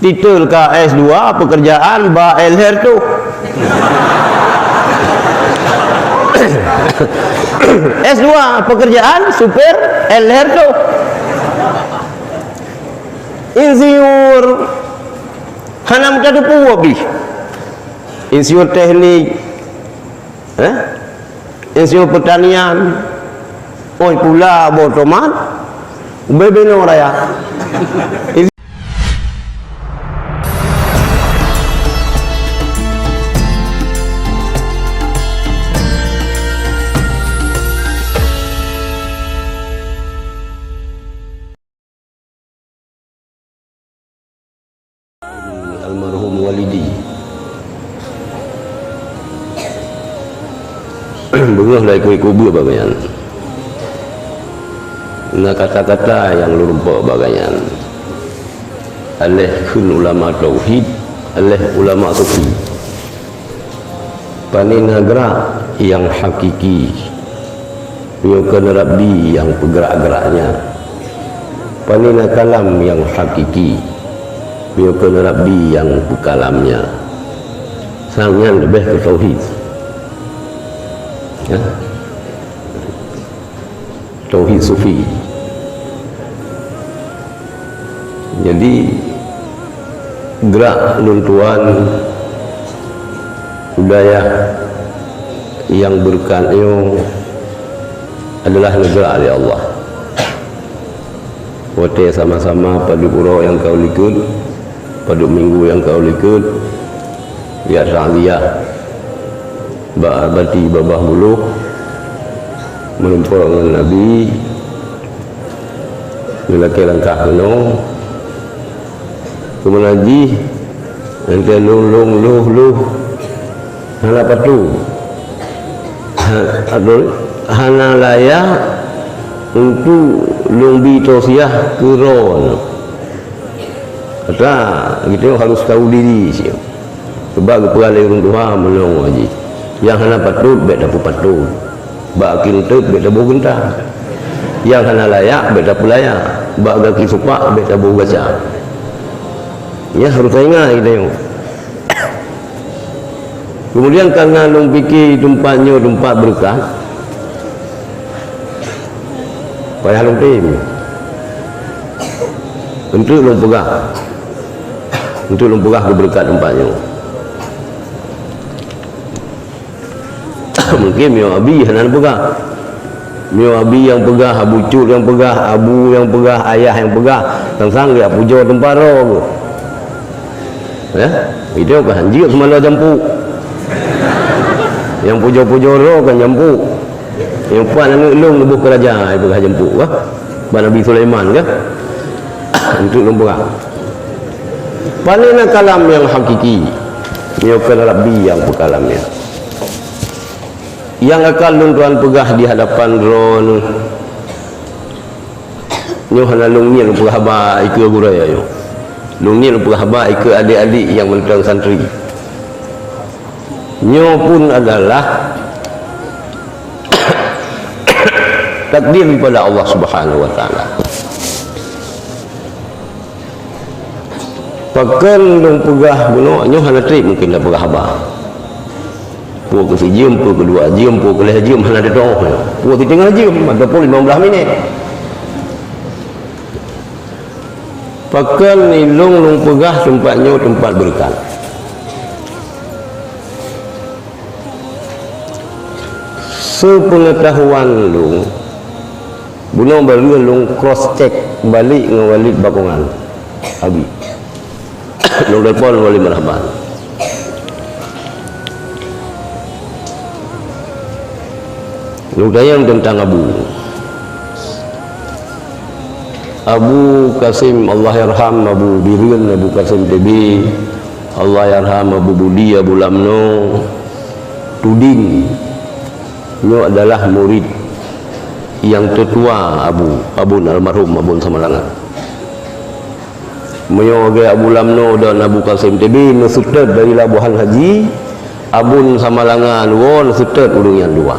titel ke S2 pekerjaan ba elher tu. S2 pekerjaan super elher tu. Insinyur hanam tadu puwabi. Insinyur teknik, insinyur pertanian, oi pula botoman, bebeno raya. Almarhum walidi bengah lah ikut kubur bagayan na kata-kata yang lurumpuk bagayan alih kun ulama tauhid alih ulama sufi panina gerak yang hakiki bukan rabbi yang bergerak-geraknya panina kalam yang hakiki bukan Rabbi yang bukalamnya sangat lebih ke tauhid ya? Tauhid sufi. Jadi gerak luntuan budaya yang berkanyo adalah negara oleh Allah. Wote sama-sama pada pura yang kau likut, pada minggu yang kau likut, ya ta'aliyah ba'abati babah buluh menumpuk dengan Nabi melaki langkah penuh kemenaji nanti luh hana patu hana layak untuk lumbi tosiah keron kata kita harus tahu diri sih sebab kepala orang tua menolong haji yang hana patut baik dapat patut bak kintut baik dapat gentah yang hana layak baik dapat layak bak gaki supak baik dapat baca ya harus ingat kita yang kemudian karena long fikir tempatnya tempat berkah payah long tim untuk long pegah keberkat tempatnya. Mungkin mio abi hanan pegah, mio abi yang pegah, abu cur yang pegah, abu yang pegah, ayah yang pegah, sang dia pujo tempat roh ya itu kan hanjir semala jampu yang pujo-pujo roh kan jampu yang puan anu long lebuh kerajaan pegah jampu wah Nabi Sulaiman kan untuk lembah panina kalam yang hakiki nyokan Rabbi yang pekalamnya yang akan luntuan pegah di hadapan ron nyo hana lungnya pegah ba ikut guraya yo lungnya pegah ba ikut adik-adik yang melintang santri nyo pun adalah takdir daripada Allah Subhanahu wa taala. Pakan dong pegah bunuh nyo hana trip mungkin dah pegah abah. Puak ke si jam, puak kedua jam, puak ke leh jam hana ada doh. Puak di tengah jam ada pun 15 minit. Pakan ni long pegah tempatnya tempat berkat. Sepengetahuan long bunuh baru long cross check balik dengan walid bakongan abi long telefon wali marhaban long tayang tentang Abu Kasim Allah yarham Abu Birun Abu Kasim TB Allah yarham Abu Budi Abu Lamno Tudin nyo adalah murid yang tertua Abun almarhum Abun Samalangan menyoge Abu Lamno dan Abu Kasim TB nusutad dari Labuhan Haji Abun Samalangan won sutad urung yang dua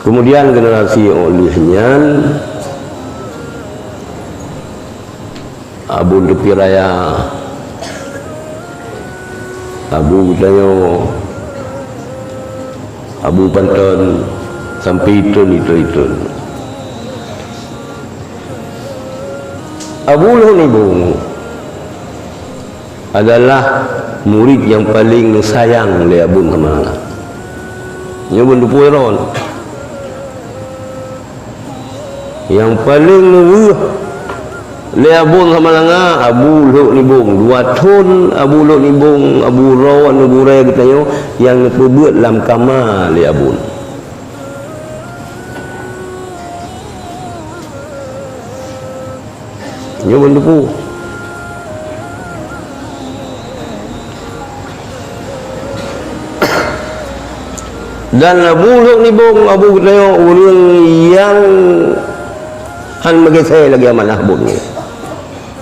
kemudian generasi olehnya abun tepi raya, abu tanya abu panton sampai itu. Abu Lunibung adalah murid yang paling sayang oleh Abun Hamalanga. Dia pun dupueron yang paling nurut oleh Abun Hamalanga. Abu Lunibung 2 tahun Abu Lunibung, Abu Rawan, Abu Rai katanya yang berbuat dalam kamar oleh Abun. Dia pun dupu. Dan Abu Lunibung, Abu katanya orang yang han bagi saya lagi amanah Abun ni.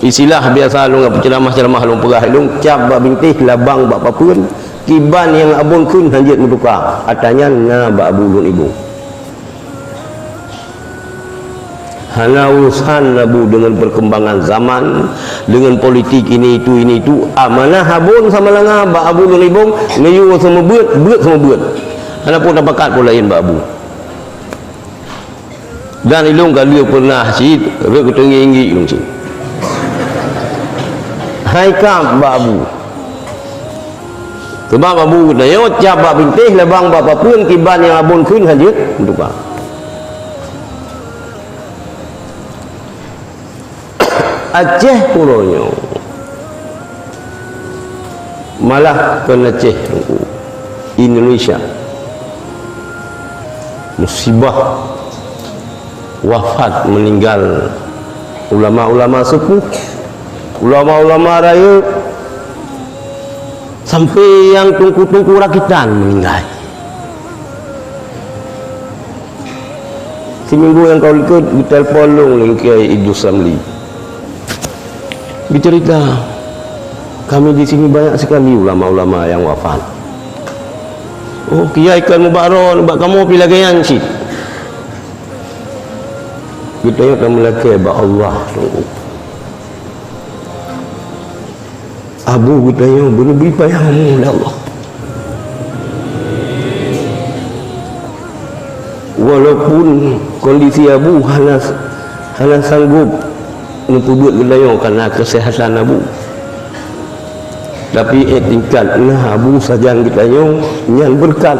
Istilah biasa lu ngap ceramah lu perah lu cap ba bintih labang ba papeun kiban yang Abun kun hanjit mutuka atanya ngaba Abu Lunibung. Hana urusan Abu dengan perkembangan zaman, dengan politik ini itu amanah Abun sama langa ba Abu Lunibung ngayu sama beut sama beut. Hana pun dapat pun lain ba Abu. Dan ilung kalau pernah si rek ketengi ilung si. Hai kam ba Abu. Sebab Abu kata yo cap ba bintih labang ba papeun kiban yang Abun kun hanjit mutuka. Aceh pulaunya malah ke Aceh Indonesia musibah wafat meninggal ulama-ulama sepuh, ulama-ulama raya, sampai yang tungku-tungku rakitan meninggal. Seminggu yang kau ikut ditelepon dengan Kiai Idrus Ramli. Bercerita, kami di sini banyak sekali ulama-ulama yang wafat. Oh, Kiai kan mubaron, bak kamu pilih gayan sih. Kita yang kamu lagi bak Allah. Abu kita yang beri payahmu oleh Allah. Walaupun kondisi Abu hanya sanggup untuk buat gelayong karena kesehatan Abu, tapi tingkat nah Abu saja kita yang berkat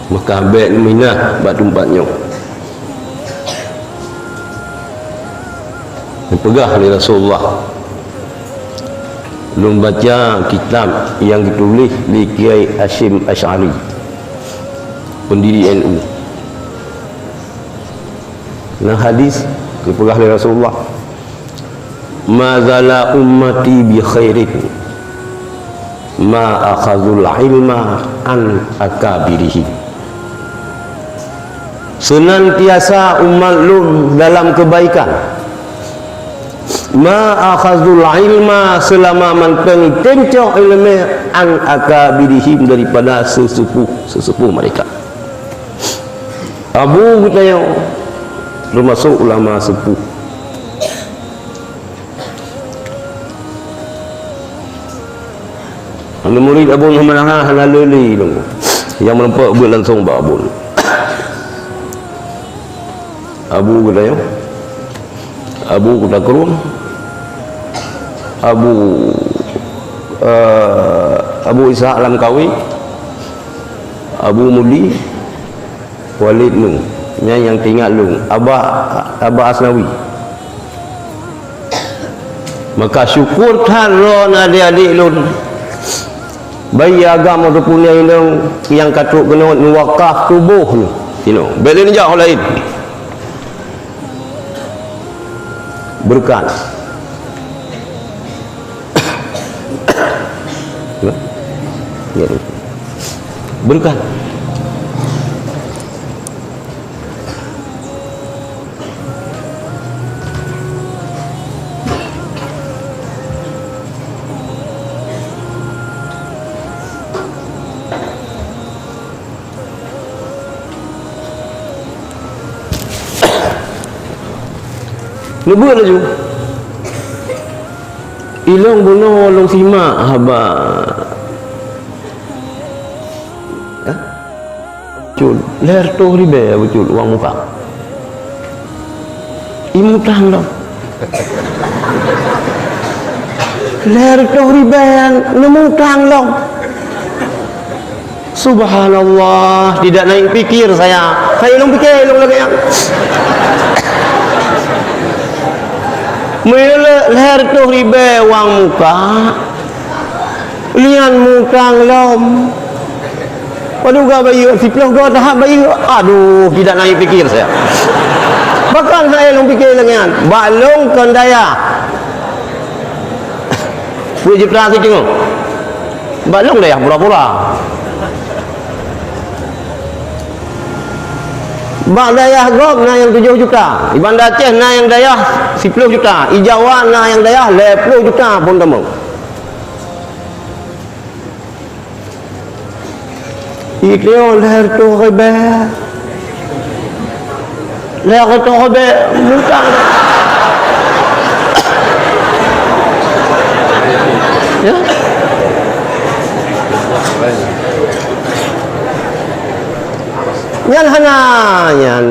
maka baik minah bak tempatnya dipegah oleh Rasulullah. Belum baca kitab yang ditulis di Kiai Hashim Asy'ari, pendiri NU. Nah hadis dipegah oleh Rasulullah, mazala ummati bi khairin ma akhazul ilma an akabirihi. Senantiasa umat lu dalam kebaikan, ma akhazul ilma selama manteng tencok ilmu an akabirihim daripada sesepuh mereka. Abu kita termasuk ulama sepuh. Anda murid Abu Hamalanga halalili yang menempat buat langsung ba Abu. Abu kata Abu kata kurun Abu Ishaq Lamkawi, Abu Mudi, Walid Nung yang tinggal lung Abah Asnawi. Maka syukur taron adik-adik lun bayi agama tu punya yang katuk kena wakaf tubuh ni bela ni jauh lain berkat berkat Nebut laju. Ilong bunuh long simak haba. Cul, leher tu ribe betul uang muka. Imutang lo. Leher tu ribe nemutang lo. Subhanallah, tidak naik pikir saya. Saya ilong pikir ilong lagi yang. Mula leher tu ribe uang muka. Lian mutang lom. Paduga bayi siploh dua tahap bayi, aduh tidak naik pikir saya. Bahkan saya long pikir lengan, balong kendaya. Puji perhati tengok. Balong daya pura-pura. Bak daya gom na yang 7 juta. Di Bandar Aceh na yang daya 10 juta. Di Jawa na yang daya 10 juta pun temu. Iklion leher tu ribe. Leher tu ribe mutang. Ya. Nyan hana nyan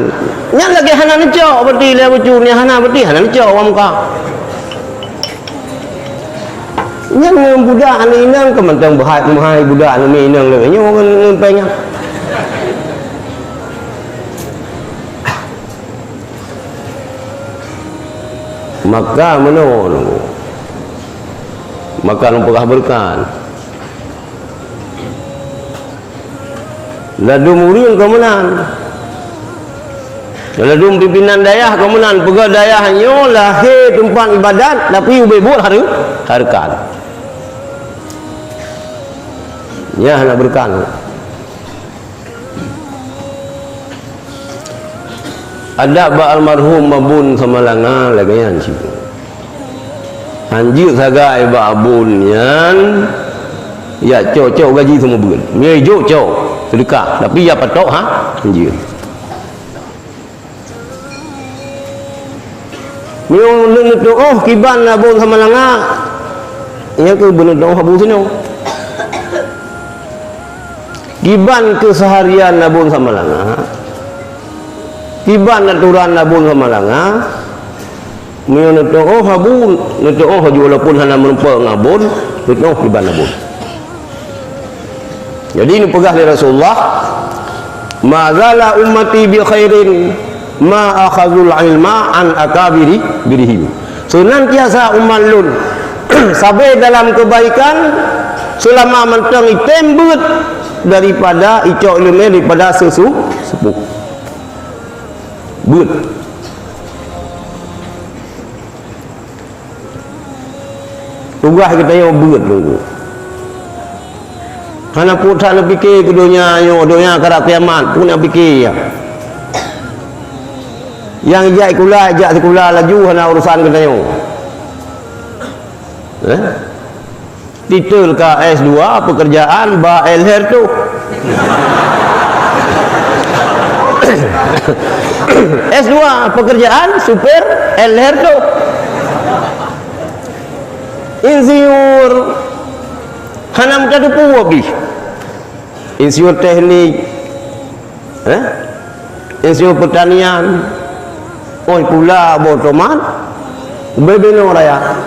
lagi hana necok berarti le bucu ni hana berarti hana necok orang muka. Nyan budak ni inang kementang bahai budak ni inang le nyo ngempenya. Maka menon. Maka lumpah berkan. Ladu murin kemenan. Ladu pimpinan dayah kemenan. Pegawai dayahnya lahir tempat ibadat tapi ubebut harkan. Ya nak berkan. Ada ba almarhum mabun samalanga lagayan sih. Anjir sagai ba abun yan. Ya cok gaji semua bulan. Ni cok sedekah tapi ya patok anjir. Ni orang tu kiban abun samalanga. Ya ke benar dah habu sini. Kiban keseharian nabun samalanga. Kiban aturan nabun samalanga. Mio neto habun, neto walaupun hana menumpang ngabun, neto kiban nabun. Jadi ini pegah dari Rasulullah. Ma zala ummati bi khairin ma akhadul ilma an akabiri birihim. Senantiasa umat lun sampai dalam kebaikan selama mentang itembut daripada icok ilmu daripada sepuh but tugas kita yang but dulu karena putar nak fikir ke dunia karak kiamat pun nak fikir ya. Yang ajak sekolah laju hana urusan kita yang titel ke S2 pekerjaan ba LR tu S2 pekerjaan super LR tu insinyur hana muka tu lagi insinyur teknik insinyur pertanian pula botoman bebeno raya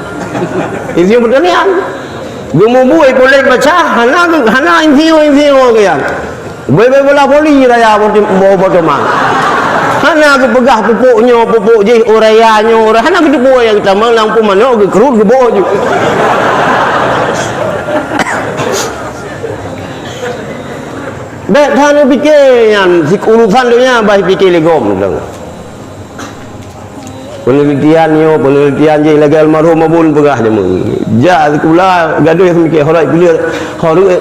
insinyur pertanian gumubui boleh baca hana insinyur kaya bebe bola poli raya botoman hana ke pegah pupuk je orayanya orang hana ke pupuk yang kita lampu mana ke kerut ke bawah je bet hana fikir yang urusan dunia baik fikir legom penelitian je lagi almarhum abun pegah je ja sekolah gaduh yang mikir horak pilih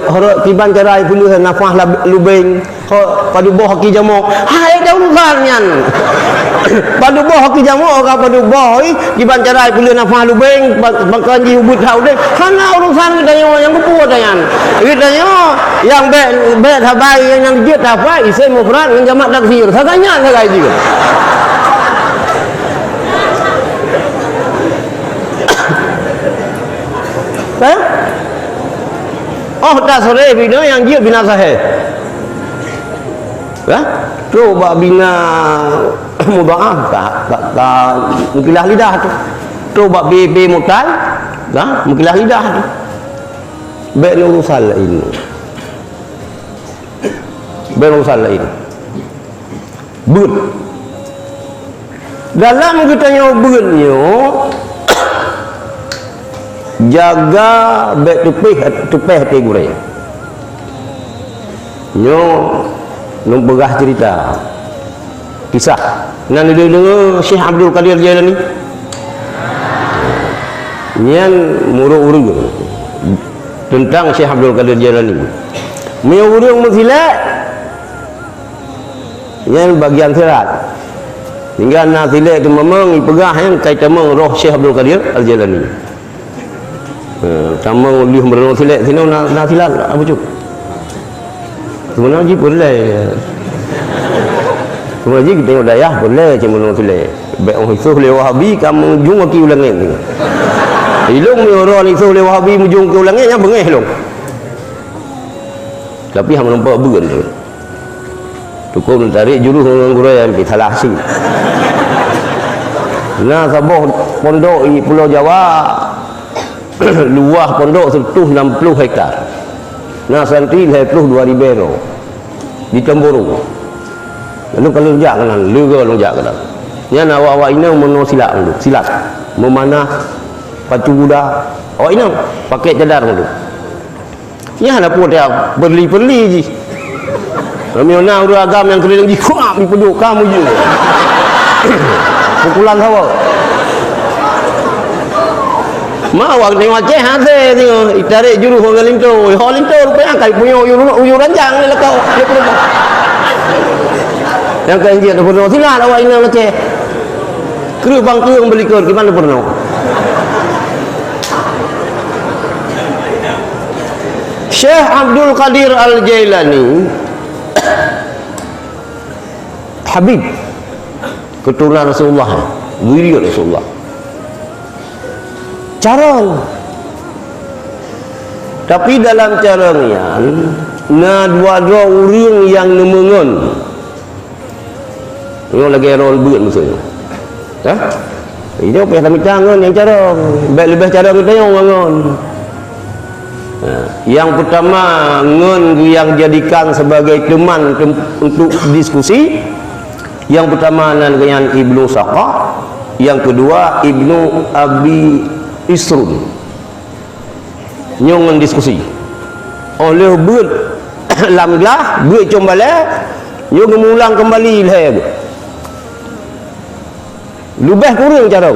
horak tiban cerai pilih nafah lubeng padu boh haki jamuk hai dah urusannya padu boh haki jamuk ke padu boh tiban cerai pilih nafah lubeng makan ji ubud hau deh hana urusan kita yang kepuat kita yang bet habai yang dijit habai isi mufrad dengan jamak taksir satanya sagai juga Kan? Oh tak sore bina yang dia bina sahih. Ya? Coba bina mudhaaf tak mungkinlah lidah tu. Coba BB mutal, dah mungkinlah lidah tu. Baik urusan lain. Baik urusan lain. But. Dalam kita nyobutnya jaga baik tupih hati gurih. Nyo numpegah cerita kisah nan dengar Syekh Abdul Qadir Jailani nyan muru-uru tentang Syekh Abdul Qadir Jailani miurung mengsilat nyan bagian sirat hingga nak silat tu memang pegah yang kaitan roh Syekh Abdul Qadir Al-Jailani tamang liu merenung silat sini nak silat apa cuk sebenarnya boleh sebenarnya kita tengok dayah boleh cuma merenung silat baik orang isuh oleh Wahabi kamu jung aki ulangin ilung ni orang isuh oleh Wahabi mujung ke ulangin yang bengih long tapi hang nampak began tu tukum tarik juru orang guraian di salah si nah saboh pondok di Pulau Jawa luah pondok 160 hektar nah santri 22 ribu di Tempuru lalu kalau lonjak kanan lega lonjak kanan nya awak-awak ini mau silat dulu silat memanah pacu kuda awak ini pakai cadar dulu ya nak pun dia berli-berli je Ramiona udah agam yang keliling di kuam di peduk kamu je pukulan hawa mau awak tengok ceh hati tengok itarik juru orang linto orang linto rupanya kai punya uyur ranjang ni lekau yang kain dia pernah silat awak ini ceh kru bang tu yang beli kau gimana pernah Syekh Abdul Qadir Al-Jailani Habib keturunan Rasulullah wiri Rasulullah carang tapi dalam carangnya na dua-dua orang yang nemengon yang lagi rol buat maksudnya ha? Ini apa yang kami cangon yang carang baik lebih carang kita yang ngon yang pertama ngon yang jadikan sebagai teman untuk diskusi yang pertama dengan Ibnu Saqah yang kedua Ibnu Abi Isrun nyongan diskusi oleh buat lamlah buat combala nyong mengulang kembali lah lubah kurang cara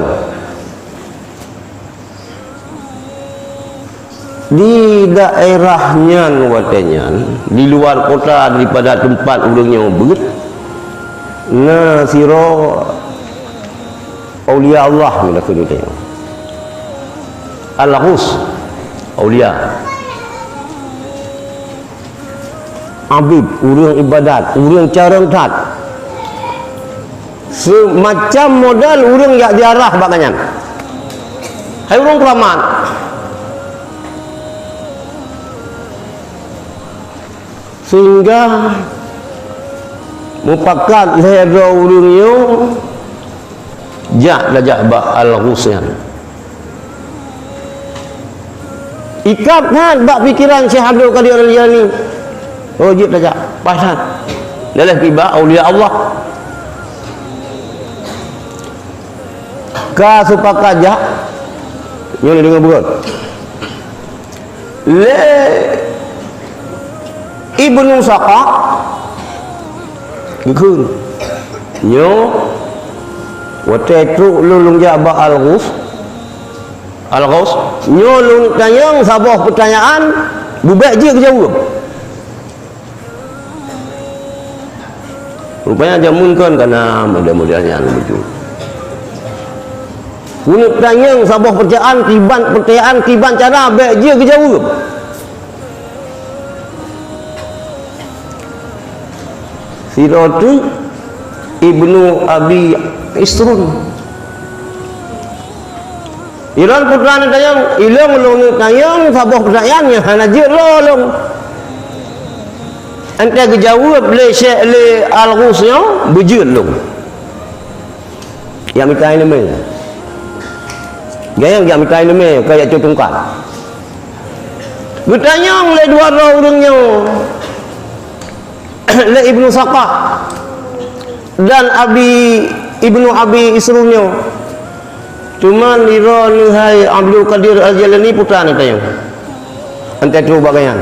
di daerahnya watanya di luar kota daripada tempat urangnya beut na siro aulia Allah bila kedua al-ghus aulia abid urang ibadat urang carang tat semacam modal urang yak diarah bakanyan hai urang keramat sehingga mupakat lehra urangnya jak lajak ba al-ghusyan ikat kan bak pikiran Syekh Abdul Qadir Al-Jailani oh jip lajak pasan dalam tiba aulia Allah ka supakat jak nyo dengan berat le Ibnu Saqah gikun nyo wate tu lulung jaba al-ghus nyo lung tanyang sabah pertanyaan bubek je kejawab rupanya jamun kan karena model-modelnya begitu unit tanyang sabah pertanyaan tiban cara bek je kejawab Siratu Ibnu Abi Isrun Iran putra ni tayang ilong long tayang sabah pertanyaannya hana jero long. Ante kejawab le Syekh le Al-Ghusnya bejut long. Yang mitai nama. Gayang yang mitai nama kayak cutungkan. Bertanya le dua orangnya. Le Ibnu Saqah dan Ibnu Abi Isrunnya. Cuman lira nuhai Abdul Qadir Al-Jalani putra ni tayang. Ante tu bagayan.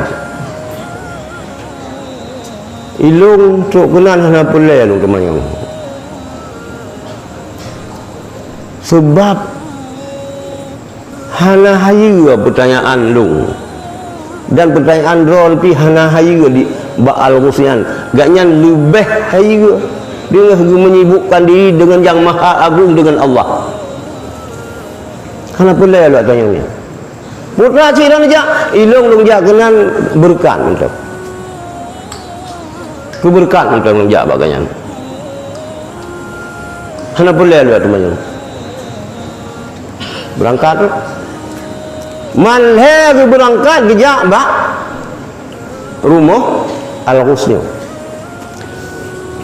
Ilung cuk kenan hana pelai lu kemayang. Sebab hana hayu pertanyaan lu. Dan pertanyaan rol pi hana hayu di Ba'al Ghusyan. Gaknya lebih hayu dia menyibukkan diri dengan yang maha agung dengan Allah. Hana pelai lu tanyangnya. Putra ciran aja ilung lu jak kenan berkan untuk keberkahan untuk menjawab bagaian. Hana boleh lu teman-teman. Berangkat tu. Malhe berangkat kejak bak rumah Al-Ghusnya.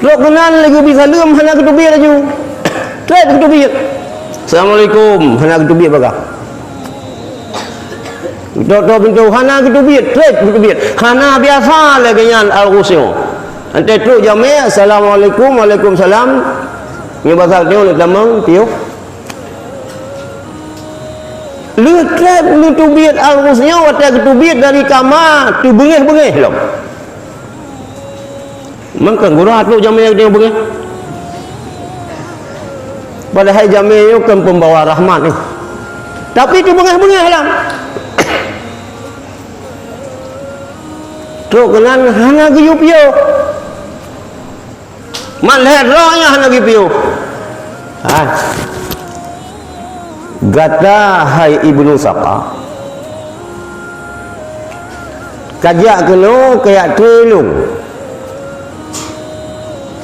Lo kenal lagi bisa lem hana ketubir laju. Trek ketubir. Assalamualaikum hana ketubir bagah. Dok pintu hana ketubir, trek ketubir. Hana biasa lagi nyan Al-Ghusnya. Ante tu jami assalamualaikum waalaikumsalam ni bahasa dia oleh tamang tiup lekat lu tubit Al-Ghusnya watak tubit dari kamar tu bengih-bengih lo mangkan gurah tu jami dia bengih padahal jami yo kan pembawa rahmat ni tapi tu bengih-bengih lah tu kenan hana guyup-yup malih rohnya hana gipiu. Gata hai Ibnu Saqah. Kajak kena kayak telung.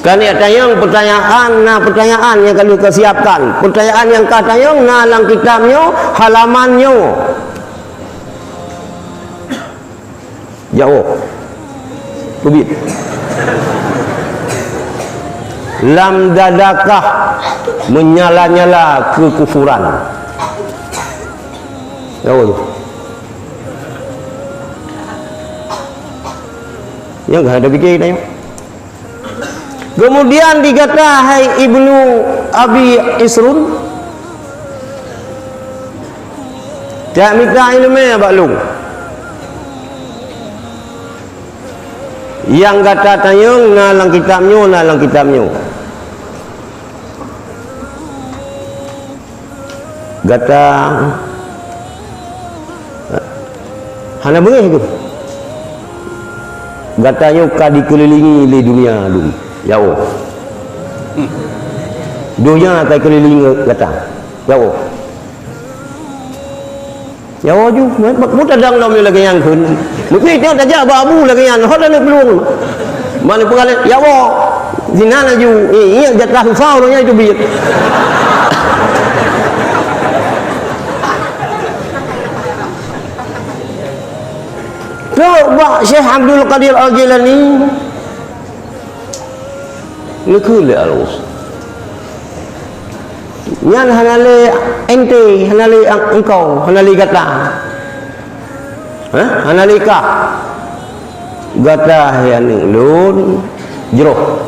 Kan ia tayang pertanyaan yang kali kesiapkan. Pertanyaan yang katayang nalang kitabnya halamannya. Jauh. Kubit. Lam dadakah menyala-nyala kekufuran. Jauh tu. Yang ada fikir kita. Kemudian dikata hai Ibnu Abi Isrun. Tak minta ilmu ya baklung. Yang kata tayang nalang kitabnya. Gata hana bengih tu. Gatanya ka dikelilingi di dunia dulu. Jauh. Dunia ka kelilingi gata. Jauh. Jauh ju, mu tadang nom lagi yang kun. Mungkin dia dah jawab abu lagi yang hot nak pelung. Mana pengalit jauh. Zinan aju. Iya jatah fau nya itu biat. Coba Syekh Abdul Qadir Al-Jilani nekul Al-Ghus. Nyan hanale ente, hanale engkau, hanale gata. Hanale ka. Gata yang lun jeroh.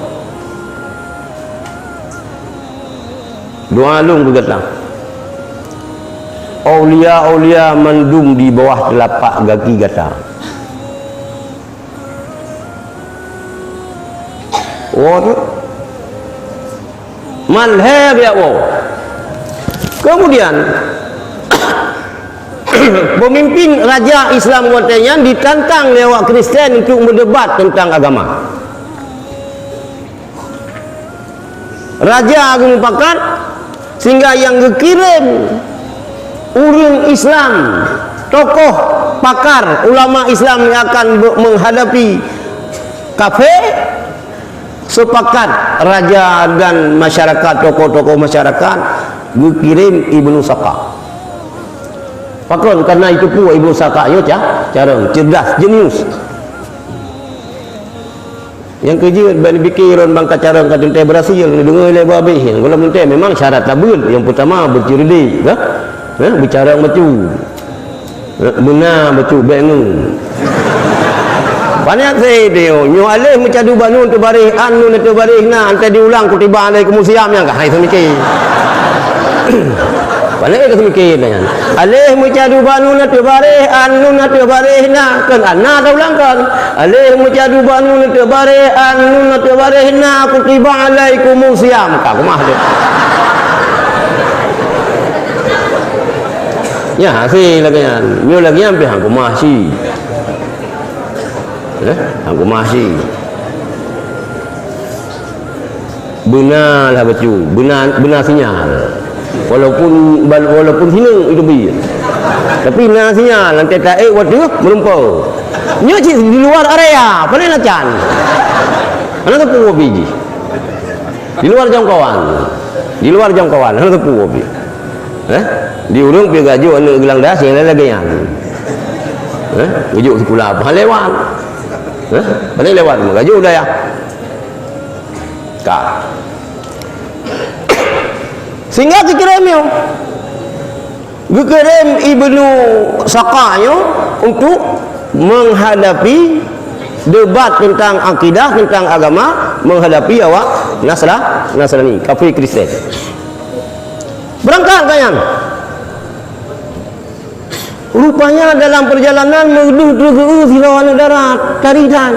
Doa lung gata. Aulia mendung di bawah telapak kaki gata. Oh, malhab ya wow. Kemudian pemimpin raja Islam katanya ditantang lewat Kristen untuk berdebat tentang agama. Raja agung pakat sehingga yang dikirim urang Islam, tokoh pakar ulama Islam yang akan menghadapi kafir. Sepakat raja dan masyarakat, tokoh-tokoh masyarakat dikirim Ibnu Saqah. Pakon karena itu pun Ibnu Saka yo cara cerdas, jenius. Yang kerja bani pikiran bangka cara kadang teh berhasil dengar le babe. Kalau mun teh memang syarat tabul yang pertama bercerdik, bicara betul. Benar betul bengung. Banyak saya dia nyu alih macadu banun tu barih anu tu barih na ante diulang kutiba alai ke museum yang hai semikir. Banyak ke semikir nya. Alih macadu banun tu barih anu tu barih na kan ana dah ulangkan. Alih macadu banun tu barih anu tu barih na kutiba alai ke museum ka kumah dia. Ya, hasil lagi kan. Mio lagi sampai hang kumah si. Aku masih benarlah betul, benar sinyal. Walaupun hina itu bi. Tapi benar sinyal nanti tak waduh melumpau. Nyo di luar area, paling lacan. Mana tu puo biji. Di luar jangkauan. Di luar jangkauan, mana tu puo bi. Di urung pi gajo anu gelang das yang lagi yang. Ujuk sekolah apa lewat. Mana lewat mengaju dah ya. Kak. Sehingga dikirim Ibnu Saqa'yo untuk menghadapi debat tentang akidah, tentang agama, menghadapi awak Nasrani, kafir Kristen. Berangkat kalian. Rupanya dalam perjalanan menuju ke lawan darat tarikan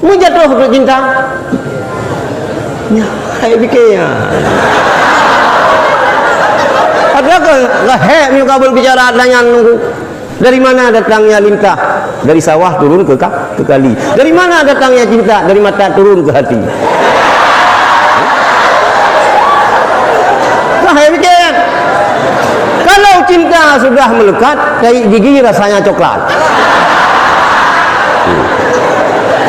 menjatuh ke cinta ya hai fikirnya adakah lahir ni kabel bicara dengan dari mana datangnya lintah dari sawah turun ke kali dari mana datangnya cinta dari mata turun ke hati lahir fikirnya. Kalau cinta sudah melekat, dari gigi rasanya coklat.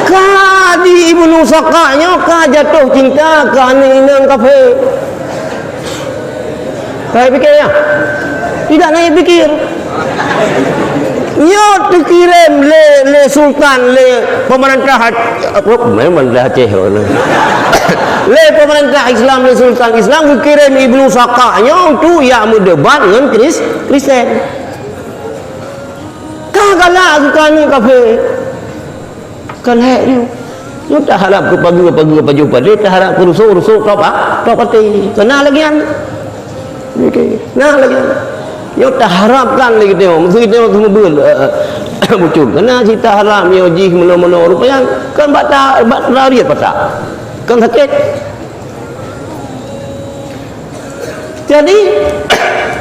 Ka di Ibnu Saqa'nya ka jatuh cinta ke aning-aning kafe. Saya pikir ya, tidak naik pikir. Nyo dikirim le sultan le pemerintah memang dah Aceh le pemerintah Islam le sultan Islam dikirim Ibnu Saqa'nya untuk yang mendebat dengan Kristen. Kagaklah sukan kafe kan hek dia. Dia tak harap ke pagi jumpa dia tak harap ke rusuk kau pati. Kena lagi kan. Okey. Nah lagi. Yo tak harapkan lagi tengok mesti tengok semua betul kena cerita haram yo jih meno-meno rupanya kan batal lari patah kan sakit jadi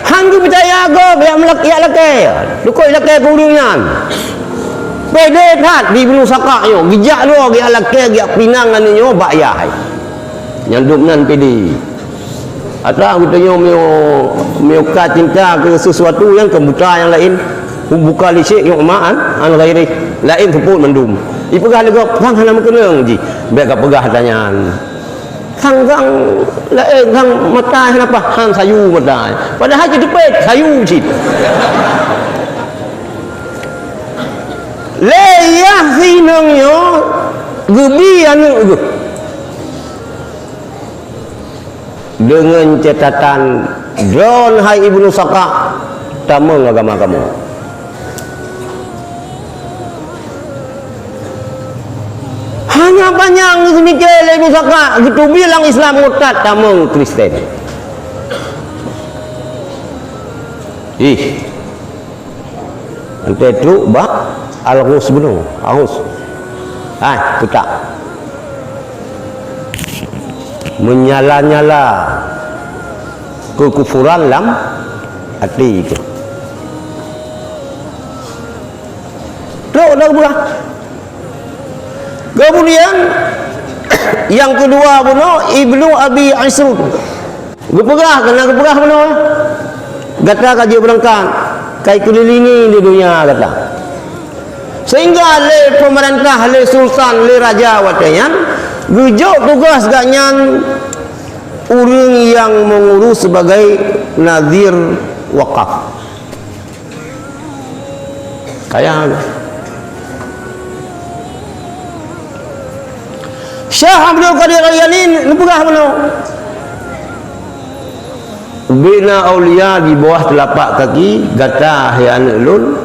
hang percaya go biar melakiat lakai dukoi lakai kurungan pede that di Ibnu Saqa'yo gijak lu gi lakai gi pinangan ni yo bayah nyanduk nan pede atau kita meo cinta ke sesuatu yang kebuta yang lain buka lisik yang ma'an an ghairi lain seput mendum ipegah lega hang hana mengenang ji baik pegah tanyan hang lain hang mata kenapa hang sayu mata padahal je depet sayu ji leyah sinang yo gebi anu dengan catatan John hai Ibnu Saka' tamang agama kamu hanya banyak semikir Ibnu Saka' gitu bilang Islam murtad tamang Kristen nanti itu al-ghus benar al-ghus putak menyala-nyala kekufuran dalam hati itu. Terus dah pula. Kemudian yang kedua benar Ibnu Abi Asrud. Gepegah benar. Kata kaji berangkat kai kelilingi di dunia kata. Sehingga le pemerintah, le sultan, le raja watayan gujuk tugas ganyan orang yang mengurus sebagai nazir wakaf. Kaya Syekh Abdul Qadir Al-Jilani nepegah mana? Bina aulia di bawah telapak kaki gata yang lun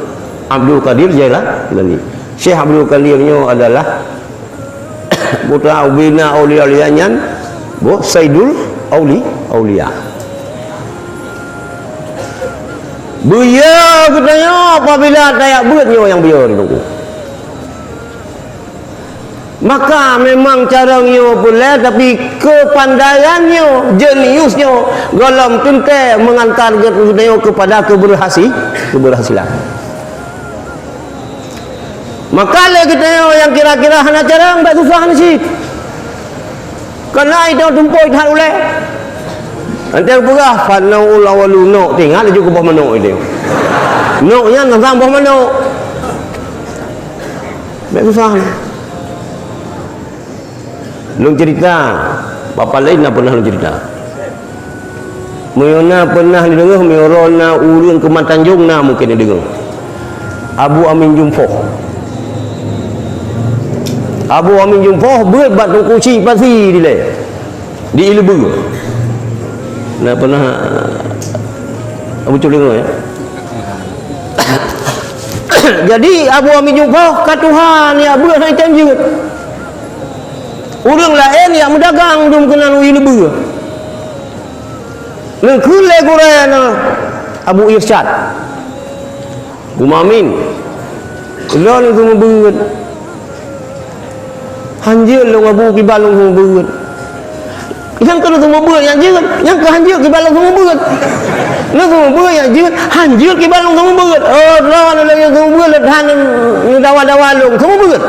Abdul Qadir Jailani. Syekh Abdul Qadirnya adalah putra bina aulia nyan bo Saidul Aulia. Buya katanya apabila tayak beratnya yang biar itu. Maka memang caranya boleh, tapi kepandaiannya, jeniusnya dalam tentang mengantar kita kepada keberhasilan. Maka kita yang kira-kira hanya cara enggak susah sih. Karena itu tumpuk itu oleh. Nanti pegah fanau lawalu no tinggal juga bawah mano itu. No nya tentang bawah mano. Enggak susah. Lu cerita bapa lain nak pernah lu cerita Muyona pernah didengar Muyona urang ke Tanjung na mungkin didengar Abu Amin Jumfoh berat batu kuci pasti di Ilebu nak pernah Abu Culingo ya. Jadi Abu Amin Jumfoh kata Tuhan ya berat naik tanjung. Orang lain yang mendagang dum kena nui lebu. Nang kule gorena Abu Irsyad. Gumamin. Lon tu membut. Hanjil long Abu kibal long membut. Yang kena tu membut yang jeut, yang ke hanjil kibal long membut. Lu tu membut yang jeut, hanjil kibal long membut. Oh, lon lagi tu membut han dawa-dawa long tu membut.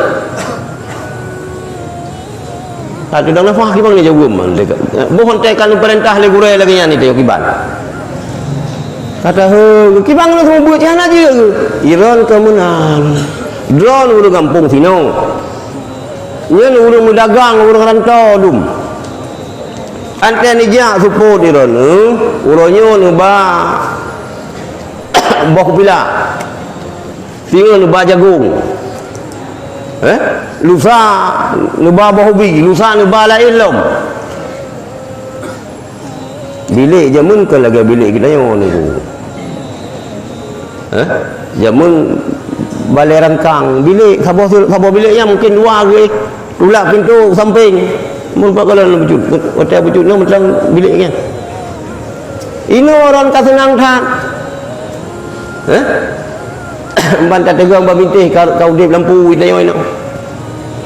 Tak ada nafah kibang dia jawab dekat. Mohon tekan perintah le gurai lagi yang ni teh kibang. Kata he kibang lu semua buat jangan aja ke. Iran kemenang. Drone urang kampung sino. Nyen urang mendagang urang rantau dum. Ante ni jak support Iran. Uronyo nu ba boh bila. Tinggal nu ba jagung. Lusa nuba bahubi, lusa nuba lain lom. Bilik jamun ke lagi bilik kita yang ni tu. Jamun balai rangkang bilik sabar biliknya mungkin dua ke tulak pintu samping. Mun bakalan bujut, hotel bujut ni macam biliknya. Ini orang kasenang tan. Bantah tegang babintih kau dip lampu itu yang mana.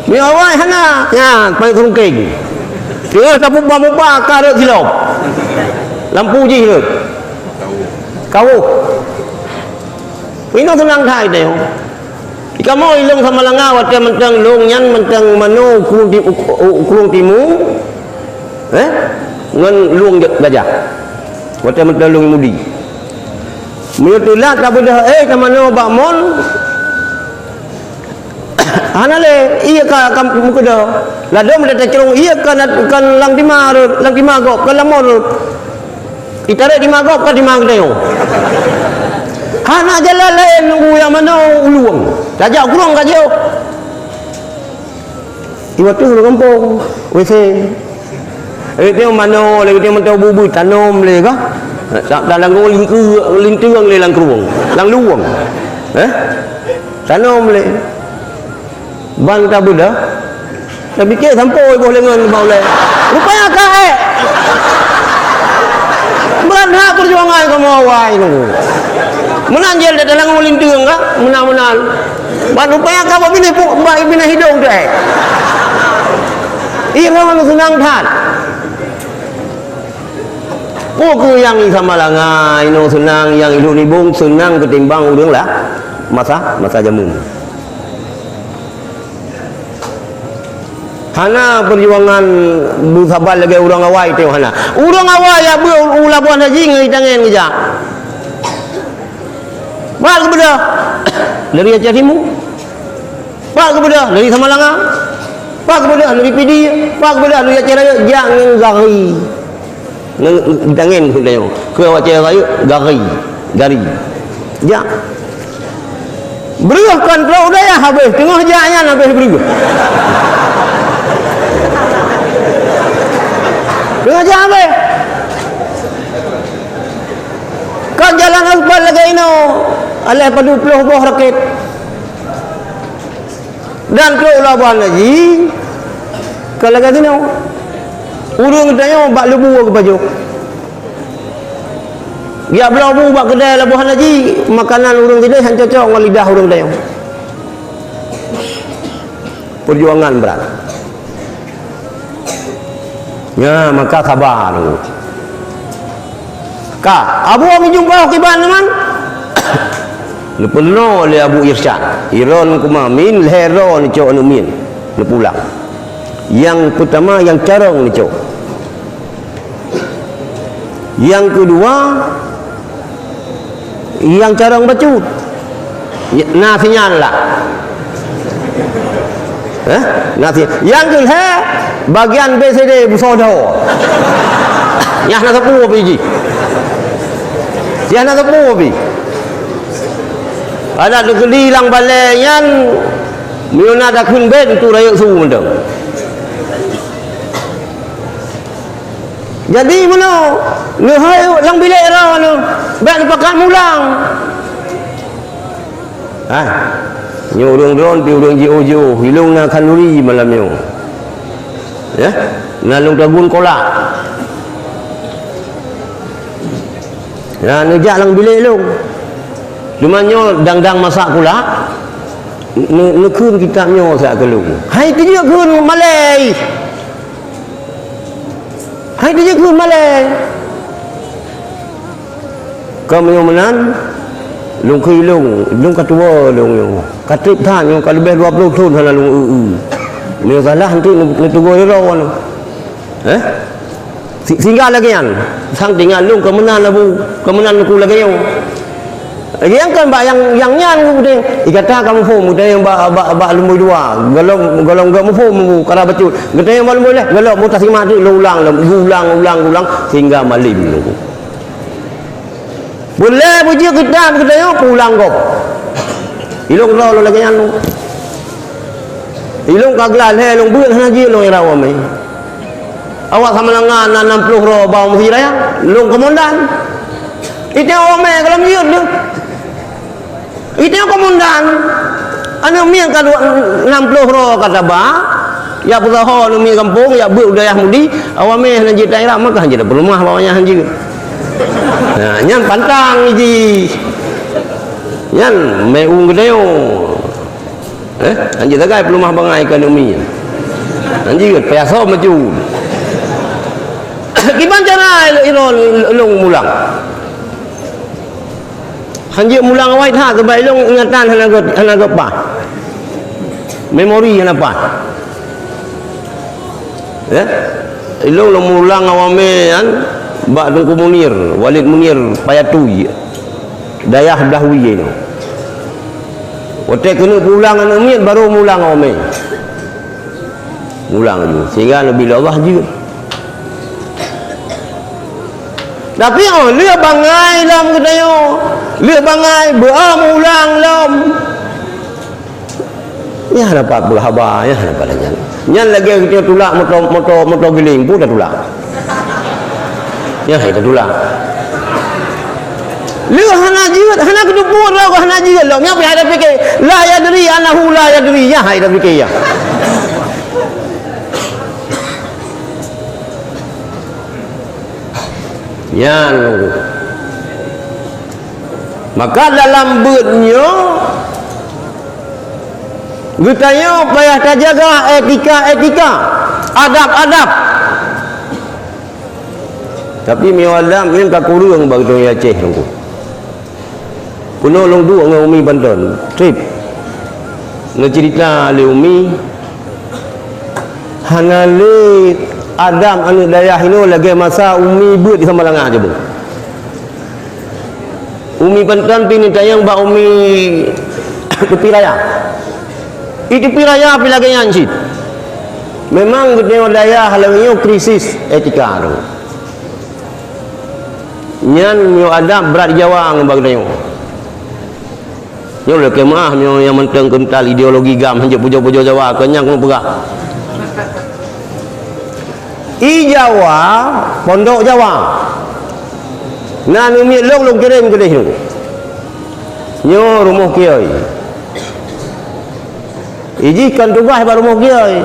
Ni awak hana, ya, pai terungking. Dia sapu bampa karek silap. Lampu je hidup. Kau. Ini senang thai deh. Ikamu ilung sama langa wate mentang longyan mentang mano kurung timu. Ngan luang gajah. Wate mentang lung mudi. Muyutulah tak boleh kamano bakmon. Hanale iya ka kampung kuda. Ladom dah cerong iya kan lang dimagok kan lamor. Itare dimagok kan dimag deo. Hana jalan lain nunggu yang mana uluang. Gajak kurang gajak. Iwat tu kampung WC. Itu mana lagi dia mentau bubu tanam le ka? Dalam ngolin ke lintiang le lang keruang, lang luang. Tanam le. Bang tak boleh. Dah fikir sampai boleh dengan boleh. Rupanya kae. Beranhak perjuangan kamu awai tu. Menanjil dalam ngolin tiang ka? Menang-menang. Ban rupanya kamu bina hidung tu. Ia mana senang tan. Oh ke yang sama langai, ino senang, yang hidup ni bung senang ketimbang urang lah. Masa jamu. Hana perjuangan bersabar lagi orang awai tu hana. Orang awai ya ulah puan haji ngai tangan kerja. Bal kepada dari Aceh Timur. Bal kepada dari Samalanga. Bal kepada dari PD. Bal kepada dari Aceh Raya jangan gari. Tangan sudah yo. Ke Aceh Raya gari. jari. Ya. Berihkan pula udaya habis tengah jalan habis berih. Tengah jalan habis. Kan jalan aspal lagi ino. Alih padu puluh buah rakit. Dan keluar labuan lagi. Kalau kata ni, urung tanya bak lebu ke baju. Dia belabu bak kedai labuan lagi, makanan urung tidak hanya cocok dengan lidah urung tanya. Perjuangan berat. Ya, maka kabar. Kak, Abu kami jumpa kiban teman. Lepenuh oleh Abu Irsyad. Iron kumamin, leheron cok anumin. Lepulang. Yang pertama yang carong ni cok. Yang kedua yang carong bacut. Nah sinyal lah. Nasi. Yang kedua bagian BCD bersodo. Yang nak tepu biji. Yang nak tepu biji. Ada negeri lang balayan miuna dah kun ben tu raya su mendang. Jadi mana lehai lang bilik ra nu bak pakat mulang. Nyurung drone pi urang jo hilung na kalori malam yo. Ya, nalung dagun kolak. Ya, nejak lang bilik long. Cumanya dang-dang masak pula. Nekun kitabnya sak kelung. Hai tu je kun Malay. Hai tu je kun Malay. Kamu yang menan lung kilung, lung katua lung. Katip than yang kalau lebih 20 tahun hala lung Ni salah nanti tunggu irawan. Sehingga lagi kan. Sang tinggal lung kemenan labu, kemenan ku lagi yang. Yang kan bak yang nyan ku ding. Ikata kamu fom muda yang bak lumbu dua. Golong kamu fom kara becut. Gede yang malu boleh. Golong mutasima tu ulang sehingga malim tu. Boleh puji kita yo pulang kop. Ilung lo lagi nyan lu. Ilung kaglan he ilung beut haji ilung irawa mai. Awak sama lengan 60 ro bau mesti raya. Lung komandan. Itu ome kalau miut tu. Itu komandan. Anu miang ka 60 ro kata ba. Ya pusaho nu mi kampung ya beut dayah mudi. Awak meh haji daerah maka haji dah rumah bawanya haji. Nah, nyan pantang iji. Nyan meung gedeo. Anji tagai pelumah bangai ka umi. Anji peso maju. Gimana cara ilong mulang? Hanji mulang awai tha sebab ilong ingatan hanaga pa. Memori apa? Ya. Ilong mulang awame kan Bak Tengku Munir, Walid Munir Payatui Dayah Dahwi ni. Waktu kena pulang anak miat baru mulang ome. Mulang tu. Sehingga Nabi Allah juga. Tapi dia bangai lam katanya. Dia bangai berulang lam. Ya dapat berhabar, ya dapat lagi. Nyan lagi kita tulak motor giling pun dah tulak. Ya kita tulak. Lu hana jiwat hana kedupur lah hana jiwat lah. Nyapa ada fikir la yadri anahu la yadri ya ada fikir ya. Ya. Maka dalam beutnya gutanya payah terjaga etika, adab. Tapi miwalam ni tak kurang bagi tu Aceh tu. Kuno long dua dengan Umi Banten. Trip. Nak cerita le Umi. Hanale Adam anu dayah ini lagi masa Umi buat di Samalangan je bu. Umi Banten pini tayang ba Umi tepi raya. Itu tepi raya pi lagi nyancit. Memang gede dayah halangnya krisis etika tu. nyan mio adab berat Jawa ngembang tengok nyo le kemah mio yang menteng kental ideologi gam hanje pujo-pujo Jawa kenyang kena perah i Jawa pondok Jawa nan umi long kirim ke dah nyo rumah kiai ijikan tugas baru rumah kiai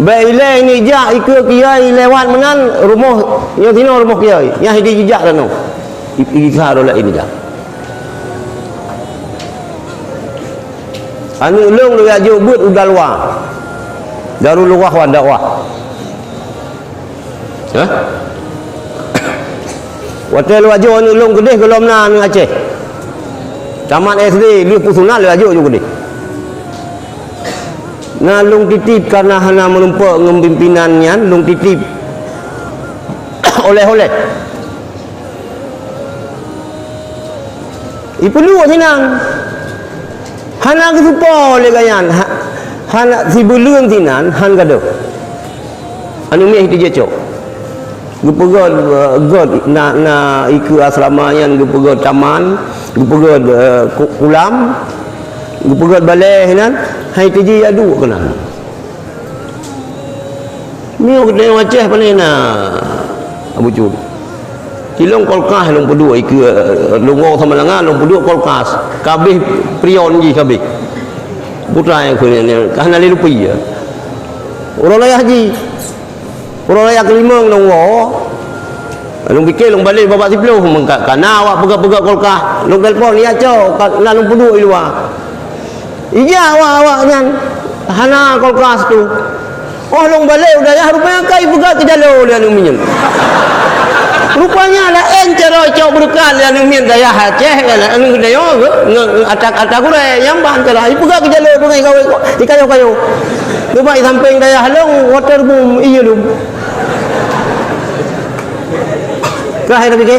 baile ni jak ikut kiai lewat menan rumah nyo tino rumah kiai yang hidi jejak dan no ikah dola ini dah anu long lu ajo but udal wa darul luah wa dakwah ha hotel wajo anu long gede gelom na anu Aceh taman SD lu pusunan lu ajo juga gede nah long titip karena hana menumpak ngempimpinannya long titip oleh-oleh iperlu sinang hana kesupo oleh gayan hana si belung tinan han kado anu meh dijecok gupegod god na iku asrama yan gupegod taman gupegod kulam gupegod balai hinan hai tiji adu kena mio gede wajah panena abu cud kilong kolkas long pedua iku longo sama lengan long pedua kolkas kabeh prion ji kabeh putra yang kuliah kahana lelupi ya orang layak haji orang layak kelima longo long fikir long balik bapak 10 kana awak pegak-pegak kolkas long telefon ni aco lan long pedua luar iya awak nyan hana kolkas tu oh long balik udah ya rupanya kai pegak ke jalo dia anu minyak rupanya ada encero cok berkal yang min daya Aceh kan anu dayo atak gure yang ban celah ipuga ke jalur dungai gawe di kayu-kayu coba samping daya halong water boom iya dum kahir bike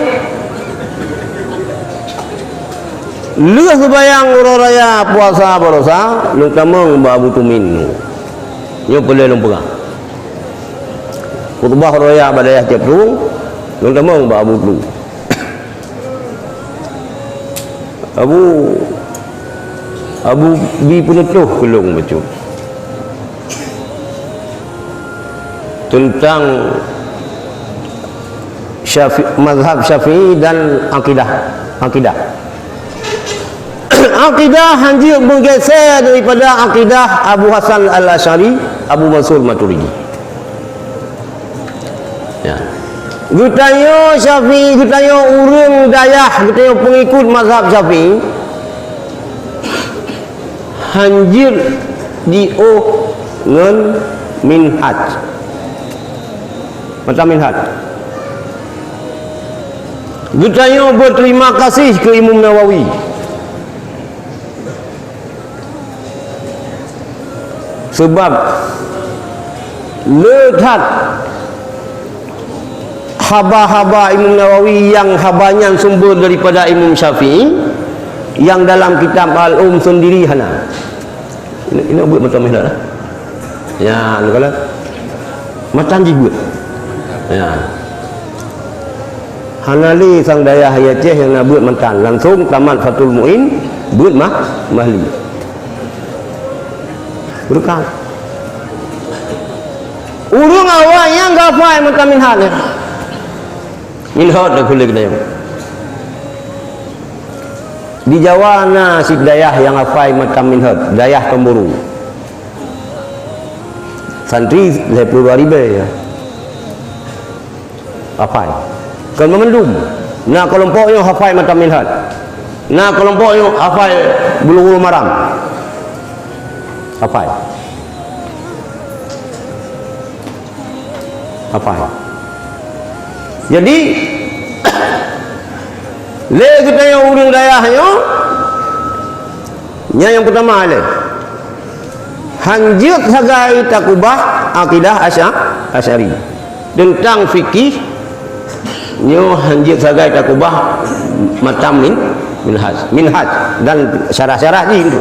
lu sebayang uraya puasa borosa lu tamang babu tumin nyo boleh lu pegang khutbah raya badaya ceprung lu tamang babu tu Abu bi penutuh kelung betul tentang mazhab Syafi'i dan akidah akidah hancur bergeser daripada akidah Abu Hasan Al-Asy'ari Abu Mansur Maturidi ya gutayo Syafi'i gutayo urang dayah gutayo pengikut mazhab Syafi'i hancur ngan minhaj macam minhaj gutayo berterima kasih ke Imam Nawawi sebab letak haba-haba Imam Nawawi yang habanya sumber daripada Imam Syafi'i yang dalam kitab Al-Um sendiri hana ini buat macam mana ya lu kala macam jibuat ya hanali sang daya hayatih yang nak buat mantan langsung tamat Fathul Mu'in buat mahli berkah urung awak yang gafai macam minhad minhad dah kulit dia di Jawa na si dayah yang hafai macam minhad dayah Kemburu santri 22,000 ya hafai kan memendum na kelompoknya hafai macam minhad na kelompoknya hafai Bulughul Maram hafai jadi le kita yang urung dayahnya yang pertama le hanjut sagai takubah akidah Asy'ari tentang fikih nyo hanjut sagai takubah macam minhaj dan syarah-syarah itu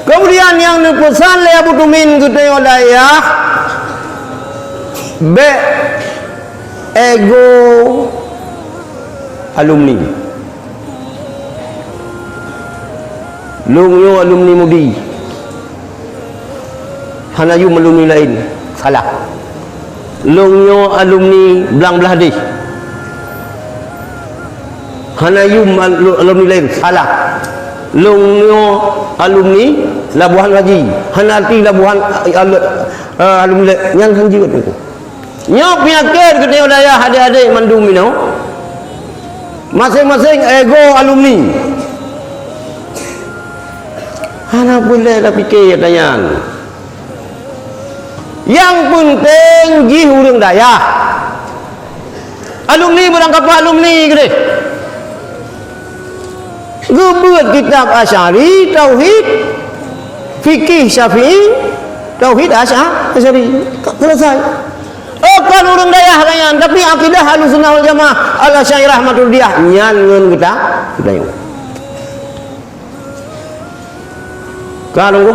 kemudian yang pesan le Abu Tumin kita dayah be ego alumni. Lungyo alumni mudi. Hanayu alumni lain. Salah. Lungyo alumni belang belah hadis. Hanayu alumni lain. Salah. Lungyo alumni Labuhan Haji. Hanati Labuhan alumni yang hanji tu. Nyok penyakit kita daya adik-adik mandum ini. Masing-masing ego alumni. Hana boleh dah fikir tanya. Yang penting ji urang daya. Alumni berangkap alumni gede. Gebuat kitab Asy'ari, tauhid, fikih Syafi'i, tauhid Asy'ari. Selesai. Kan urang daya kalian, tapi akidah Ahlussunnah wal Jamaah Al-Asy'ariyah Maturidiyah nyan ngeun kita yuk. Kalau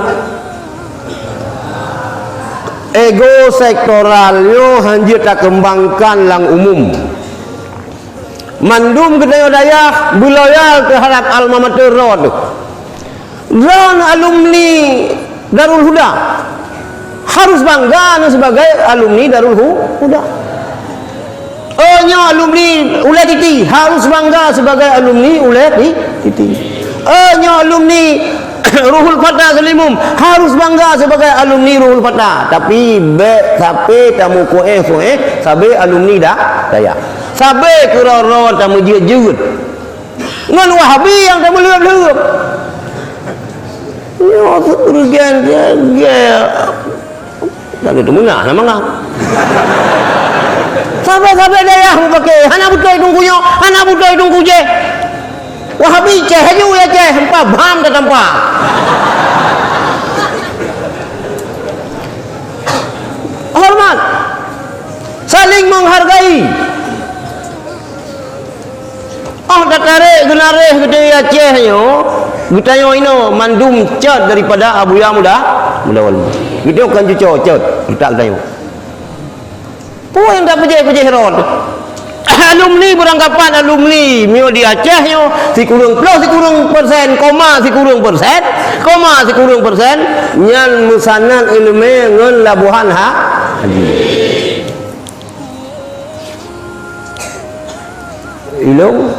ego sektoral yo hanjir tak kembangkan lang umum. Mandum kedaya daya buloyal terhadap alma mater rod. Dan alumni Darul Huda harus bangga sebagai alumni Darul Huda. Nya alumni Ulai Titi harus bangga sebagai alumni Ulai Titi. Nya alumni Ruhul Fatah Selimum harus bangga sebagai alumni Ruhul Fatah. Tapi sampai tamu koe sampai alumni dah daya. Sampai kerana tamu jujur. Ngan Wahabi yang tamu leup-leup. Yo kerugian dia. Tak ada menang nama ngah. Sampai daya pakai hana butai tunggunya, hana butai tunggu je. Wahabi ceh haju ya ceh, hempa bam tak tampak. Hormat, saling menghargai. Tak tarik genareh gede ya ceh yo, getayo ino mandum cat daripada Abu Ya muda wali. Gede kan cuco cat, kita getayo. Yang tak pejeh rod. Alumni beranggapan alumni mio di Aceh yo si kurang plus si kurang persen koma si kurang persen nyan musanan ilmu ngan Labuhan Haji. Ilung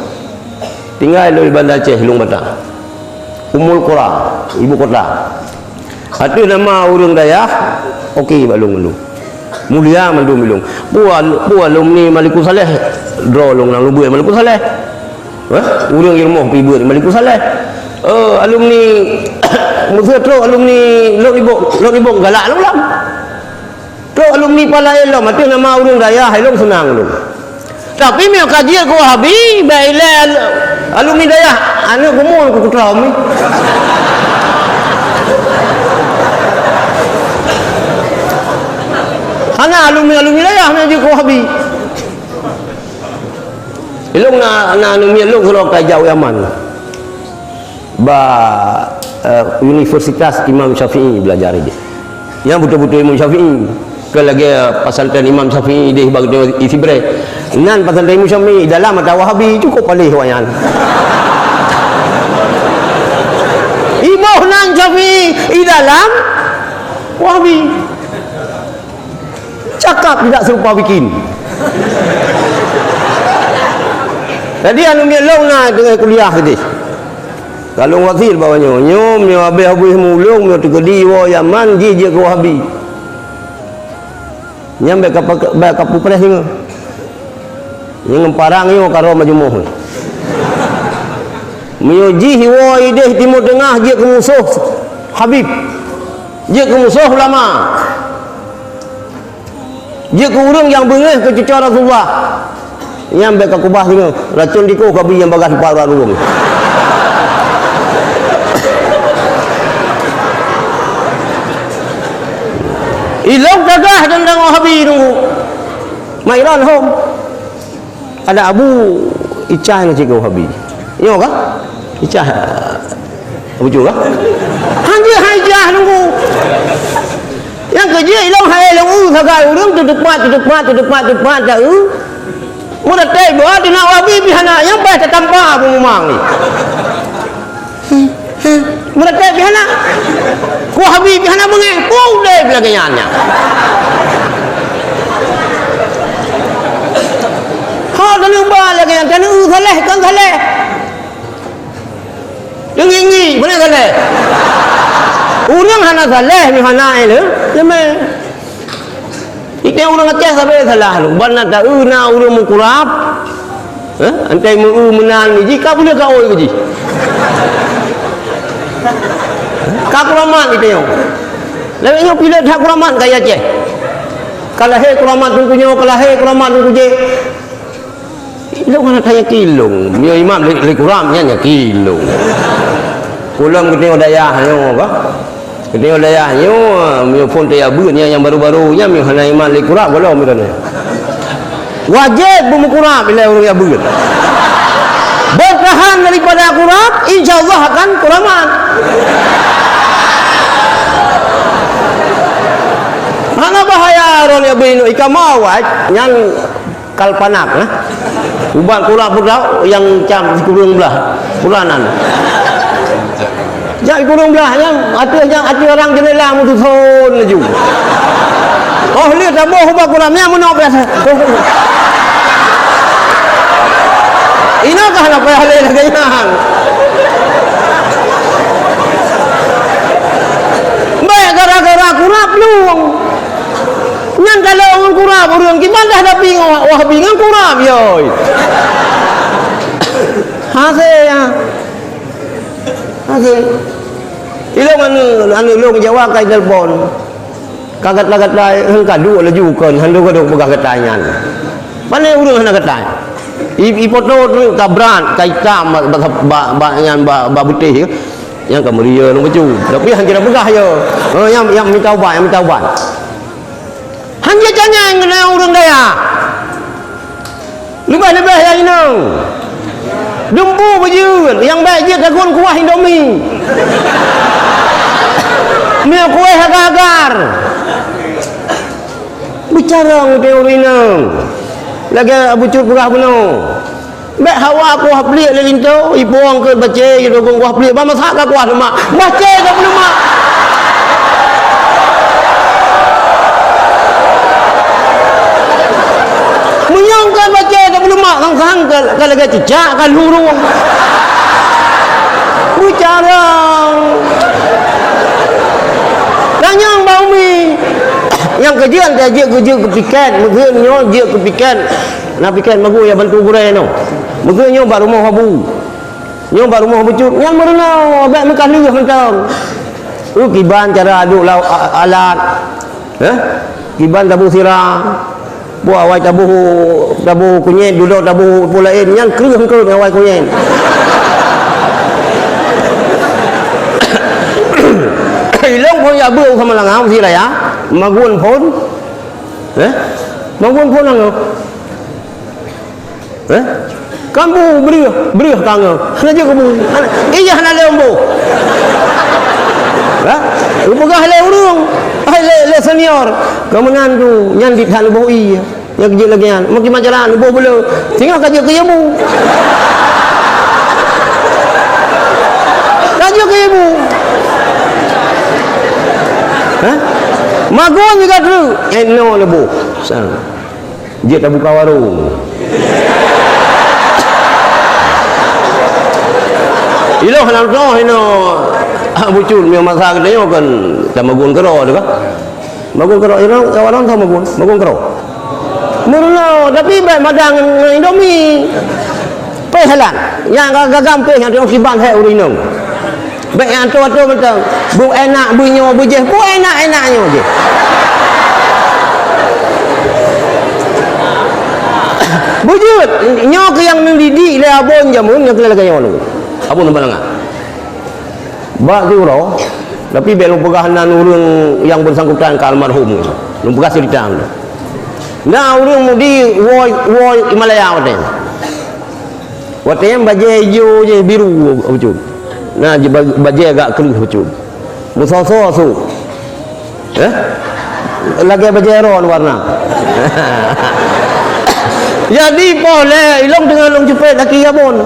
tinggal di Bandar Aceh Ilung Batang. Umul Qura, ibu kota. Ada nama urang daya okey balung. Mulia mandum ilung. Bu alumni Malikus Saleh draw long nang lubuh Malikus Saleh. Urang ilmu pi buat Malikus Saleh. Alumni Musatro alumni Lok Ibong galak long. Tu alumni Palayan lo mati nama urang daya hai long senang long. Tapi mi kaji ko Wahabi baile alumni daya anu gumul ku traum ni. Hana alumni daya hana je ko Wahabi. Ilung na alumni ilung kalau kajau Yaman. Universitas Imam Syafi'i belajar dia. Yang betul-betul Imam Syafi'i. Lagi pesantren Imam Syafi'i dia bagi isi bre. Nan pesantren Imam Syafi'i dalam ada Wahabi cukup palih wayan. Imam nan Syafi'i dalam Wahabi. Cakap tidak serupa bikin. Jadi anu melong na tengah kuliah tadi. Kalau wasir bawanya nyom nyo habis mulung nyo tegedi wo Yaman je ke Wahabi. Nyambe kapu pres ni. Yang parang yo karo majumuh. Mioji wo ide timur tengah je ke musuh Habib. Je ke musuh ulama. Je ke urang yang bengeh ke cucu Rasulullah. Nyambe ka kubah ni racun diko kabi yang bagas parah urang. Ilok gagah tentang Wahabi nunggu. Mairan hom. Ada Abu Icah yang cikgu Wahabi. Iyo kah? Icah. Abu juga. Hanya hajah nunggu. Yang kerja ilok hai ilok sagai urang tu depan dah. Mudah teh buat dina Wahabi bihana yang bah tertampar pun memang ni. Mereka bihana. Ku habis bihana bengeh. Pulai belakangnya. Ha dah lupa lagi yang kena salah kan salah. Yang ini mana salah? Orang hana salah ni hana ele. Jeme. Itu orang Aceh sampai salah lu. Bana tak na orang mukurap. Antai mu menan ni jika boleh kau oi ji. Kakuraman itu yo. Lalu yo pilih dak kuraman kaya Aceh. Kalau he kuraman tunggunya, kalau he kuraman tunggu je. Itu mana tanya kilung. Dia imam le kuramnya nya kilung. Kulam kita daya yo apa? Kita daya yo mi pun dia bunya yang baru-barunya mi hana imam le kuram kalau mi kan. Wajib berkuram bila orang yang ber. Bertahan daripada kuram, insya-Allah akan kuraman. Mana bahaya orang yang binu ikan mawat yang kalpanak nah. Ubat kurang pula yang cam kurung belah kuranan. Jak kurung belah yang hati orang jendela mu tusun laju. Oh lihat dah boh ubat kuramnya menok biasa. Inakah nak payah leh gayang. Baik gara-gara kurap luang. Nyan kalau orang kurap orang gimana dah bingung wah bingung kurap yoi. Hasil ya. Hasil. Ilong anu long Jawa kai telefon. Kagat-kagat lai hengka dua laju kan handu kaduk pegah ketanyan. Mana urang hana ketan. I foto tu kabran kai kam ba putih yang kemuria long baju. Tapi hang kira pegah yo. Yang minta ubat, yang minta ubat. Hanya jangan kena orang daya. Lebih-lebih yang ini. Dembu baju yang baik je takun kuah Indomie. Mie kuih agar-agar. Bicara ngute orang ini. Lagi Abu Cut pegah penuh. Baik hawa kuah pelik lelinto, ibuang ke baca gitu kuah pelik. Ba masak ka kuah lemak. Baca ka lemak. Menyongkan baca tak belum mak sang kalau lagi cicak kan lurung. Bicara. Tanyang bau mi. Yang kejian dia kerja kepikan, mungkin nyo dia kepikan. Nak pikan magu ya bantu burai no. Mungkin nyo baru mau habu. Nyo baru mau becut. Yang merenau abak mekah liuh mentang. Kiban cara aduk alat. Kiban tabu sirah. Buat awal tabuh kunyit duduk tabuh pulain yang kerih awal kunyit. Ilong pun ya beu sama langau si lah ya. Magun pun. Magun pun lang. Kamu beri kang. Hana je kamu. Iya hana lembu. Pegah le urung. Le senior. Kemenangan tu nyan di tan boi. Yang kerja lagi kan. Makin majalan bo bela. Tengok kerja ke ibu. Kerja ke ibu. Magon juga tu. No lebu. Sang. Dia tak buka warung. Ilo hanam tu ino. Bucul yang masak dia kan tamagun kero tu kan. Magun kero ino kawalan sama magun kero. Murno tapi baik madang Indomie. Pe halan. Yang gagam pe yang tengok siban hai urino. Baik yang tu betul. Bu enak bunyo bujeh. Bu enak-enaknya je. Bujut nyok yang mendidik le abon jamun yang kena lagi nyono. Abon nampak Bak tu roh, tapi belum pegahanan urang yang bersangkutan ke almarhum tu. Belum pegah cerita tu. Nah urang di woi Himalaya waten. Waten baju hijau je biru betul. Nah baju agak keruh betul. Bersoso su. Lagi baju ron warna. Jadi boleh ilong dengan long jepit laki abon.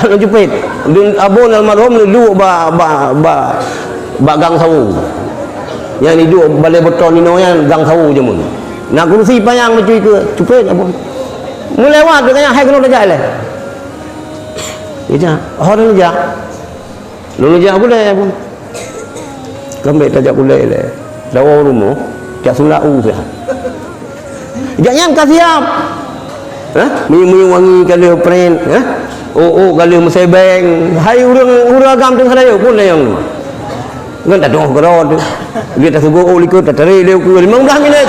Long jepit. Abon almarhum duduk ba gang sawu. Yang ni duduk balai beton ni yang gang sawu je mun. Nak kursi payang macam itu jepit abon. Melewat dengan hai kena dah jalan. Ija, orang aja. Lu aja boleh abon. Kambek tajak boleh le. Dawa rumah, jak sulau sah. Jangan kasiap. Mi wangi kalau print, kalau mesebeng, hai urang agam teng sadaya pun layang. Ngan tak doh gerod. Dia tak sugo likut tak teri dia ku 15 minit.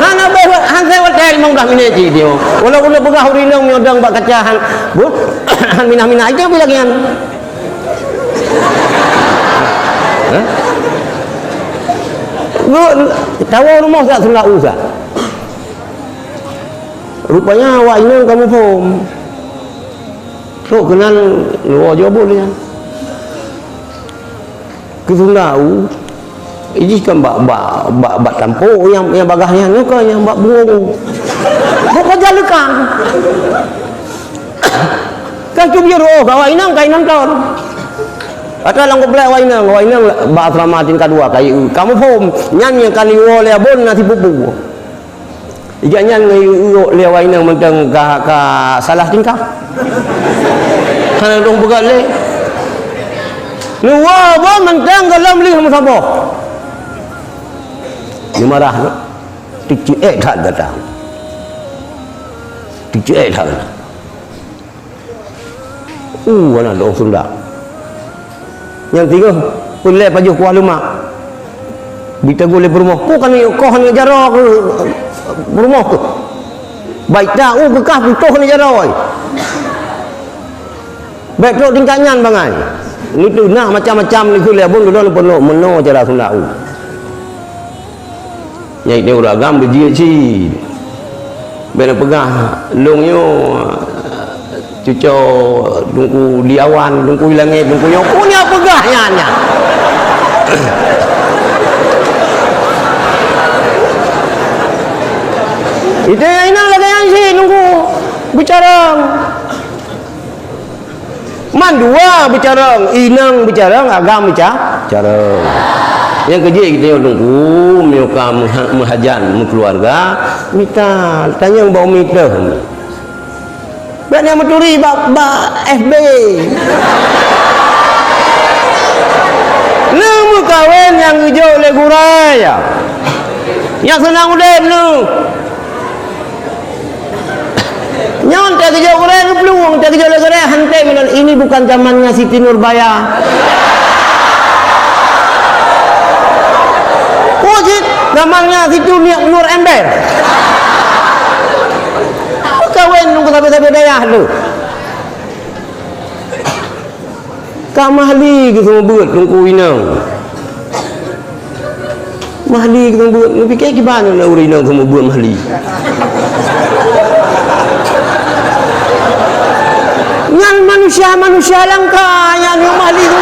Hana be han saya hotel 15 minit dia. Walau ulah pegah urinang miodang bak kacahan. Bu, han minah-minah itu bila kian. Lu tahu rumah tak sulau sah. Rupanya awak ini kamu faham. So kenal luar Jawa dia. Kesulau. Ini kan bak tampuk yang bagahnya ni kan yang bak burung. Bak jalikan. Kan tu biar awak ini kain nonton. Atau lang ko play awak ini bak selamatin kedua kayu. Kamu faham nyanyi kan iwo le abon nasi pupu. Ijanya ngai lewai nang mentang ka salah tingkah. Kana dong begal le. Luwa ba mentang galam li sama sabo. Ni marah no. Tik tak datang. Tik tak. Wana dong Sunda. Yang tiga pulai baju kuah lumak. Bita gole berumah. Kau kan jarok berumah tu. Baik dah bekah putuh ni jaroi. Baik tu tingkanyan bangai. Ni tu nak macam-macam ni ku le pun dulu penuh meno cara Sunda. Nyai dia uragam biji ci. Bena pegah longyo cuco dungku diawan, dungku langit, dungku yo punya pegahnya nya. Itu yang inang lagi yang si nunggu bicara. Mandua bicara, inang bicara, agam bicara. Yang kerja kita yang nunggu, mereka menghajan keluarga, minta tanya bawa minta. Banyak meturi bak FB. Nemu kawan yang hijau le gurai ya. Yang senang udah lu. Nyon tak kerja orang peluang tak kerja negara hantai menon ini bukan zamannya Siti Nurbaya. Wajib zamannya Siti Nur Ember. Kawan nunggu sampai daya lu. Kak mahli ke semua buat nunggu inang. Mahli ke semua buat. Lu fikir gimana nak urinang semua buat mahli. Yang manusia langka yang mahli tu.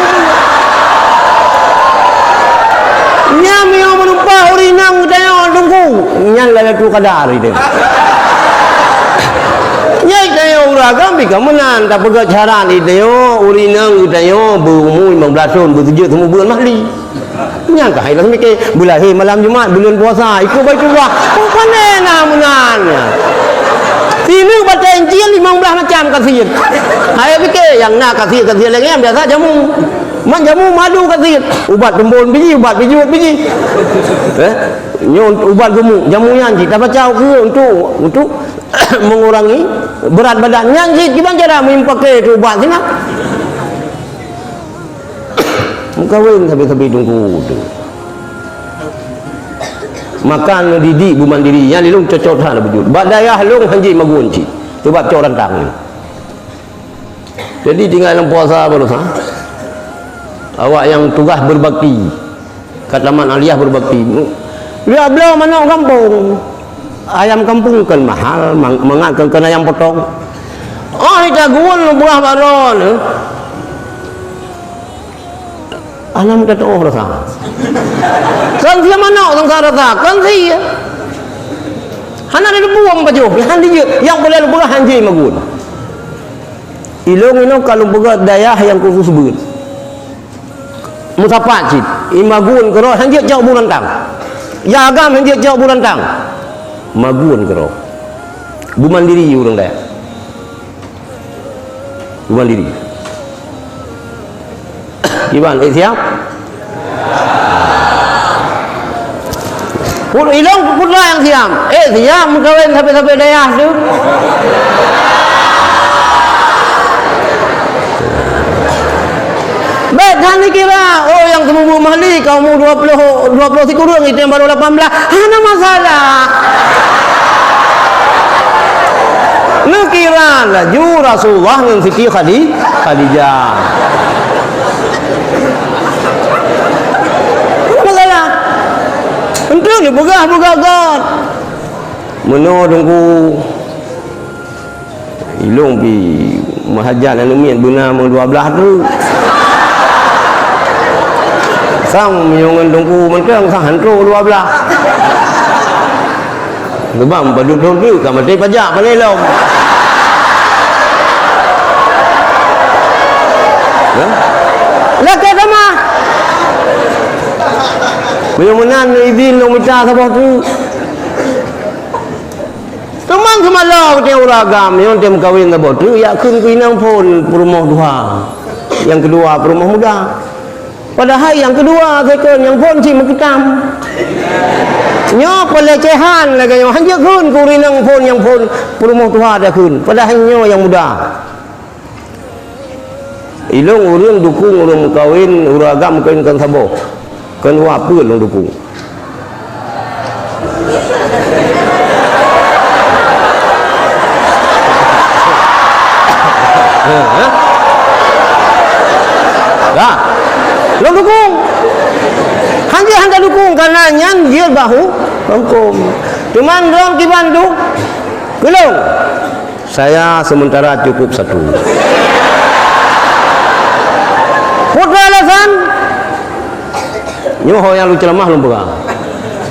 Yang yang menumpah urinang tanya tunggu. Yang lagi tu kadar itu. Nyai tayo uragam bika menan tak pegat cara ni tayo urinang tayo berumur 15 tahun bertujuh semua bulan mahli. Nyang ka hai mikir bulan malam Jumaat bulan puasa ikut Baitullah. Oh panen menan. Sini baca Injil 15 macam kasih. Hai fikir yang nak kasih lagi yang biasa jamu. Man jamu madu kasih. Ubat tembon biji, ubat biji. Nyon ubat gemuk, jamu yang kita baca ke untuk mengurangi berat badan. Yang gimana cara pakai tu ubat sini? Kawin sampai tunggu tu. Makan didik bu mandiri yang dilung cocok sana bujud. Badayah lung hanji magunci. Sebab cok rantang. Jadi tinggal dalam puasa baru sah. Awak yang tugas berbakti. Kata Man Aliyah berbakti. Dia belah mana kampung. Ayam kampung kan mahal, mengakan kena ayam potong. Oh, kita guun buah baron. Alam kata oh rasa. Kan dia mana orang rasa? Kan dia. hana ada buang baju han dia yang boleh belah hanji magun ilong ino kalau begat dayah yang khusus beut musapat cit imagun kero hanji jauh bulan tang ya agam hanji jauh bulan tang magun kero bu mandiri urang daya bu mandiri gimana siap pun ilong pun lah yang siam siam kawin sampai dayah tu baik kan ni kira yang temubu mahli kamu 20 kurang itu yang baru 18 hana masalah lu kira laju Rasulullah dengan Siti Khadijah masalah untuk ni begah God meno dongku ilong pi mahajan anu mien beuna meng 12 tu sang menyongan dongku mentang sang hantro 12 sebab badut tu ka mati pajak panelong lek sama menyongan izin long minta sabah tu teman semalau dia uragam yang tem kawin sabah tu ya kun kuinang pun perumah dua yang kedua perumah muda padahal yang kedua second yang pun si mengketam nyo pelecehan lagi yang hanya kun kurinang pun yang pun perumah tua ada kun padahal nyo yang muda ilong urang dukung urang kawin uragam kawin kan sabah kan apa long dukung dah long dukung hanya dukung karena nyan dia bahu hukum cuman dong di Bandung belum saya sementara cukup satu putra alasan nyoho yang lu ceramah lu pegang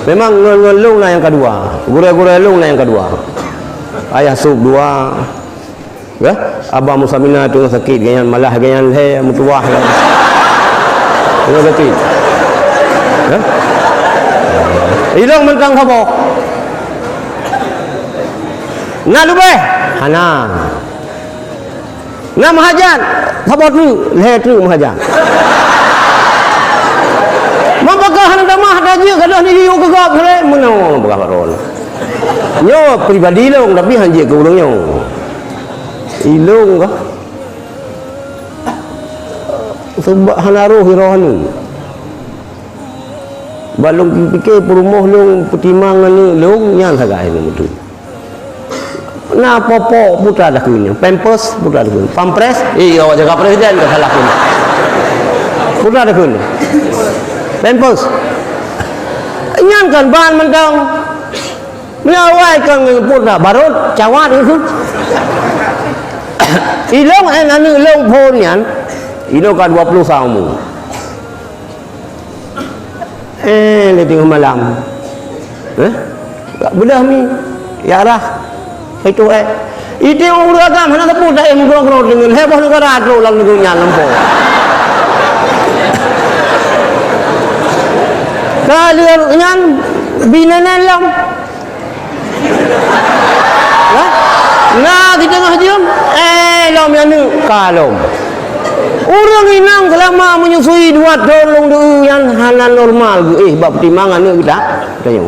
memang ngelung lah yang kedua gure-gure lung lah yang kedua ayah sub dua ya abah musamina tu sakit ganyan malah ganyan he mutuah itu betul ya ilong mentang kabo na lube hana na mahajan kabo tu le tu mahajan mapakah hana mah daji kadah ni yu kegap sale menang bakal rol nyo pribadi long tapi hanje ke ulung nyo ilong kah sebab hanaruh hirohani balong fikir perumah long pertimbangan ni long yang sagah ini betul na popo putra dah kunya pampers putra dah kunya pampres awak jaga presiden ke salah kunya putra dah kunya pampers nyan kan bahan mentang melawai kan putra baru cawat itu ilong anu long phone yan ilong ka 20 tahun dia tengok malam belah mi ya lah itu itu yang uragam hana tepu dah menggrong-grong dengan heboh negara tu lang negara lampu kalian nyan binanan lam nah di tengah jam lam yang ni kalom orang inang selama menyusui 2 tolong dulu yang halal normal bab pertimbangan ni kita tanya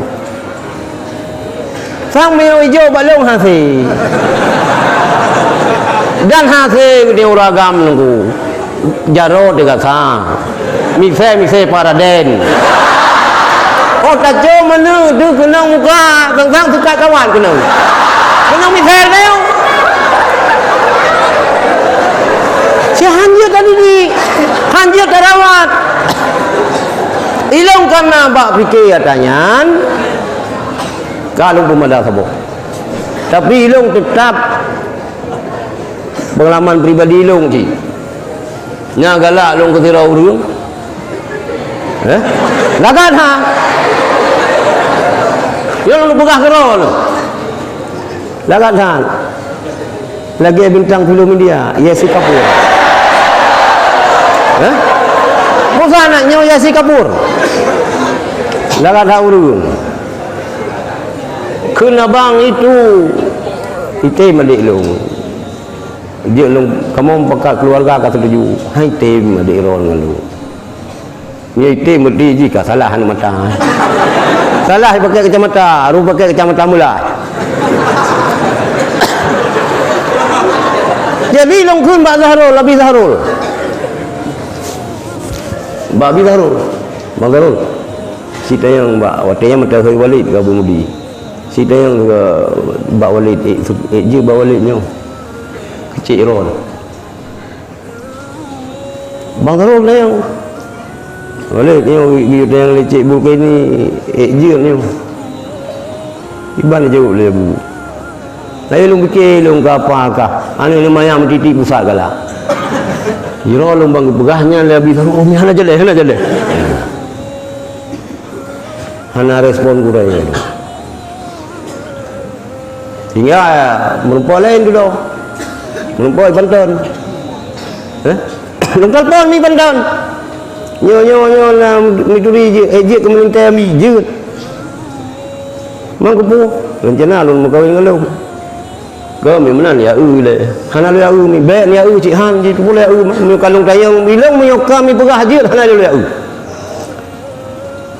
sang meo hijau balong hasil dan hasil dia uragam nunggu jarod dekat sah mise para den tak cuma mana tu kena muka tentang suka kawan kena mise dia si hanjir tadi di hanjir terawat ilong karena bak fikir katanya kalau pemada sabuk tapi ilong tetap pengalaman pribadi ilong ci nya galak long ke tirau urung lagan ha yang lu pegah kero Lagat dah. Lagi bintang film India, Yesi Kapoor. Bukan anaknya Yesi Kapoor. Lagat dah urun. Kena bang itu malik long. Dia long kamu pakai keluarga kata tuju. Hai tem malik ron ngalu. Ni tem mesti jika salah anu mata. Salah pakai kacamata, ru pakai kacamata mula. Jadi long kun Mbak Zahrul, Abi Zahrul. Mbak Abi Zahrul. Mbak Zahrul. Sita yang Mbak watanya mata Khairi Walid ke Abu Mudi. Sita yang Mbak Walid, je Mbak Walidnya. Kecil Iron. Bang Zahrul dah yang Walid ni yang lecek buku ni je ni. Iban je boleh bu. Saya lu fikir lu ke apakah? Ane lumayan titik pusat kala. Iro lu bang begahnya lebih tahu ni hana jale. Hana respon kurang. Hingga merupakan lain dulu. Merupakan Banten. Lu telepon ni Banten. Nyo lah mituri je kementerian mi je. Mang kepu rencana lu mau kawin dengan lu. Kau memang ya le. Hana lu ya mi be ya cik han je tu boleh mi kalung tayang bilang mi kami pegah je hana lu ya.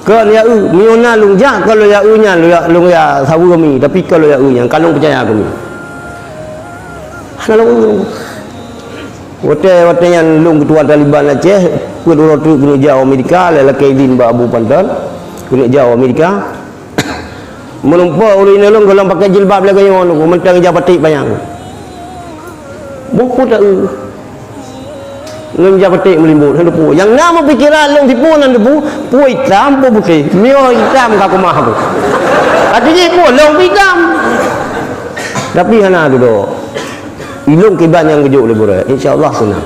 Kau ya mi ona lung ja kalau ya nya lu ya sawu kami tapi kalau ya nya kalung percaya kami. Hana lu Wate yang lung ketua Taliban Aceh, kedua tu kena jauh Amerika, lelaki din Abu Pandan, kena jauh Amerika. Menumpah oleh nelong kalau pakai jilbab lagi yang orang mentang jabatik bayang. Buku tak lung jabatik melimbut hendak pu. Yang nama pikiran lung tipu nan debu, pu hitam pu putih. Mio hitam kau mah tu. Artinya pu lung hitam. Tapi hana tu do. Ilung kiban yang kejuk lebih berat, insyaAllah senang.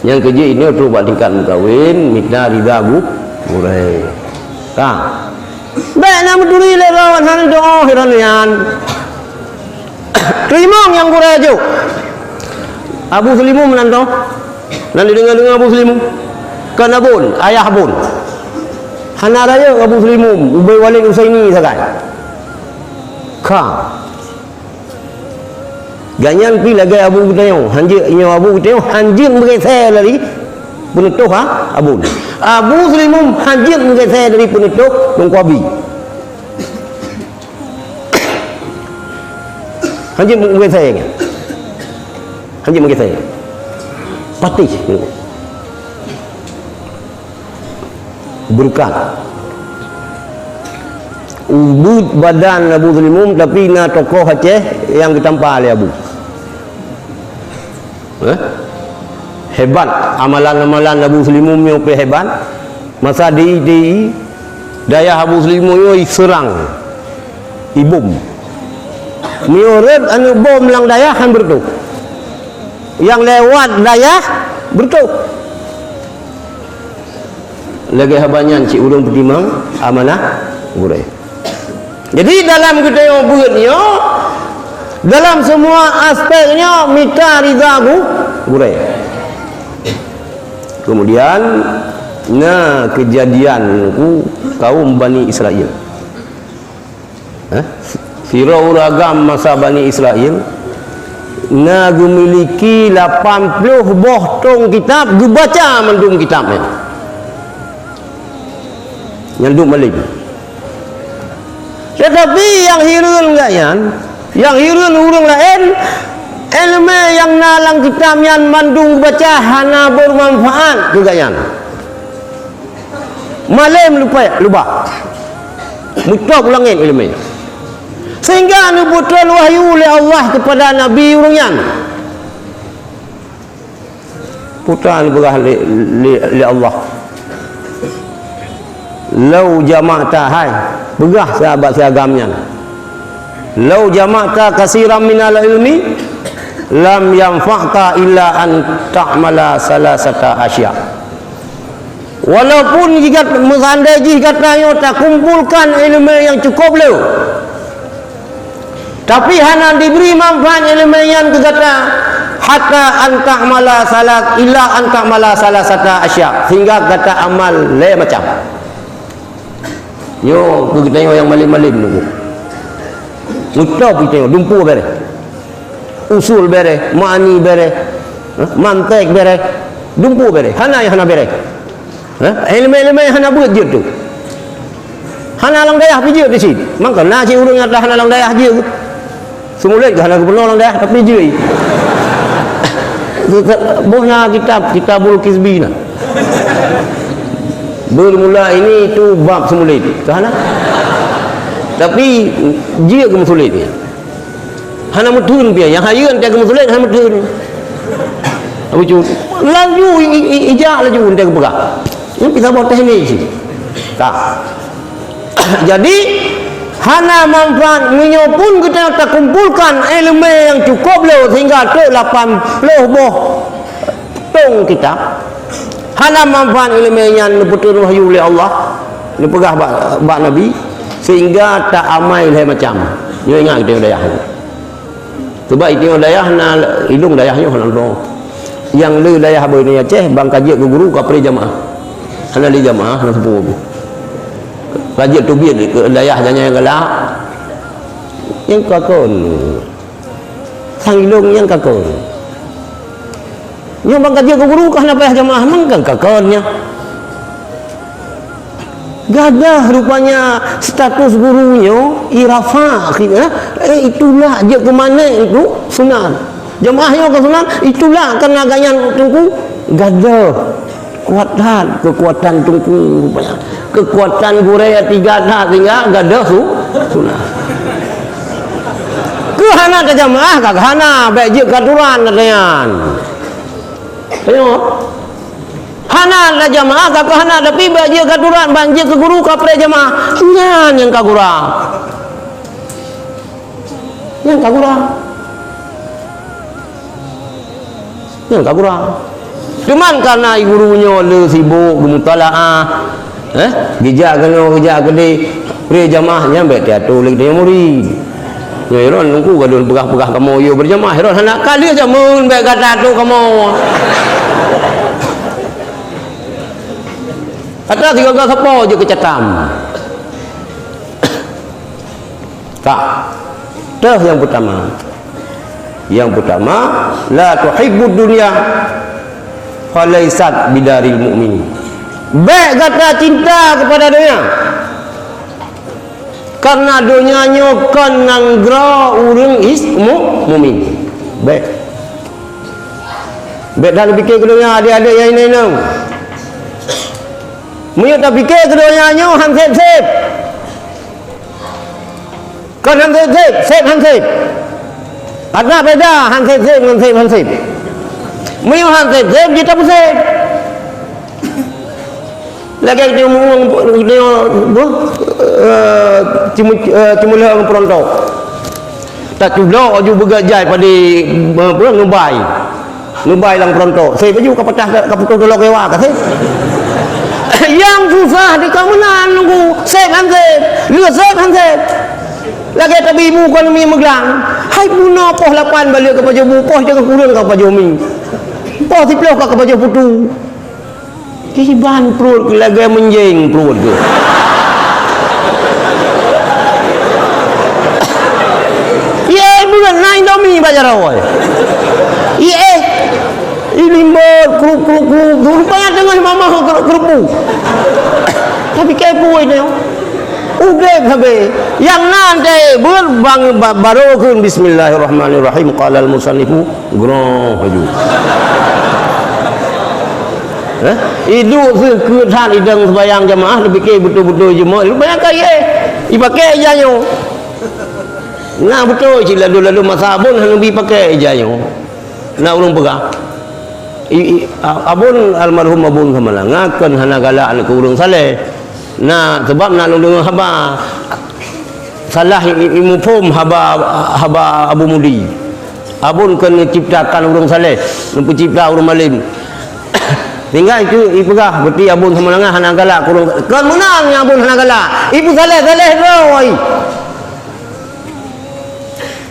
Yang kejuk ini perlu buat tingkat mukawin, mikna rida burai. Kang, baik nama duri lelawan hana doa hiranian. Terima yang burai aja. Abu Sulimu menantang. Nanti dengar Abu Sulimu. Kan abun, ayah abun. Hana raya Abu Sulimu, Ubay Walid Usaini sakai. Kang. Ganyan pi lagi Abu Gutayo, hanjir inyo Abu Gutayo, hanjir bergeser dari penutup Abu. Abu Sulimum hanjir bergeser dari penutup Mengkabi. Hanjir bergeser. Hanjir bergeser. Pati. Berkat. Ubud badan Abu Sulimum tapi na tokoh Aceh yang ditampa oleh Abu. Hebat amalan-amalan Abu Sulimum yang hebat. Masa di daya Abu Sulimum yo serang ibum. Miurut anu bom lang daya han bertu. Yang lewat daya bertu. Lagi habanyan cik urang pertimang amanah burai. Jadi dalam kita yang buatnya, dalam semua aspeknya minta ridaku burai. Kemudian kejadian kaum Bani Israel. Sirau ragam masa Bani Israel memiliki 80 buah tong kitab dibaca mendung kitabnya. Nyandung balik. Tetapi yang hirun gayan, yang hirun urung lain, ilmu yang nalang kitab yang mandung baca hana bermanfaat juga yan. Malam lupa. Mutlak ulangin ilmu. Sehingga nubuatan wahyu oleh Allah kepada Nabi urung yan. Putaan berah li Allah. Lau jama'ta hai begah sahabat seagamnya. Lau jama'ta kasiran minal ilmi lam yanfa'ka illa an ta'mala salasata asya. Walaupun jika mesandai jika tayo tak kumpulkan ilmu yang cukup lu, Tapi hana diberi manfaat ilmu yang kata hatta anta mala salat illa anta mala salah sata asya, sehingga kata amal lain macam. Yo kita tengok yang malim-malim tu. Mudah kita tengok dumpu bere. Usul bere, ma'ani bere. Mantek bere. Dumpu bere. Hana yang hana bere. Ilmu-ilmu yang hana buat je tu. Hana lang dayah pi je di sini. Mangka na ci urang dah hana lang dayah je. Semula ke hana kepenuh lang dayah tapi je. Bohnya kitabul kizbi nah. Bermula ini tu bab semula itu. Hana. Tapi dia ke musulit ni. Hana mutun dia yang hayun dia ke musulit hana mutun. Apa tu? Laju ijak laju dia ke pegak. Ini kita buat teknik sih. Tak. Jadi hana manfaat menyopun kita tak kumpulkan ilmu yang cukup lo sehingga tu 80 boh tong kita. Hana manfaat ilmu yang betul wahyu oleh Allah, dipegah bak Nabi sehingga tak amai lah macam. Yo ingat kita dayah. Sebab itu dayah na hidung dayahnya orang tu. Yang le dayah boy ni Aceh bang kaji ke guru ke pri jamaah. Hana li jamaah hana sepuh. Kaji tu biar ke dayah jangan yang galak. Yang kakon. Sang hidung yang kakon. Yang bang kaji ke guru ke hana payah jamaah mangkang kakonnya. Gadah rupanya status gurunya irafa itulah dia ke mana itu sunat jamaahnya ke sunat itulah kena ganyan tungku gadah kekuatan tungku rupanya kekuatan guraya 3 dah sehingga gadah sunat ke hana ke jamaah ke hana baik je katuran katanya tengok hana la jamaah ka hana tapi baju katuran banjir ke guru ka pre jamaah nyan yang ka gurang yang ka gurang yang ka gurang cuman karena gurunya le sibuk mutalaah gejak gede pre jamaah nyambe tiatu lagi dia murid ya iron nunggu gadun pegah-pegah kamu yo berjamaah iron hana kali jamun bae kata tu kamu kata tiga siapa je kecatam tak dah yang pertama la tuhibbud dunya falaisat bidaril mu'min baik kata cinta kepada dunia karena dunianya kan nanggra urang ismu mu'min baik dah fikir ke dunia adik-adik yang ini Mui tak fikir keduanya han sep. Kan han sep han sep. Ada beda han sep dengan han sep. Mui han sep kita pun sep. Lagi dia ngomong dia cimula perontok. Tak cuba aju bergajai pada nubai lang perontok. Saya baju kapatah kaputus dolok ewa ka sep. Yang susah di kamunan nunggu sep hansep lua sep hansep lagi tapi ibu kan mi meglang hai puno poh 8 balik ke pajak poh jangan kurang ke pajak mi poh 10 ke pajak putu kiban perut lagi menjeng perut tu ye bukan naik domi baca rawai ye ini kruk rupanya tengah mama kerupu tapi kepo ini udah habis yang nanti berbang barokun bismillahirrahmanirrahim qala al-musannifu groh haju itu kekehan idang sembahyang jamaah lebih ke betul-betul jemaah rupanya kaya dipakai ijanya nah betul si lalu masa abun lebih pakai ijanya nak ulung pegang abun almarhum abun kamala ngakan hana galak anak urang saleh nah sebab nak dengan haba salah mufhum haba Abu Mudi abun kena ciptakan urang saleh pencipta urang malim tinggal itu ipegah berarti abun kamala hana galak urang kan menang abun hana galak ibu saleh roi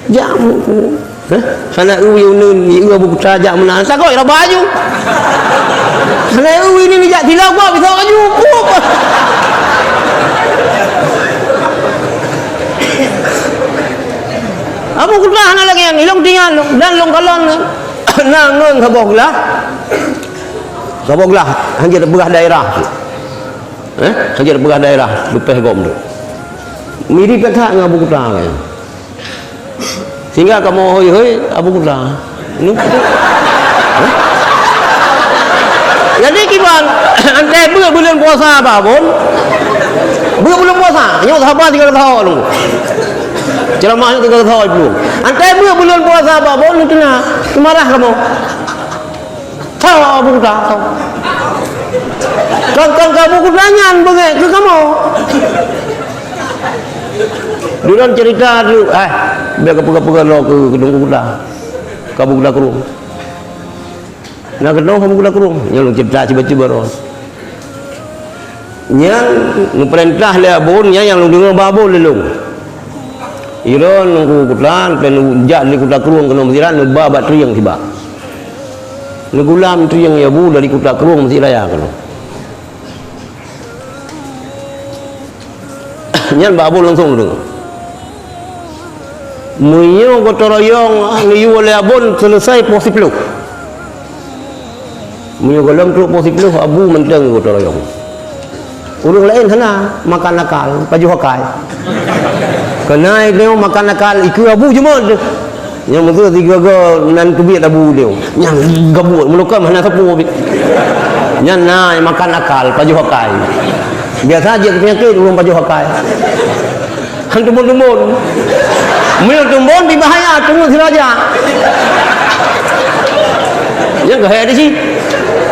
jamu sana uwi unun ni Abu Putra jak menang sakoi ra baju sana uwi ni jak tilau gua bisa baju Abu Putra hana lagi yang ilong tinggal dan long kalon nangun saboglah hanya berah daerah hanya berah daerah lepas gom tu mirip kata dengan Abu Putra kan sehingga kamu hoi Abu Putra ni jadi kiban ante bulan puasa apa pun bulan puasa nyok sahabat 3 tahun lu ceramahnya 3 tahun belum ante bulan puasa apa pun itu nah marah kamu tahu Abu Putra tahu kan kamu kudangan bengai ke kamu Duran cerita dulu, biar kepuka-puka lo ke gedung kuda, kamu kuda kerung. Nak gedung kamu kuda kerung, yang cerita tiba-tiba ron. Yang perintah le abonnya yang lu dengar babon lelung. Iron nunggu kudan, pen jak ni kuda kerung kena mesiran nu babat triang tiba. Nu gulam triang ya bu dari kuda kerung mesti layak kena. Nyan babon langsung dengar. Munyo gotoroyong niyu oleh abon selesai posisi peluk. Munyo golong peluk posisi peluk abu menteng gotoroyong. Urang lain sana makan nakal baju hakai. Kena dia makan nakal iku abu je mod. Yang betul tiga go nan kebiat abu dia. Yang gabut melukam hana sapu. Yang nai makan nakal baju hakai. Biasa aja penyakit urang baju hakai. Hantu tumbun. Mil tumbun di bahaya tunggu siraja. Yang gaya di sini.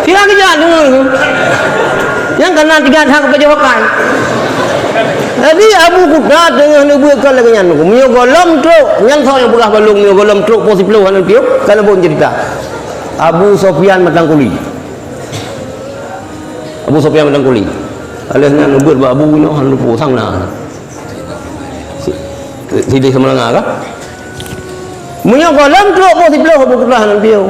Tidak kerja tunggu. Yang kena 3 hak baju pakai. Jadi Abu Putra dengan ibu kalau lagi nyan. Mio golom truk, yang tahu yang belah balung mio golom truk posisi peluh anu tiup kalau pun cerita. Abu Sofyan Matangkuli. Abu Sofyan Matangkuli. Alihnya nubur Abu no anu pusang na. Tidak semelengah kah? Munyo golong truk posisi peluh Abu Putra anu tiup.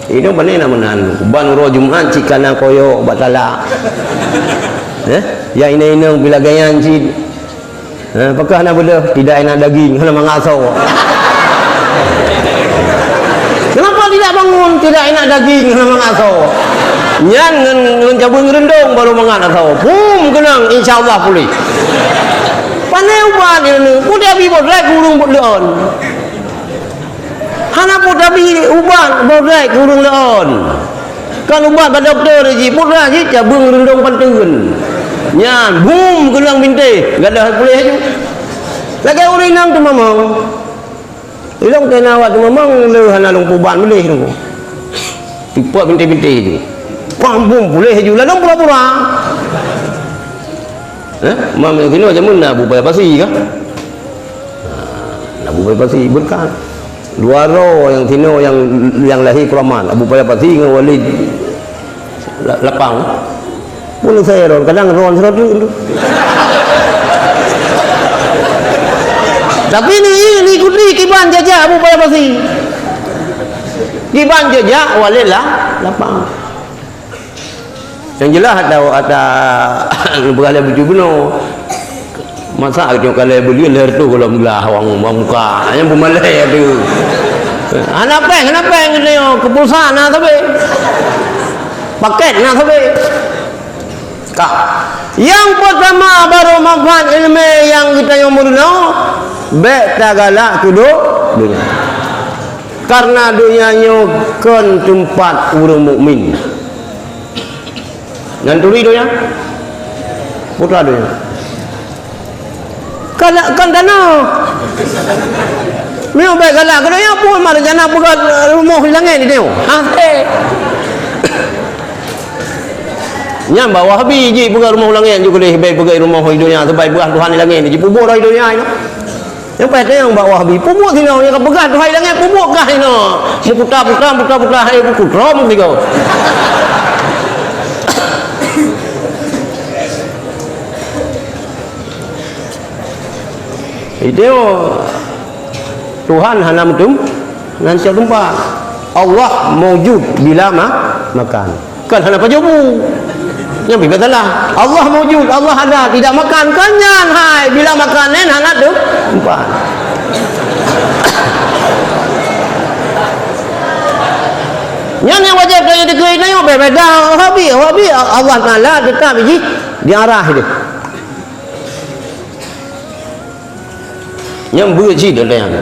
Ini benar nama nan. Ban ro Jumat cikana koyo batala. Ya ini bila gayan ci. Apakah nak benda tidak enak daging hana mangasau. Kenapa tidak bangun tidak enak daging hana mangasau? Nyan ngan cabung rendong baru mangan asau. Pum kenang insyaallah pulih. Panai uban ini kuda bibot rek urung leon. Hana putra bi uban bodai kurung leon. Kan uban pada doktor ji putra ji cabung rendong panteun. Nyan bum gelang binte, gadah boleh ju. Lagi urang nang tu mamang. Ilong kena awak tu mamang le hana long puban boleh tu. Tipuat binte-binte tu. Pam bum boleh ju lah dong pura-pura. Mam yang kini macam mana bubai pasi kah? Nak bubai pasi berkat. Dua roh yang tino yang lahir keraman Abu Payah Pati dengan Walid lapang pun saya ron kadang ron serot tu tapi ni kudi kiban jajah Abu Payah Pati kiban jajah Walid lah lapang yang jelas ada berhala baju benar masa tengok kalau beli leher tu kalau belah orang muka hanya pemalai tu kenapa ni kepulsaan nak tapi paket nak tapi kak yang pertama baru manfaat ilmu yang kita yang murno baik tagala kudu dunia karena dunianya kan tempat orang mukmin dan turi dunia putra dunia galak kan dana memang baik galak kalau yang pun mana jana bukan rumah hilangnya ni tengok nyam bawah habis je bukan rumah hilangnya juga boleh baik bukan rumah hidupnya sebaik bukan Tuhan hilangnya ni je pubuk dah hidupnya ni yang pada yang bawah habis pubuk sini yang bukan Tuhan hilangnya pubuk kah ni putra hai putra mesti kau itu Tuhan hana mentum nanti tempat. Allah mewujud bila makan. Kan hana pajubu. Yang bebas salah. Allah mewujud, Allah ada, tidak makan kanyan hai bila makan nen hana tempat. Yang wajib kaya dekat ni berbeza hobi Allah Taala kita biji diarah dia. Yang berji dia yang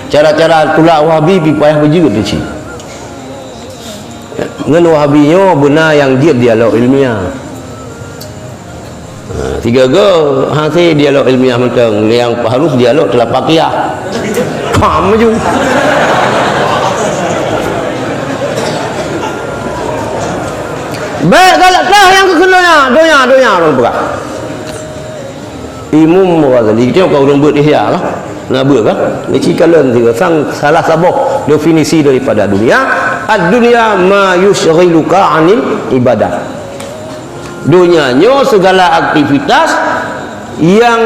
cara-cara tulak Wahabi payah berji dia ci. Ngan Wahabinyo benar yang dia dialog ilmiah. Tiga ke hasil dialog ilmiah mentang yang harus dialog telah pakiyah. Kamu je. Baik galak kah yang kekenanya donya orang berat. Imam Ghazali dia kau orang buat ihya lah. Nak buat kan? Ni cikalan dia sang salah sabah definisi daripada dunia. Ad-dunya ma yushghiluka 'anil ibadah. Dunianya segala aktivitas yang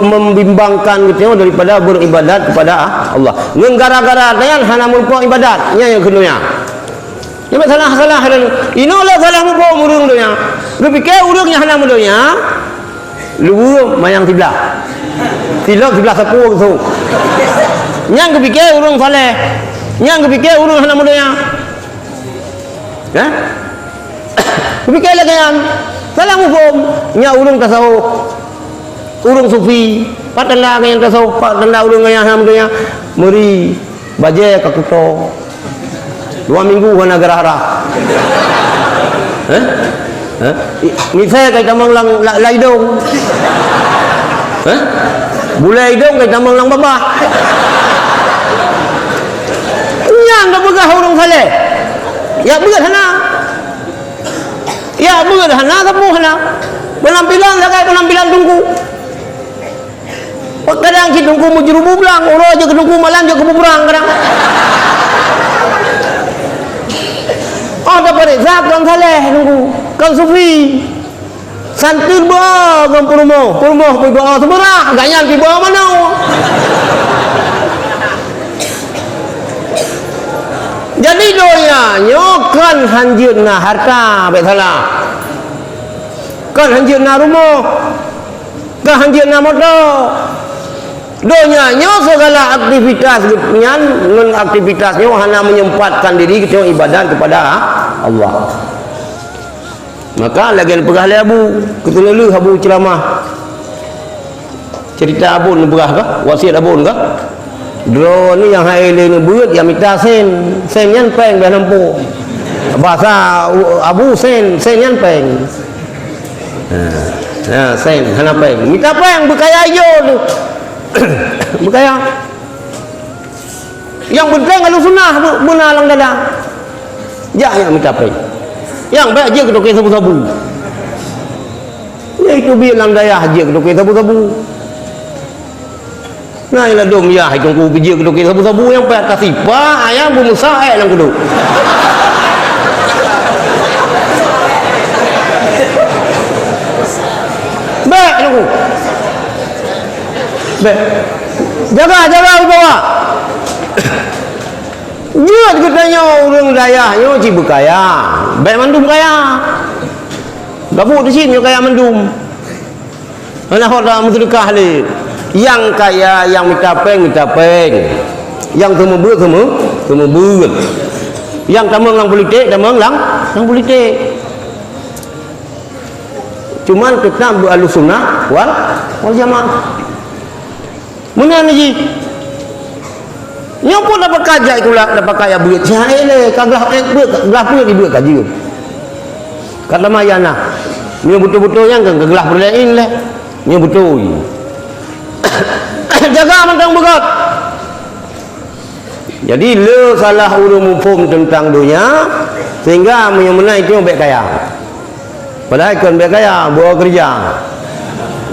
membimbangkan kita daripada beribadat kepada Allah. Gara-gara dia hana melupa ibadat, nya yang keduanya. Ini salah inolah salah melupa urang dunia. Lu fikir urangnya hana mudonya. Lu mayang tiblah. Tiblah sepuluh tu. Yang kepikir urang saleh. Yang kepikir urang hana mudonya. Kepikir lagi yang salah hukum nya urang tasawuf. Urang sufi, patanda yang tasawuf, patanda urang yang hana mudonya. Muri baje ka kuto. 2 minggu hana garah-garah. Misal kay tamang lang laidong. Bulai hidung kay tamang lang babah. Yang dah begah urang saleh. Ya begat hana. Ya begat hana tapu hana. Penampilan sakai penampilan tungku. Kadang kita tungku mujrubu belang, uro aja ke tungku malam je ke buburang kadang. Oh dapat rezak orang saleh tunggu. Kau sufi. Santur ba ngam purmo pi ba seberah, ganyan pi ba mana. Jadi doya nyokan hanjeurna harta bae salah. Kan hanjeurna rumah. Kan hanjeurna motor. Donya segala aktivitas dengan aktivitasnya hanya menyempatkan diri kita ibadah kepada Allah. Maka lagi perah le abu, kita lalu abu ceramah. Cerita abun berah kah? Wasiat abun kah? Drone ni yang hai le beut yang minta sen yan peng dah nampu. Bahasa abu sen yan peng. Sen hana peng. Minta peng berkaya yo tu. Berkaya. Yang penting kalau sunnah benar lang dada. Yang minta peng. Yang baik je kedok sabu-sabu. Ya itu bilang daya je kedok sabu-sabu. Nah ila dom ya itu ku biji kedok sabu-sabu yang baik kasipa ayam bu musa lang kedok. Baik aku. Baik. Jaga bawa. Dia katanya orang dayahnya cik berkaya. Baik mandum kaya. Gabuk di sini kaya mandum. Anak orang sedekah le. Yang kaya yang minta peng. Yang semua beut. Yang tamang lang politik, tamang lang politik. Cuman kita beralus sunnah wal jamaah. Mana ni? Yang pun dapat kerja itulah dapat kaya beut. Saya le kaglah beut dibuat kaji. Kata mayana. Ni betul-betul yang kaglah berlain lah. Ni betul. Jaga mentang begat. Jadi le salah urung mufhum tentang dunia sehingga menyemena itu baik kaya. Padahal kan baik kaya buat kerja.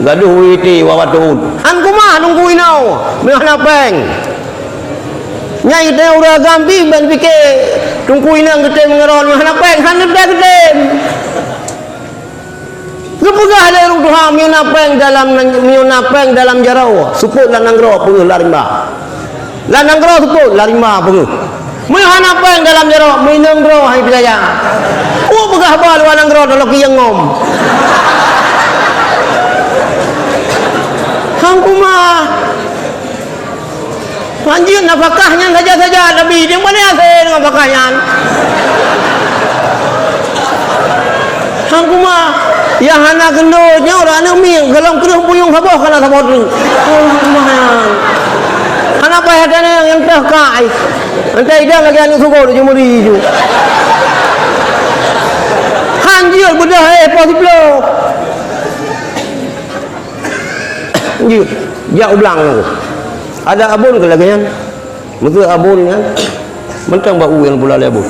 Gaduh witi wawatun. An kumah nunggu inau. Mana peng. Nyai teh urang gambi ben fikir tungku inang gede mengeron mana peng han gede. Gepegah dari rung Tuhan miunapeng dalam jarau. Suput lanang gro penguh larimba. Lanang gro suput larimba penguh. Miunapeng dalam jarau minum gro hai percaya. Pegah bal lanang gro dalam kiyang ngom. Hangku mah anjir nafkahnya saja Nabi dia mana asal dengan nafkahnya. Hangku mah yang anak gendutnya orang anak ming galang kerung puyung sabah kana sabot ni. Anak payah dan yang terkai. Nanti dia lagi anu suko di jumuri itu. Anjir bedah possible. Anjir, dia ulang tu. Ada abun ke lagi kan? Betul abun kan? Mentang bau yang pula abun.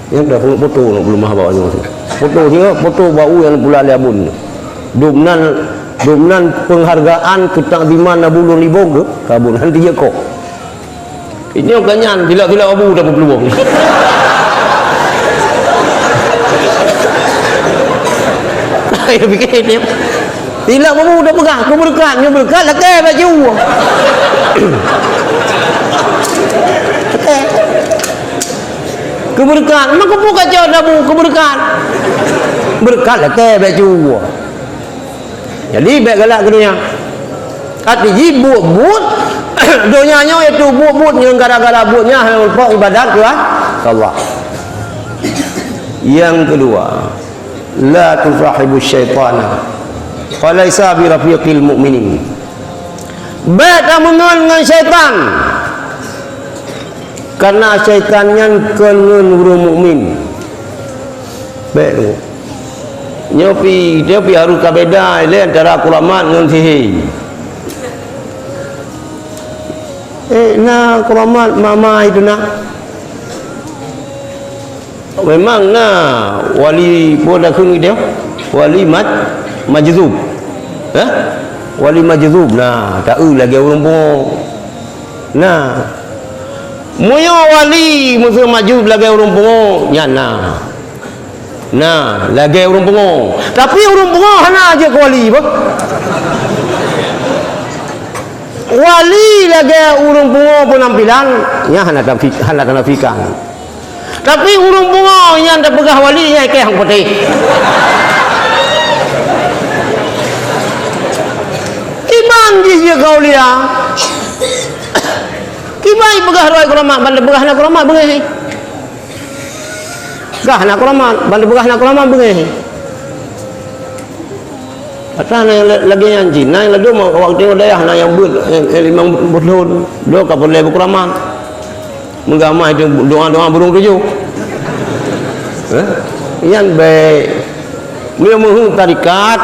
Yang dah foto belum mah bawa ni. Foto dia foto bau yang pula abun. Domnan penghargaan ketakdiman Nabulun Libong ke kabun nanti dia kok. Ini ganyan bila abu dah berpeluang. Saya fikir dia tidak mahu dah pegang keberkahan lah ke baju keberkahan maka buka jauh nabu keberkahan berkat lah ke baju jadi baik galak dunia artinya buat dunianya itu buat yang gara-gara buatnya untuk ibadat ke Allah. Yang kedua, la tusahibu syaitana falaisa bi rafiqil mu'minin. Beta mengon dengan syaitan karena syaitannya kenun urang mukmin. Baik. Nyopi dia harus kabeda ile antara kuramat dengan sihir. Nah kuramat mama itu nak memang nah wali bola kung dia wali majzub wali majzub nah tak lagi orang pun nah moyo wali musuh majzub lagi orang pun ya nah lagi orang pun tapi orang pun hana aja ke wali bah wali lagi orang pun penampilan ya hana tanafikan. Tapi urung bunga yang dah pegah wali yang ke yang putih. Kiman dia kau lihat. Kiman pegah roi keramat, bandar pegah nak keramat bengai. Gah nak keramat, bandar pegah nak keramat bengai. Atau lagi yang jin, yang lagi mau waktu yang daya, yang ber, limang berlun, dua kapal lebu keramat. Menggamai itu doa-doa burung tujuh. Yang baik. Dia menghung tarikat.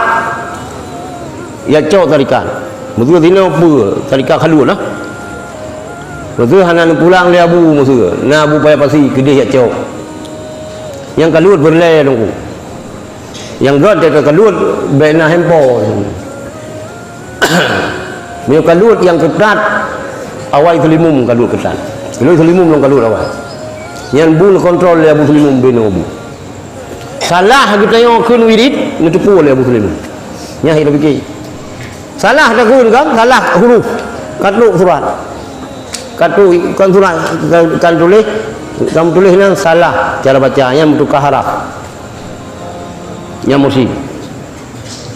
Ya cok tarikat. Betul tina apa? Tarikat khaluan lah. Betul hanan pulang dia abu musuh. Nah abu payah pasti kedih ya cok. Yang kalut berlai dong. Yang god dia kalut baik nak handphone. Dia kalut yang ketat awal telimum kalut ketat. Kalau selimum belum kalut awal. Yang bul kontrol dia Abu Selimum bin Abu. Salah kita yang kun wirid ngetepu oleh Abu Selimum. Yang kita fikir. Salah tak kun kan? Salah huruf. Katluk surat. Kan surat kan tulis. Kamu tulisnya salah cara bacanya bertukar haraf. Yang mesti.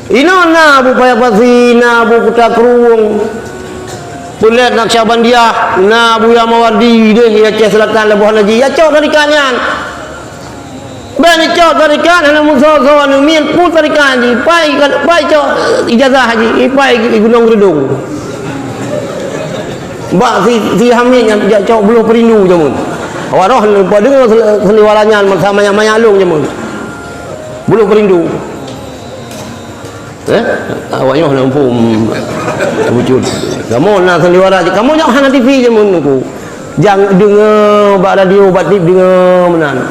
Inona Abu Payapasina Abu Kutakrung. Pulet Naqsyabandiyah na Abu Yamawardi dia ya Aceh Selatan Labuhan Haji ya cok tarikannya bani cok tarikan hana musoso anu min pun tarikan di pai cok ijazah haji pai Gunung Redung mbak si Hamid yang cok belum perindu jamun waroh pada dengar seniwaranya sama yang mayalung jamun belum perindu awaknya nampu wujud kamu nak sandiwara kamu jangan hana TV je menunggu jangan dengar bak radio bak tip dengar menan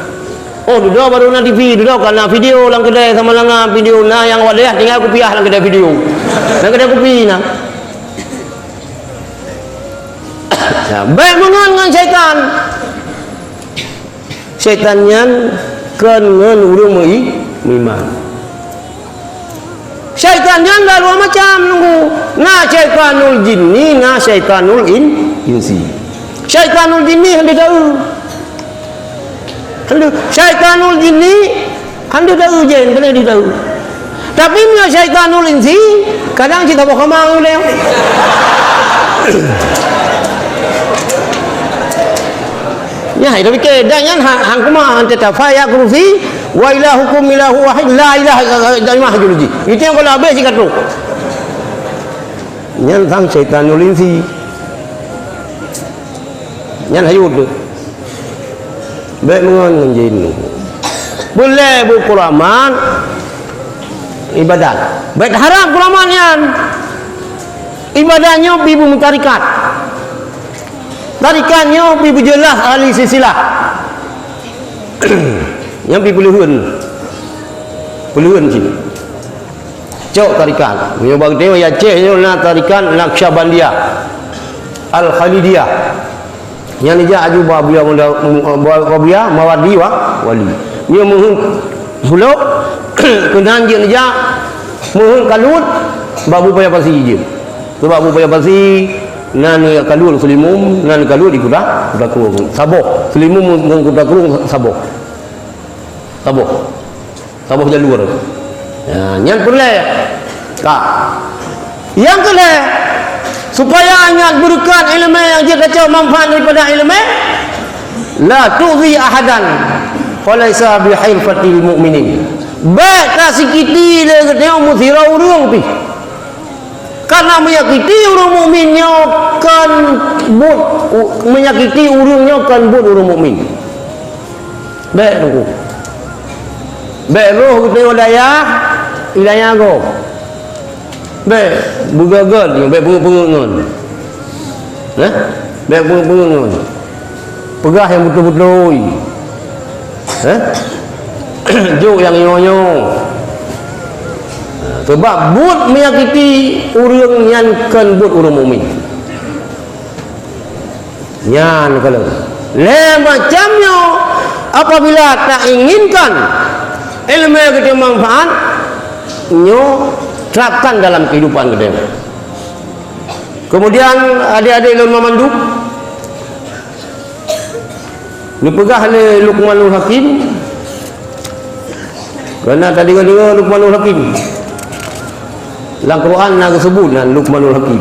oh duduk baru nak TV duduk karena video lang kedai sama langa video na yang wadah tinggal kopiah lang kedai video lang kedai kopi na baik dengan syaitan syaitannya kan ngan urung iman Syaitan yang dua macam nunggu. Na syaitanul jinni, na syaitanul insi. Syaitanul jinni hendak tahu. Syaitanul jinni hendak tahu jen, kena dia tahu. Tapi punya syaitanul insi kadang kita bawa kemang dia. Ya, itu fikir dan yang hang kumah hang tetap faya kurufi wa ilahukum ilahu wahid la ilaha illallah juruji. Itu yang kalau habis sikat tu. Yang sang syaitanul insi. Yang hayud tu. Baik mengon jin. Boleh berkuraman ibadat. Baik haram kuraman yang ibadahnya bibu mutarikat. Tarikannya bibu jelas ahli silsilah. Yang bibu puluhan sini. Cok tarikan. Yang bagi dia ya cek na tarikan Naqsyabandiyah, Al-Khalidiyah. Yang dia aju babiya mawadi wali. Dia mohon suluk kenan dia dia mohon kalut babu payah pasi je. Sebab babu payah pasi nan kalut selimum nan kalut di kuda kurung saboh selimum dengan kuda kurung saboh jalur. Ya, yang perlu kak. Yang kedua supaya ingat berkat ilmu yang dia kacau manfaat daripada ilmu la tuzi ahadan falaisa bihirfatil mu'minin. Baik tak sikiti dia kata muthira urung pi. Karena menyakiti orang mukminnya kan but menyakiti urungnya kan but orang mukmin. Baik tu. Baik roh kita wilayah go. Baik bergagal yang baik pengun-pengun. Nah, baik pengun-pengun. Pegah yang betul-betul. Jok yang nyonyo. Sebab but menyakiti orang yang kan but orang mukmin. Yan kalau le macamnya apabila tak inginkan ilmu yang kita manfaat nyo terapkan dalam kehidupan kita. Kemudian adik-adik ulun memandu ni pegah le Luqmanul Hakim. Kerana tadi dengar Luqmanul Hakim dalam Quran nak sebut Luqmanul Hakim.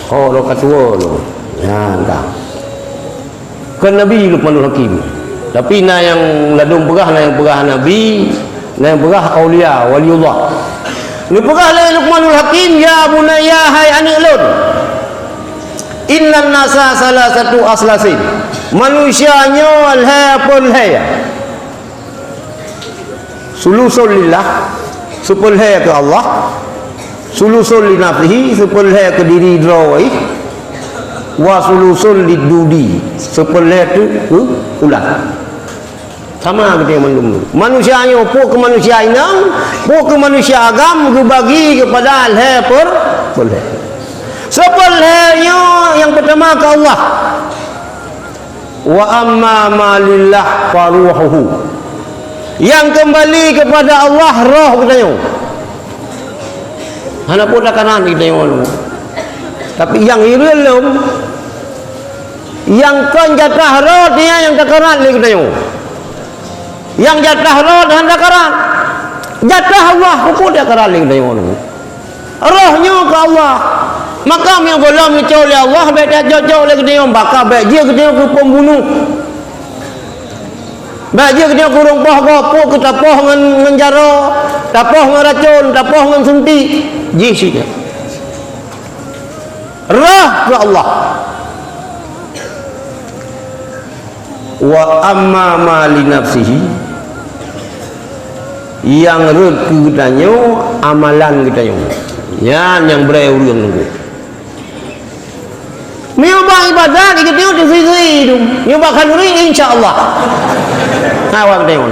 Lo katua lo. Ya, entah. Kan Nabi Luqmanul Hakim. Tapi yang ladung pegah yang pegah Nabi, yang pegah aulia waliullah. Ni pegah Luqmanul Hakim, ya bunayya hai anak lun. Innan nasa salah satu aslasin. Manusianya alhapul haya. Sulusul lillah, supul haya ke Allah. Sulusul li nafsihi, supul haya ke diri drawai. Wa sulusul lidudi, supul haya tu ulah. Sama kita yang menunggu. Manusianya puk ke manusia inang, puk ke manusia agam, bagi kepada al-hapur boleh. Sepulhanya yang pertama ke Allah. Wa amma malillah faruhuhu. Yang kembali kepada Allah roh katanya. Hana pun dah kanan kita yang tapi yang irelum yang kan jatah roh dia yang takaran lagi katanya. Yang jatah roh dan takaran. Jatah Allah pun dia takaran lagi katanya. Rohnya ke Allah. Maka yang golong ni oleh Allah baik dia jauh-jauh lagi dia bakar baik dia ke pembunuh. Baik dia ke kurung poh gopok ke tapoh dengan jaro, tapoh dengan racun, tapoh dengan suntik. Jisinya. Roh ke Allah. Wa amma ma li nafsihi. Yang rezeki kitanya amalan kitanya. Yang berai-uri yang nunggu. Nyoba ibadat kita tengok di sisi itu. Nyoba kalori insya-Allah. Awak tengok.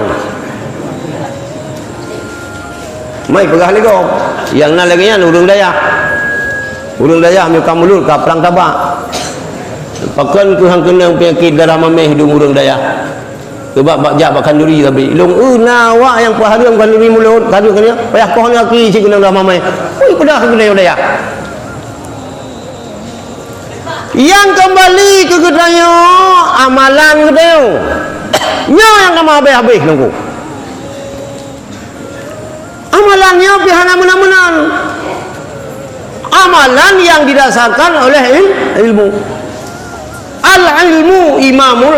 Mai pegah lagi kau. Yang nak lagi yang urung daya. Urung daya ambil kamulur ke perang tabak. Pakan ku hang kena penyakit darah mameh hidung urung daya. sebab bak kanduri tapi long nawa yang paharium kanduri mulut kadu kan payah pohon lagi si kena ramai oi pedah kena ya yang kembali ke kedaya amalan kedaya nya yang kamu habis nunggu amalannya pihana menan-menan amalan yang didasarkan oleh ilmu. Al-ilmu imamul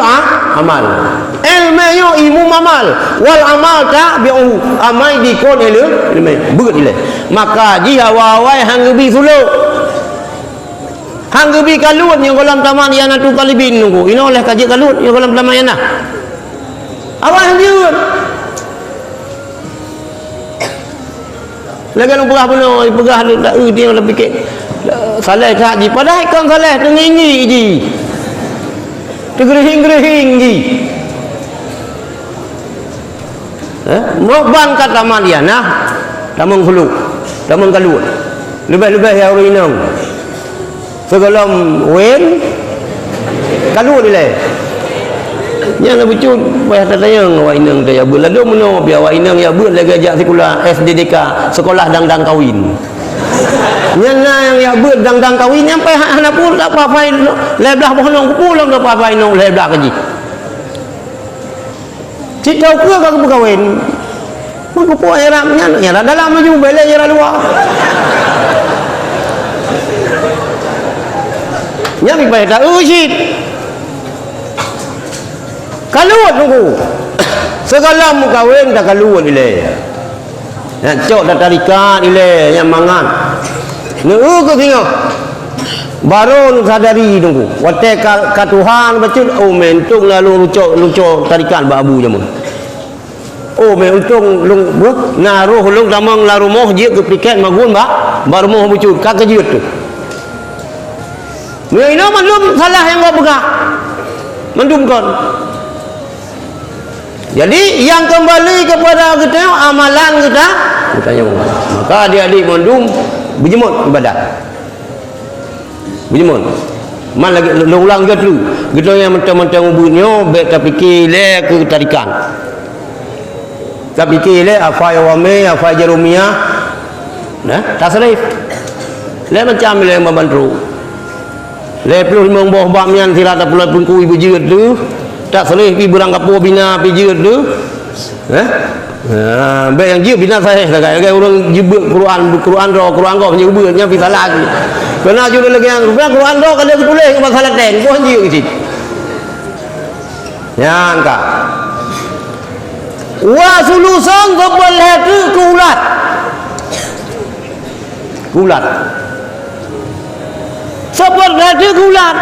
amal. Ilmu imam amal. Wal amal tabi'u. Amai dikon ilmu. Begitu ile. Maka dia wawai hanggebi suluk. Hanggebi kalut yang kolam taman yana tu talibin nunggu. Ini oleh kaji kalut yang kolam taman yana. Awak hanggebi. Lagi nak pegah penuh, pegah dia nak fikir saleh tak ji, padahal kan saleh tengingi ji, tergerihing ji. Moban kata Maliana, tamun hulu, tamun kalut, lebih yang orang inang, segala wen kalut ile. Yang nak bucut payah tertayang awak inang dia ber lalu meno biar awak inang ya ber lagi ajak sekolah SDDK sekolah dangdang kawin yang ya ber dangdang kawin yang payah anak pun tak apa-apa lebah bohong pulang tak apa-apa inang lebah kaji cik tahu ke kau berkawin mak ku airnya nyara dalam maju balik nyara luar nya bi payah tak usit kaluan nunggu segala mukawin dah kaluan ile nak cok dah tarikan ile yang mangan nunggu ke tengok baru sadari nunggu wate ka Tuhan betul oh mentung lalu lucok tarikan babu jamu oh mentung lung naruh lung tamang la rumah je ke piket magun baru mau bucut ka kejut tu ini mandum salah yang kau pegang mandum kon. Jadi yang kembali kepada kita amalan kita tanya maka adik-adik mandum berjemut ibadat berjemut man lagi ulang ke dulu kita yang mentang-mentang ubunyo baik tak fikir le ke tarikan tak fikir le afai awame afai jarumiyah nah tasrif le macam le membantu le perlu membawa bamian sirata pula pun ku ibu jeut tu tak selih pi berang kapur bina pi jeut tu baik yang jeut bina sahih lah kan orang jebut Quran kau punya ubutnya pi salah lagi kena juga lagi yang Quran ro kalau tulis masalah ten kau jeut ke situ yang ka wa sulusan qabla tu kulat seperti kulat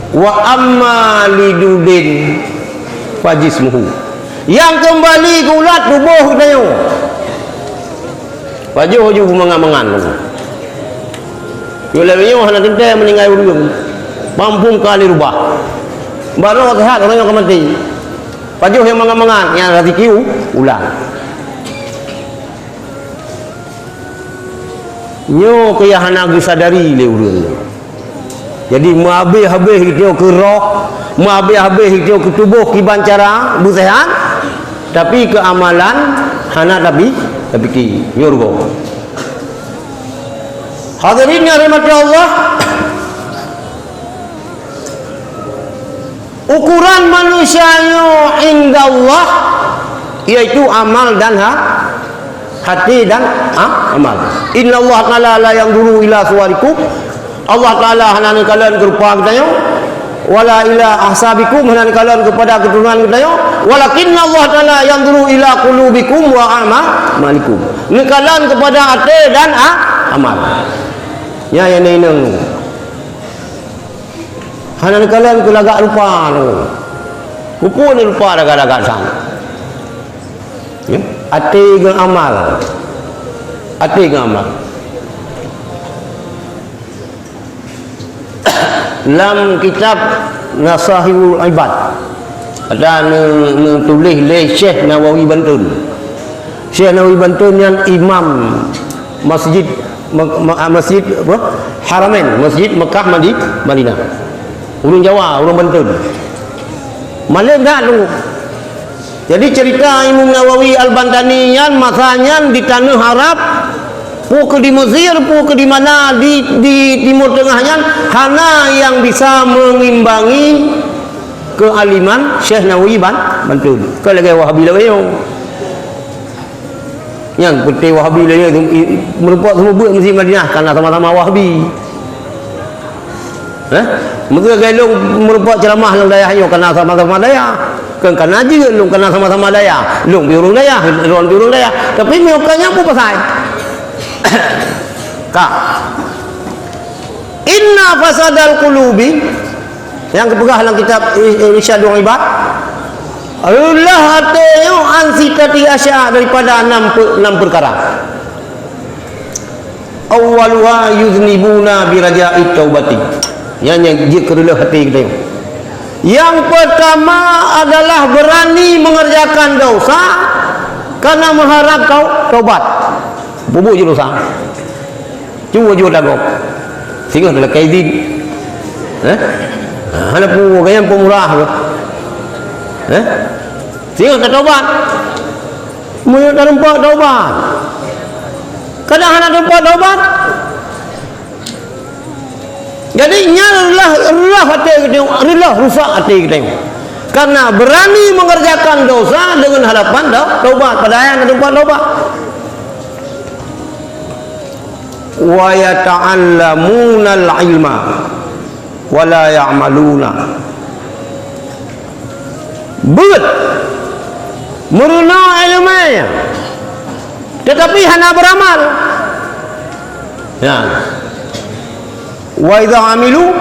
wa amma lidudin fajismuhu yang kembali kulat tubuh kita yo wajah juga mengamangan yo lebihnya hana tente meninggal urung mampu kali rubah baru sehat orang yang mati wajah yang mengamangan yang rezeki ulang nyo kaya hana gisadari le urung. Jadi habis kita ke roh, habis kita ke tubuh kiban cara bersehat, tapi ke amalan hana tapi ki nyurga. Hadirin yang dirahmati Allah, ukuran manusianya inda Allah yaitu amal dan hati dan amal. Inna Allah ta'ala la yanzuru ila suwarikum. Allah Ta'ala hanan kalian kerupa kita yo wala ila ahsabikum hanan kalian kepada keturunan kita yo walakin Allah Ta'ala yanzuru ila qulubikum wa amalikum ni kalian kepada hati dan amal ya yang ini hanan kalian ke lagak lupa kupu ni lupa lagak sang ya hati dengan amal dalam kitab Nasahihul Ibad ada tulis oleh Syekh Nawawi Banten. Syekh Nawawi Banten yang imam masjid apa? Haramain, masjid Mekah Madinah. Orang Jawa, orang Banten. malam dah tu. Jadi cerita Imam Nawawi Al-Bantani yan masanya di tanah Arab, pukul di Mesir, pukul di mana di Timur Tengahnya, hana yang bisa mengimbangi kealiman Syekh Nawawi Bantul. Kalau lagi Wahabi lagi yang putih Wahabi lagi merupakan semua buat Mesir Madinah karena sama-sama Wahabi. Mereka gaya merupakan ceramah lang daya yo karena sama-sama daya. Kan karena juga lu karena sama-sama daya. Lu biurung daya, ron biurung daya. Tapi miokanya apa pasal? Kak. Inna fasadal qulubi yang kepegah dalam kitab Irsyadul Ibad. Allah hatinya ansitati asya daripada enam perkara. Awwaluha yuznibuna biraja'it taubati. Yang jikrulah hati kita. Yang pertama adalah berani mengerjakan dosa karena mengharap kau taubat. Bubuk je dosa. Cuba dagok. Sehingga adalah kaidin. Hana pu kaya pemurah tu. Sehingga tak taubat. Mun tak nampak taubat. Kadang hana nampak taubat. Jadi Allah hati kita, Allah rusak hati kita. Karena berani mengerjakan dosa dengan harapan taubat. Padahal ada tempat taubat. Wa yata'allamuna al-ilma wa la ya'maluna. Berat meruna ilmunya, tetapi hana beramal. Ya. Wa idza amilu,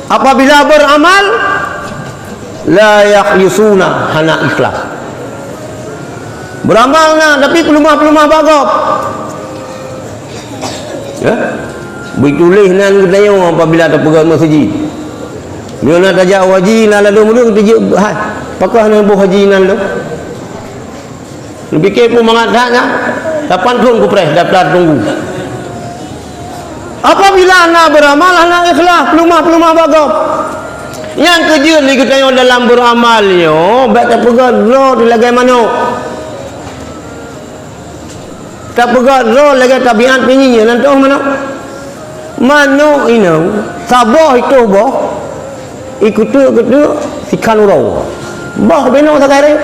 apabila beramal, la yakhlisuna, hana ikhlas. Beramal nah tapi pelumah-pelumah bagop. Ya. Bertulis nan kita apabila ada pegang masjid. Dia nak tajak haji nak lalu mulu kita hai. Pakah nan buh haji nan tu. Lebih ke pun mengadaknya 8 tahun ku pres daftar tunggu. Apabila anak beramal, anak ikhlas, pelumah-pelumah bagop. Yang kerja ni kita yang dalam beramal yo, baik tak pegang roh di lagai mana. Tak pegang roh lagai tabiat pinyinya nanti mana. Mana ini? Sabah itu boh. Ikut sikan roh. Boh beno sekarang.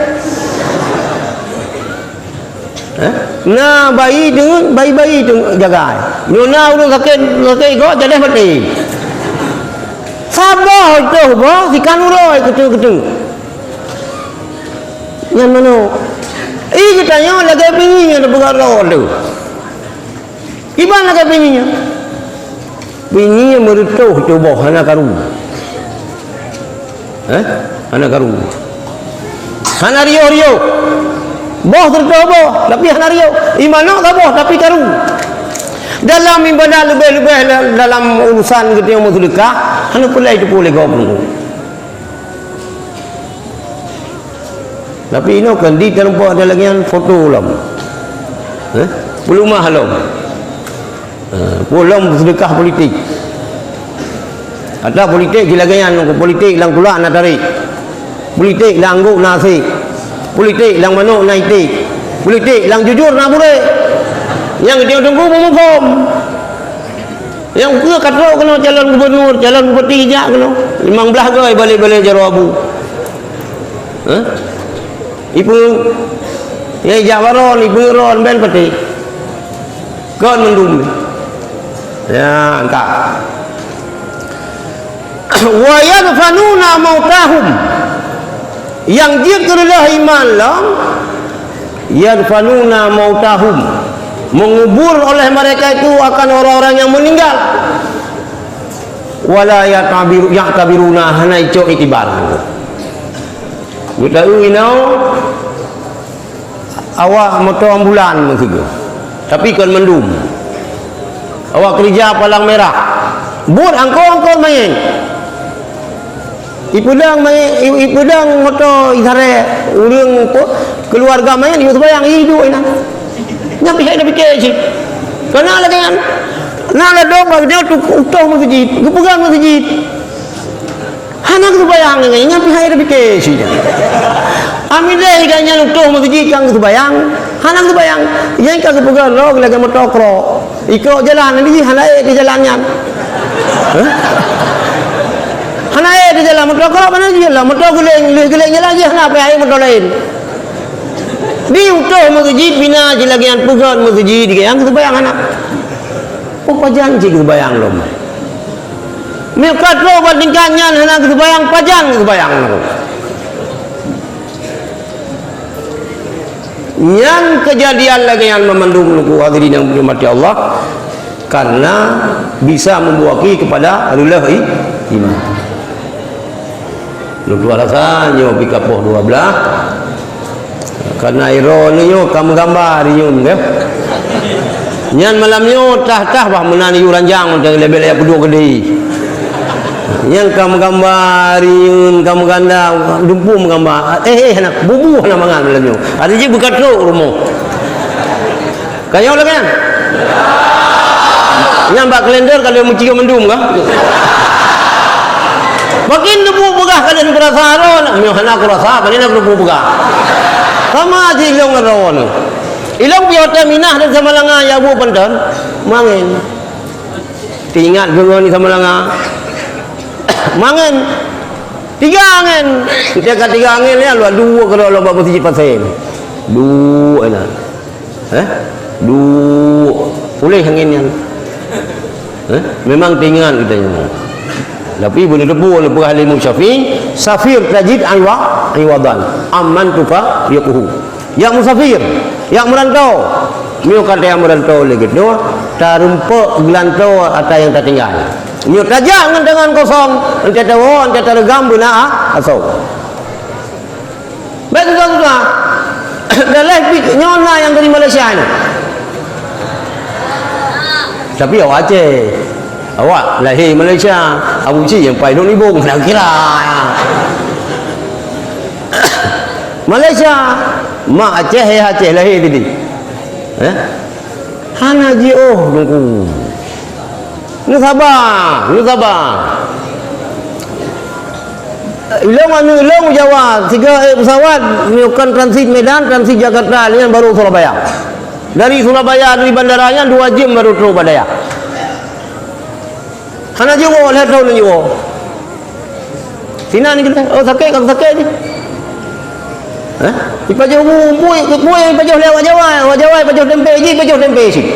Nah bayi itu jaga. Nuna urung sakit go jadi mati. Sabah itu boh sikan uroi ketu. Yang mana? Kita yang lagi pinginya tu pegang roh tu. Iban lagi pinginya. Pinginya merutuh tu boh hana karu. Hana karu. Hana rio. Boh tertutup boh, tapi hana rio. Imano tak boh, tapi karu. Dalam ibadah lebih-lebih dalam urusan kita yang sedekah, hana pula itu boleh kau pun. Tapi ini kan di tempat ada lagi yang foto lam. Belum mahalom. Belum sedekah politik. Ada politik gilagan politik lang pula nak tarik. Politik lang angguk nasi. Politik lang manuk naik. Politik lang jujur nak boleh. Yang dia tunggu menghukum. Yang ke kata kena calon gubernur, calon bupati jak kena. 15 gay balik-balik jaro abu. Ibu ya jawaron ibu ron ben peti. Kon mendum. Ya, engkau. Wa yadfanuna mautahum. Yang dia kerana iman lah, yadfanuna mautahum, mengubur oleh mereka itu akan orang-orang yang meninggal. Wala ya'tabiruna hana ico itibar. Kita awak motor ambulan maksudnya. Tapi kan mendum. Awak kerja palang merah. Bur angkor main. Ipudang motor isare urang keluarga main ibu bayang hidup ina. Nya pihak dah fikir je. Kena lagi kan. Nak ada dong dia tu utuh masjid, gepegang masjid. Hana tu bayang ni nya pi hai fikir sinya. Amin deh hidanya nutuh masjid kang tu bayang. Hana tu bayang. Yang kang pegang rog lagi motokro. Ikro jalan ni hana di jalannya. Hana di jalan motokro mana dia lah motor geleng jalan je hana pi hai motor lain. Di utuh masjid bina je lagi yang pegang masjid yang tu bayang hana. Apa janji tu bayang lo. Milkat lo bandingkannya hana tu bayang pajang tu bayang lo. Yang kejadian lagi yang memandung nuku hadirin yang dirahmati Allah karena bisa membuaki kepada Allah iman. Nuku alasannya pika poh 12 karena ironnya kamu gambar nyun ke nyan malamnya tah bah menani ranjang untuk lebel yang kedua gede yang kamu gambar nyun kamu ganda dumpu menggambar anak bubu anak mangan malamnya ada je bekat lo rumah kaya lah kan yang bak kalender kalau muci mendum kah makin dumpu begah kalian berasa ron miohana aku rasa panen aku dumpu begah sama aja ilong rawan. Ilong biota minah dan sama langa ya bu penton mangin. Tingat gua ni sama langa. Mangin. 3 angin. Kita kat 3 angin ya lu 2 kalau lo buat masjid pasien. 2 enak. 2 boleh angin yang. Memang tingat kita ni. Tapi boleh debu oleh ahli Imam Syafi'i safir tajid aywadan aman tufa yaquhu yang musafir yang merantau mio kata yang merantau lagi tu tarumpo gelantau atau yang tertinggal mio tajang dengan kosong ente tahu ente tergam bina asau betul tuan dalah nyona yang dari Malaysia ni tapi awak Aceh awak lahir Malaysia Abu Cik yang pai dong ibung nak kira Malaysia mak Aceh lahir tadi hana ji nunggu ni sabar ilong Jawa 3 pesawat melakukan transit Medan transit Jakarta dengan baru Surabaya dari bandaranya 2 jam baru Surabaya. Hana jiwo lihat tahu ni jiwo. Sina ni kita sakit ni. Ipa jauh buih ipa jauh lewat Jawa ipa jauh tempe sih.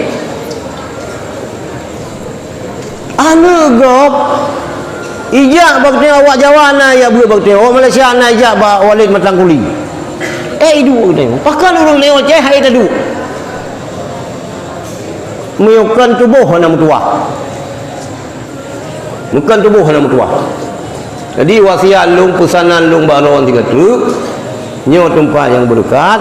Anu gop. Ijak bakti awak Jawa na ya boleh bakti awak Malaysia na ijak ba Walid Matangkuli. Idu ni. Pakan orang lewat je hai tadu. Meyukan tubuh hana mutua. Bukan tubuh anak tua. Jadi wasiat lung pesanan lung baron 3 tu nyo tempat yang berdekat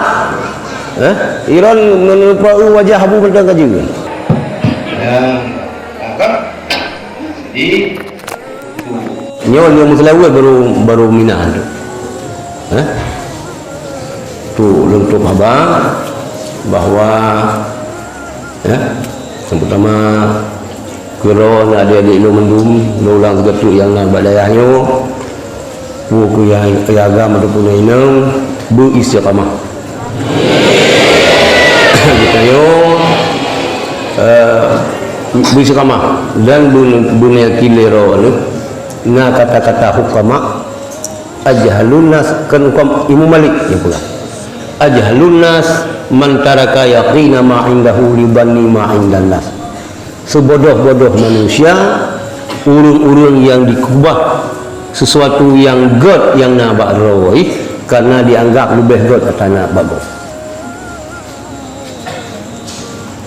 iron menupai wajah Abu Bakar kaji ya kan di nyo muslimin baru minah tu tu lung tu abang bahwa yang pertama Kero adik-adik lu mendum ulang segetuk yang nak badayahnya buku yang agama ataupun inang beristiqamah kita yo beristiqamah dan dunia kilero na kata-kata hukama ajhalun nas kan hukum Imam Malik yang pula ajhalun nas man taraka yaqina ma indahu libanni ma indan nas sebodoh-bodoh manusia urung-urung yang dikubah sesuatu yang god yang nak bakroi karena dianggap lebih god kata nak bagus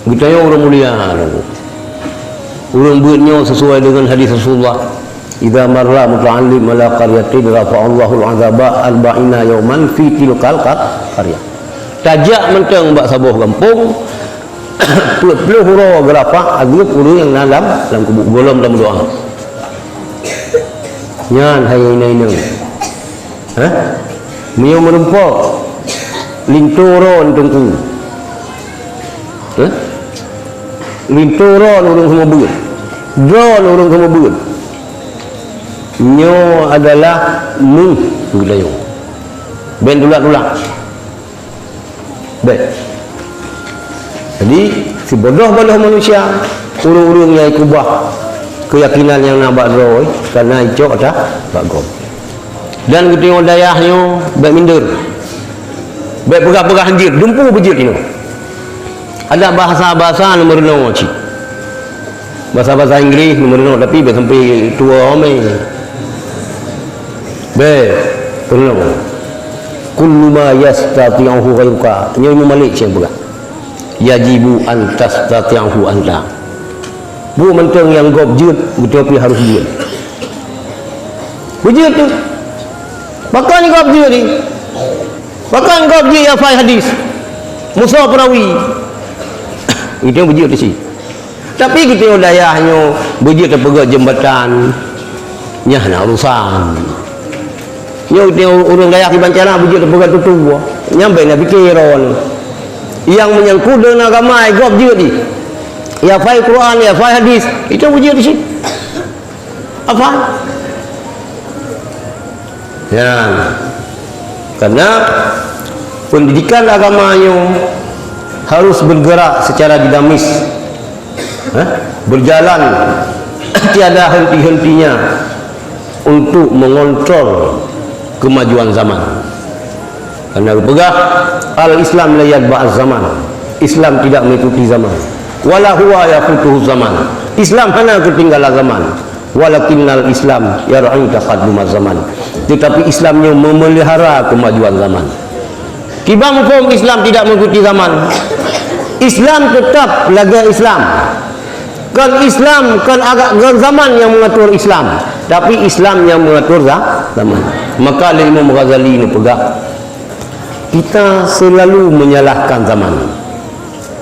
kita yang orang mulia urung buatnya sesuai dengan hadis Rasulullah idza marra muta'allim ala qaryatin rafa'allahu al'azaba arba'ina yawman fi tilkal qaryah tajak menteng bak sabuh kampung puluh huruf berapa agak urung yang dalam kubuk golom dalam doa nyan hai ini mio merumpok linturon tungku linturon urung semua buat drone urung semua buat nyo adalah nu gulayo ben dulak-dulak baik. Jadi si bodoh-bodoh manusia urung-urung yang ikubah keyakinan yang nampak roh karena icok dah bagom. Dan kita tengok dayahnya baik minder baik pegah-pegah hanjir dumpu bejit ini. Ada bahasa-bahasa nombor 0 cik, bahasa-bahasa Inggeris nombor 0 tapi sampai tua omeh baik pernah kullu ma yastati'uhu ghayruka nyomu malik siang pegah yajibu an tastati'uhu anta bu menteng yang gob jut betul harus jut bejit tu bakal ni gob jut ni bakal gob jut ya fai hadis Musa perawi itu yang bejit di sini. Tapi kita dayahnya bejit terpegat jembatan nyah nak urusan nyo kita urang dayak di Bancana bejit terpegat tutup nyampe nak pikiran yang menyangkut dengan agama gob jut ni ya fai Quran ya fai hadis itu bejit di sini apa ya karena pendidikan agamanya harus bergerak secara dinamis, berjalan tiada henti-hentinya untuk mengontrol kemajuan zaman. Karena pegah al-Islam la yatba'az zaman, Islam tidak mengikuti zaman, wala huwa yafutuhu zaman, Islam hanya ketinggalan zaman, walakinnal Islam yar'i taqaddumaz zaman, tetapi Islamnya memelihara kemajuan zaman. Kibang hukum Islam tidak mengikuti zaman, Islam tetap laga Islam. Kan Islam kan agak zaman yang mengatur Islam, tapi Islam yang mengatur zaman. Maka Imam Ghazali ini pegang kita selalu menyalahkan zaman.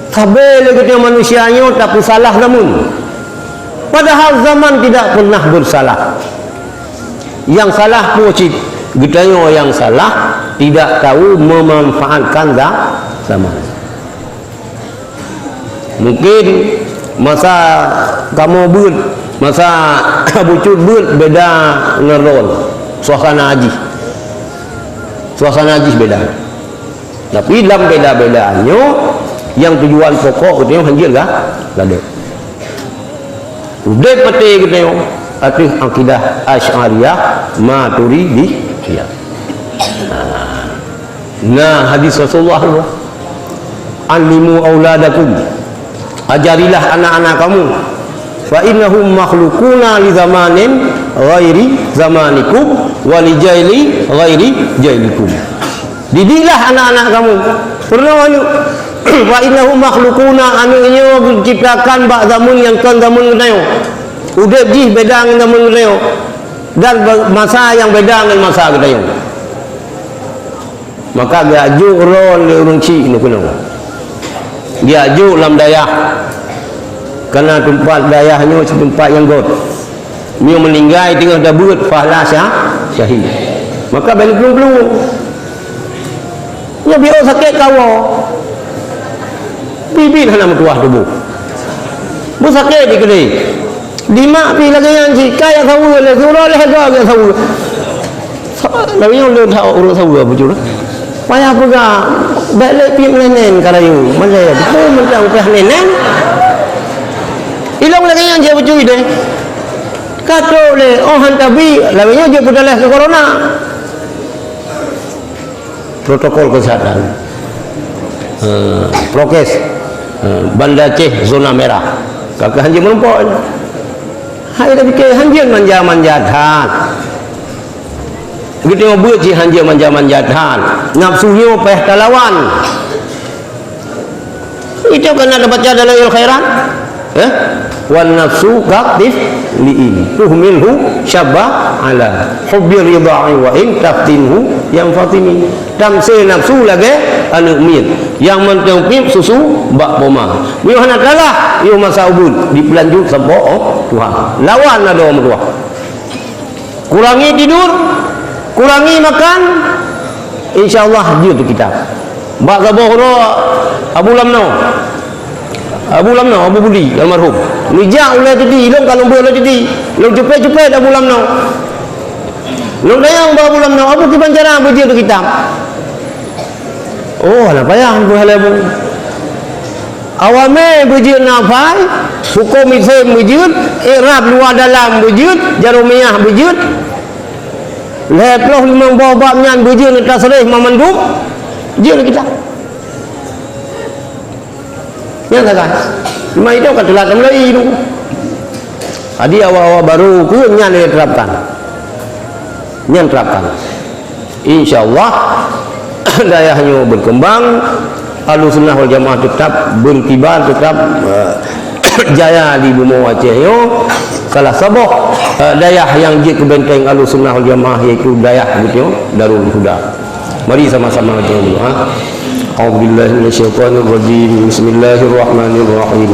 Kabel kita manusianya tapi salah namun. Padahal zaman tidak pernah bersalah. Yang salah pocit getanya yang salah tidak tahu memanfaatkan zaman. Mungkin masa kamu bud, masa bucut bud beda ngeron suasana haji. Suasana haji beda. Tapi dalam beda-bedanya yang tujuan pokok kita hanjir gak ada. Udah peti kita arti akidah Asy'ariyah Maturidiyah. Nah, hadis Rasulullah, alimu auladakum, ajarilah anak-anak kamu, fa innahum makhluquna li zamanin ghairi zamanikum wa li jaili ghairi jailikum. Didiklah anak-anak kamu. Pernah anu fa innahum makhluquna anunya diciptakan bak zaman yang kan zaman kenyo. Udah jih beda dengan zaman kenyo. Dan masa yang beda dengan masa kenyo. Maka dia ajuk ron le urang cik ni kuno. Dia ajuk lam dayah. Karena tempat dayahnya tempat yang god. Dia meninggal tengah dah beut fahla syahid. Maka balik belum. Nya biar sakit kawo. Bibir hana metuah tubuh. Bu sakit di kedai. Lima pi lagi yang si kaya tahu le surah le harga tahu. Lalu yang lu tahu urus tahu apa betul? Payah pegah balik pi nenen karayu. Mana ya? Betul mentang upah nenen. Ilang lagi yang dia betul deh. Kata le oh hantabi lalu yang dia berdalah ke corona. Protokol kesehatan, prokes, Banda Aceh zona merah. Kakak hanjir menumpuk. Hai dah fikir hanjir manja-manjatan. Kita tengok buat je hanjir manja-manjatan. Nafsunya payah talawan. Itu kena ada baca dalam ilmu khairan. Wan nafsu qadif li'in tuhmilhu syabah ala hubbi ridha'i wa in taftinhu yang fatimi tamse nafsu lagi anu min yang mentengpip susu bak poma biu hana kalah ieu masa ubud dipelanjut sampo Tuhan lawan ada orang tua kurangi tidur kurangi makan insyaallah dia tu kita bak gabohro Abu Lamno Abu Budi almarhum. Nijak ulai jadi, ilong kalau boleh jadi. Long cepet-cepet Abu Lamno. Nung dayang babulam na apa kibanjara bujur tu kitab. Oh, ala payah bu halabu. Awame bujur nafai, hukum itu bujur, i'rab luar dalam bujur, jarumiyah bujur. Leploh limang bawah nyan bujur ni tasrih mamandum. Bujur kita. Ya tak kan? Cuma itu kan telah mulai itu. Adi awal-awal baru ku nyan diterapkan. Nyan terapkan. Insyaallah dayahnya berkembang, Ahlussunnah wal Jamaah tetap berkibar, tetap jaya di bumi Aceh yo. Salah sabah dayah yang je ke benteng Ahlussunnah wal Jamaah iaitu dayah gitu Darul Huda. Mari sama-sama baca dulu ha. A'udzubillahi minasyaitonir rajim. Bismillahirrahmanirrahim.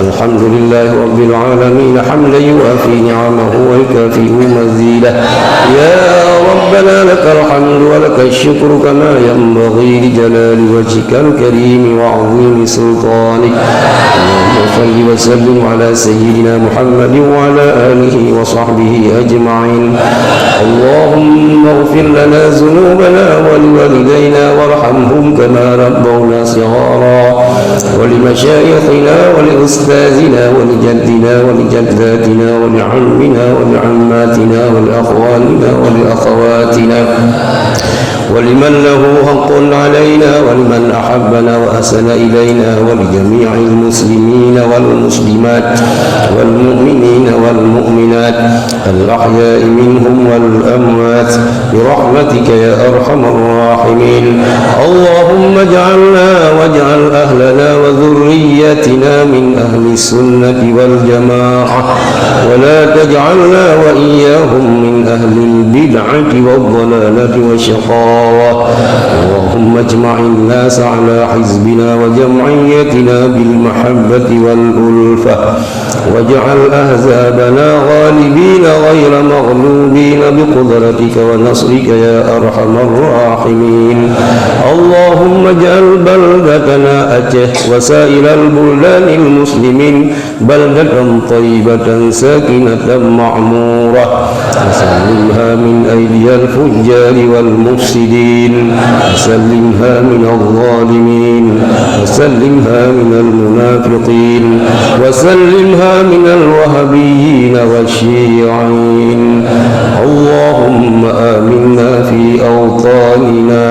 Alhamdulillahi rabbil alamin hamdan yu'afi ni'amahu wa yukafi mazidah. Ya rabbana lakal hamdu wa lakal syukru kama yanbaghi li jalali wajhikal karim wa 'azimi sultanik. Allahumma shalli wa sallim ala sayyidina Muhammadin wa ala alihi wa sahbihi ajma'in. Allahumma ighfir lana dhunubana wa liwalidayna warhamhum kama ربونا صغارا ولمشايخنا ولأستاذنا ولجدنا ولجداتنا ولعمنا ولعماتنا ولأخواننا ولأخواتنا ولمن له حق علينا ولمن أحبنا وأحسن إلينا ولجميع المسلمين والمسلمات والمؤمنين والمؤمنات الأحياء منهم والأموات برحمتك يا أرحم الراحمين. اللهم اجعلنا واجعل أهلنا وذريتنا من أهل السنة والجماعة ولا تجعلنا وإياهم من أهل البدعة والضلالة والشقاوة. اللهم اجمع الناس على حزبنا وجمعيتنا بالمحبة والألفة واجعل أحزابنا غالبين غير مغلوبين بقدرتك ونصرك يا أرحم الراحمين. اللهم اجعل بلدتنا أتيه وسائر البلدان المسلمين بلدة طيبة ساكنة معمورة وسلمها من أيدي الفجار والمفسدين وسلمها من الظالمين وسلمها من المنافقين وسلمها من الوهابيين والشيعين. اللهم آمنا في أوطاننا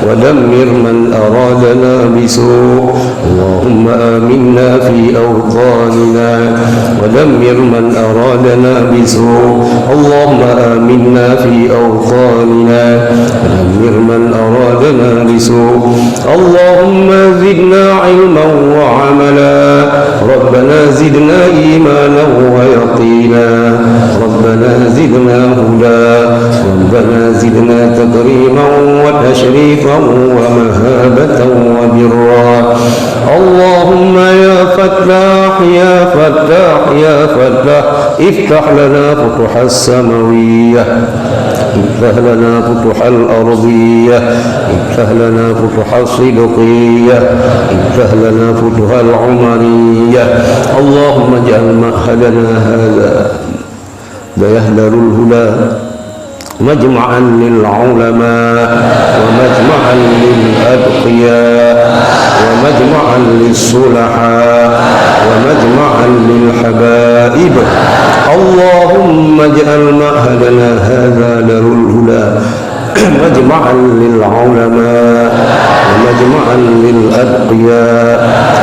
ودمر من أرادنا بسوء. اللهم آمنا في أوطاننا ودمر من أرادنا بسوء. اللهم آمنا في أوطاننا ودمر من أرادنا بسوء. اللهم زدنا علما وعملا. ربنا زدنا إيمانا ويقينا. ربنا زدنا هدى. ربنا زدنا تكريما وتشريفا ومهابة وبرا. اللهم يا فتاح يا فتاح يا فتاح افتح لنا فتح السماوية، افتح لنا فتح الأرضية، افتح لنا فتح الصدقية، افتح لنا فتح العمرية. اللهم اجعل مأهلنا هذا بيهدر الهدى مجمعا للعلماء ومجمعا للأتقياء ومجمعا للصلحاء ومجمعا للحبائب. اللهم اجعل مأهلنا هذا دار الهدى مجمعا للعلماء ومجمعا للأتقياء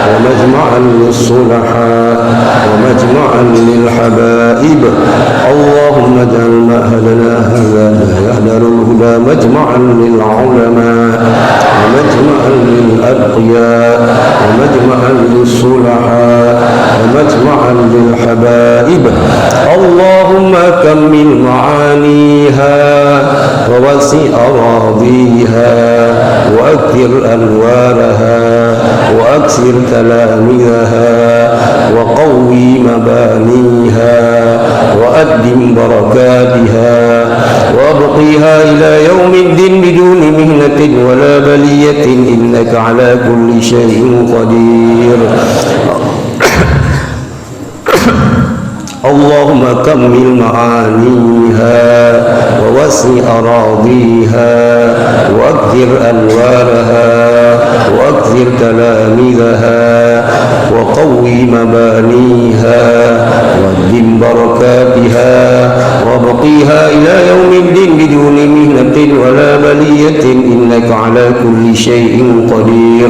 ومجمعا للصلحاء ومجمعا للحبائب. اللهم اجعل مأهلنا هذا دار الهدى مجمعا للعلماء ومجمعا للأتقياء ومجمعا للصلحاء ومجمعا للحبائب. اللهم كمل معانيها ووسع أراضيها وأكثر أنوارها وأكثر تلاميذها وقوي مبانيها وأدم بركاتها وأبقيها إلى يوم الدين بدون مهنة ولا بلية إنك على كل شيء قدير. اللهم كمل معانيها ووسع أراضيها واكثر أنوارها واكثر تلامذها وقوي مبانيها وادم بركاتها وابقيها إلى يوم الدين بدون مهنة ولا بلية إنك على كل شيء قدير.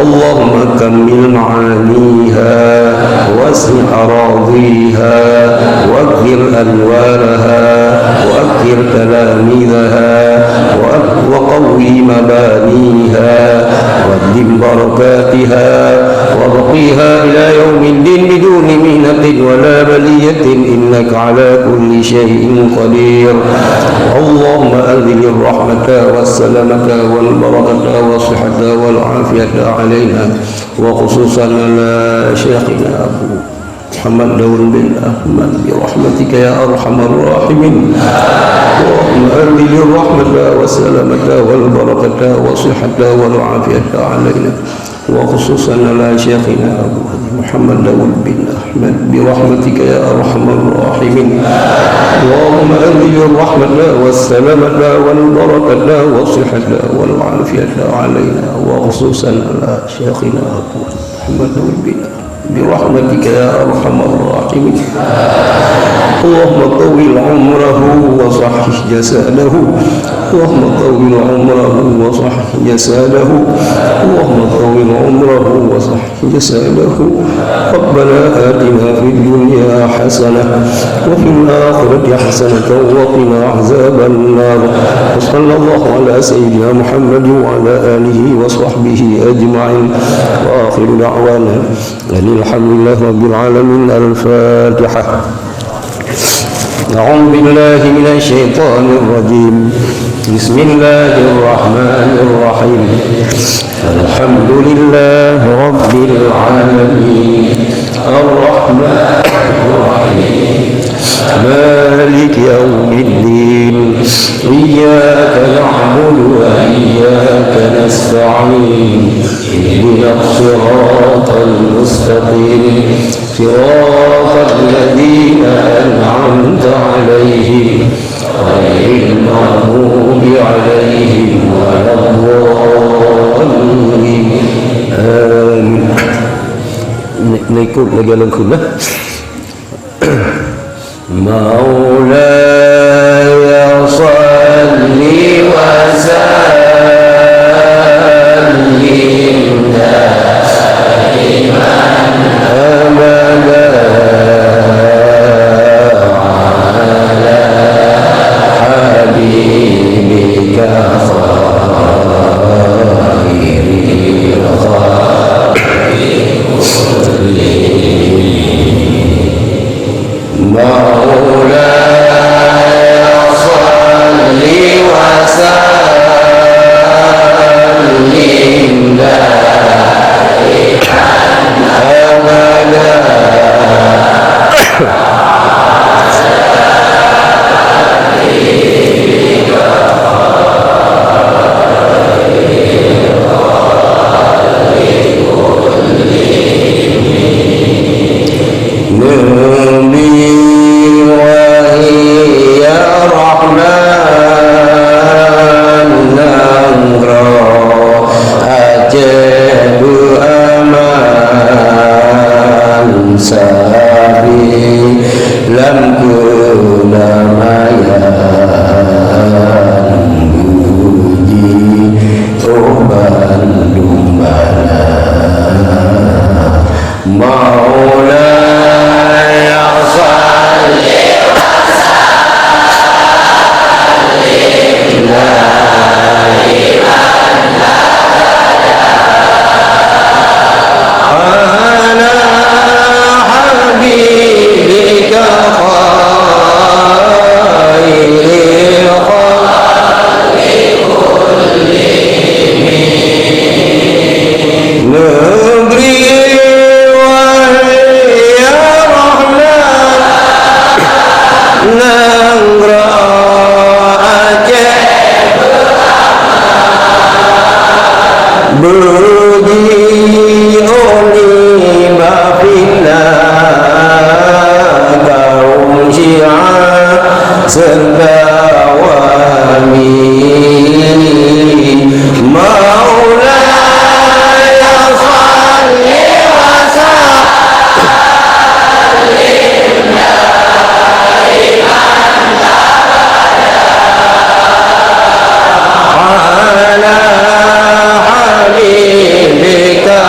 اللهم كمل معانيها ووسع أراضيها واكثر أنوارها واكثر تلاميذها وقوي مبانيها وادم بركاتها وابقيها إلى يوم الدين بدون مهنة ولا بلية إنك على كل شيء قدير. اللهم أنزل الرحمة والسلامة والبركة والصحة والعافية علينا وخصوصا على شيخنا أبو محمد داود بن أحمد برحمتك يا أرحم الراحمين. اللهم أنزل الرحمة والسلامة والبركة والصحة والعافية علينا وخصوصا على شيخنا أبو محمد داود بن أحمد برحمتك يا أرحم الراحمين. اللهم أنزل الرحمة والسلامة والبركة والصحة والعافية علينا وخصوصا على شيخنا أبو محمد داود بن أحمد برحمتك يا أرحم الراحمين. اللهم طول عمره وصحح جسده. اللهم طول عمره وصحح جسده. اللهم طول عمره وصحح جسده. ربنا آتنا في الدنيا حسنة وفي الآخرة حسنة وقنا عذاب النار. وصلى الله على سيدنا محمد وعلى آله وصحبه أجمعين وآخر دعوانا أن الحمد لله رب العالمين. الفاتحة. أعوذ بالله من الشيطان الرجيم. بسم الله الرحمن الرحيم. الحمد لله رب العالمين الرحمن الرحيم مالك يوم الدين إياك نعبد وإياك نستعين اهدنا الصراط المستقيم صراط الذين أنعمت عليهم غير المغضوب عليهم ولا الضالين. آمين. نكون نجالن كنا مولاي صل وسلم دائما أبدا على حبيبك خير مولاي صل وسلم دائما أبدا مولاي صل syiar serta wali Maulaya salli wa sallim ala habibika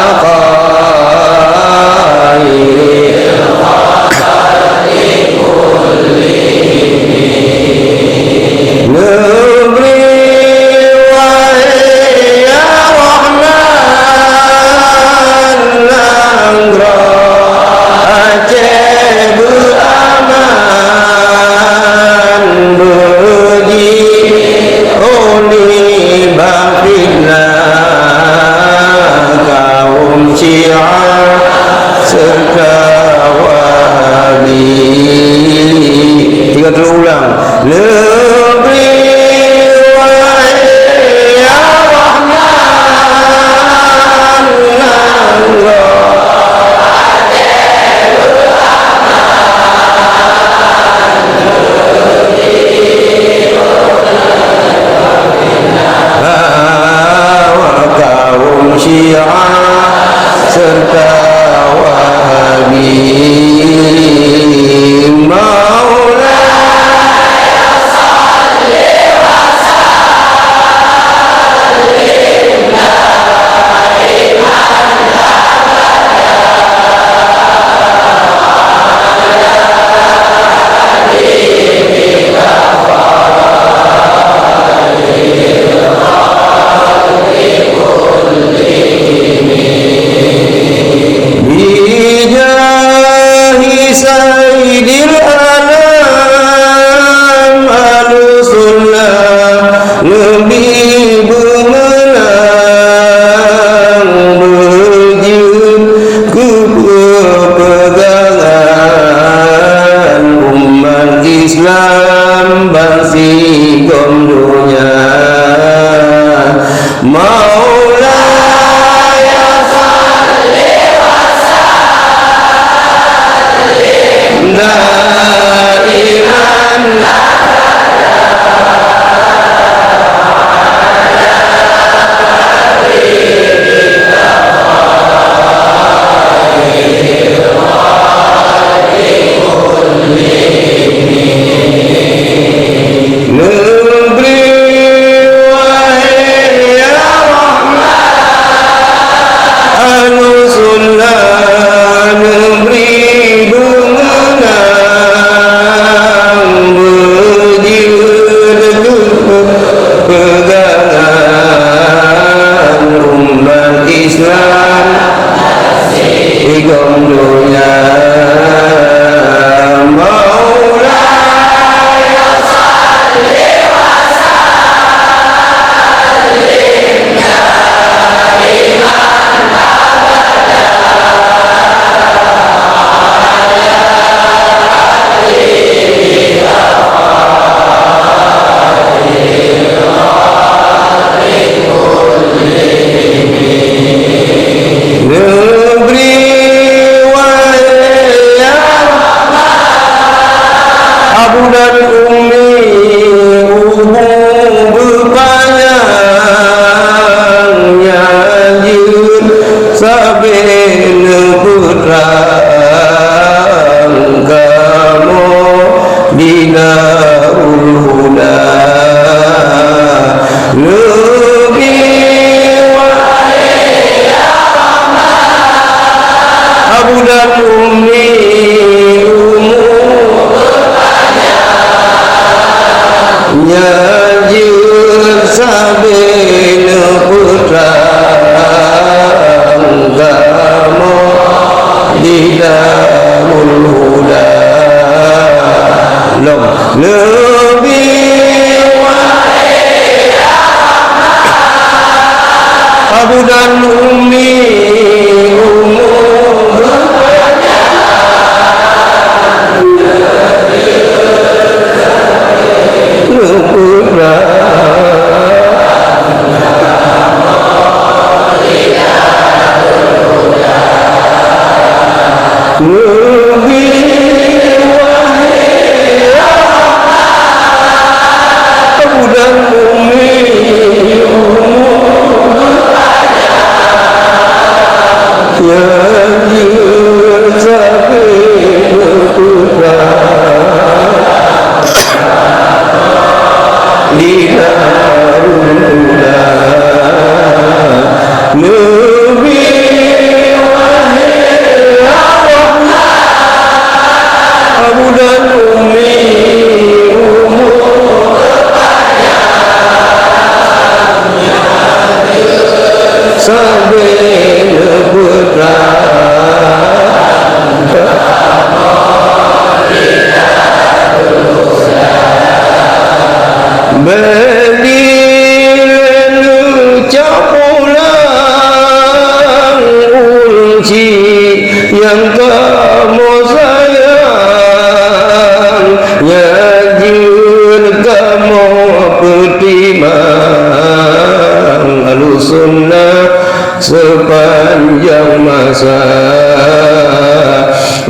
sepanjang masa.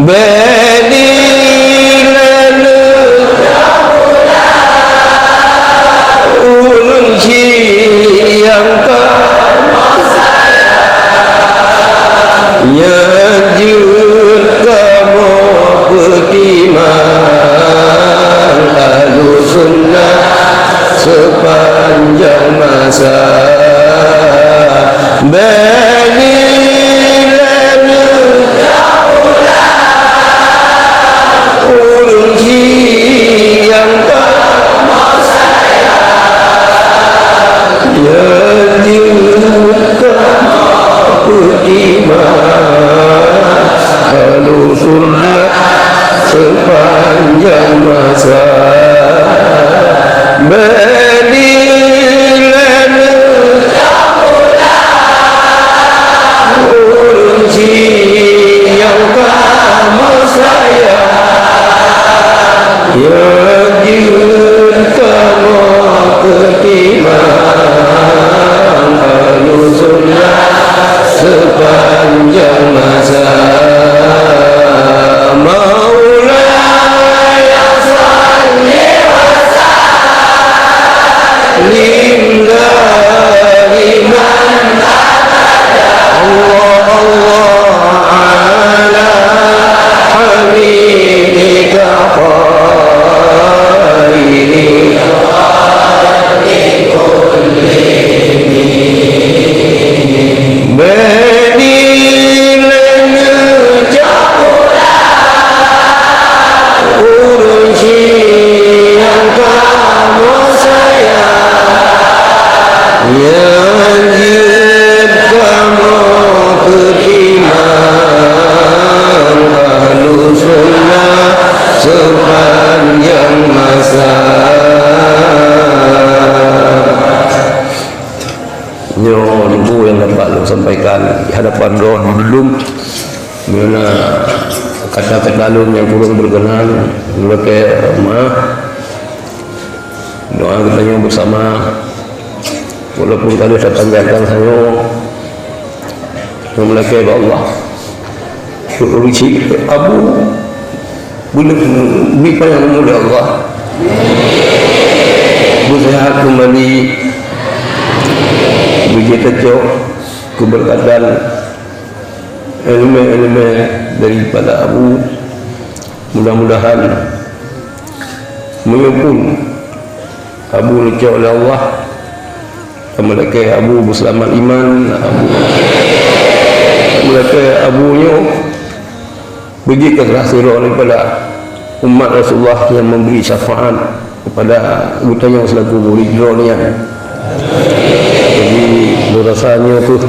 Bedilana ulun yang nyajud kamu beriman ahlu sunnah sepanjang masa. Bedilana ulun yang ahlu sunnah sepanjang masa. Bedilana urunci yang kamu sayang, yajud kamu ketimbang ahlu sunnah sepanjang masa. Maulaya salli wa sallim daiman Allah Allah ala habibika khairi bedilana urunci yang kamu sayang, yajud kamu beriman ahlu sunnah sepanjang masa. Nyon ibu yang dapat lu sampaikan di hadapan roh belum mana kata-kata lu yang kurang berkenan mereka mah doa kita yang bersama walaupun kali saya panjatkan saya memiliki Allah suruci abu boleh bipa yang mulia Allah bersehat kembali begitu jauh keberkatan ilmu-ilmu daripada Abu, mudah-mudahan menyempurna Abu dicau oleh Allah memiliki Abu berselamat iman, Abu memiliki Abunya begitu kerasulah daripada umat Rasulullah yang memberi syafaat kepada utanya selaku muridnya. Jadi rasanya tu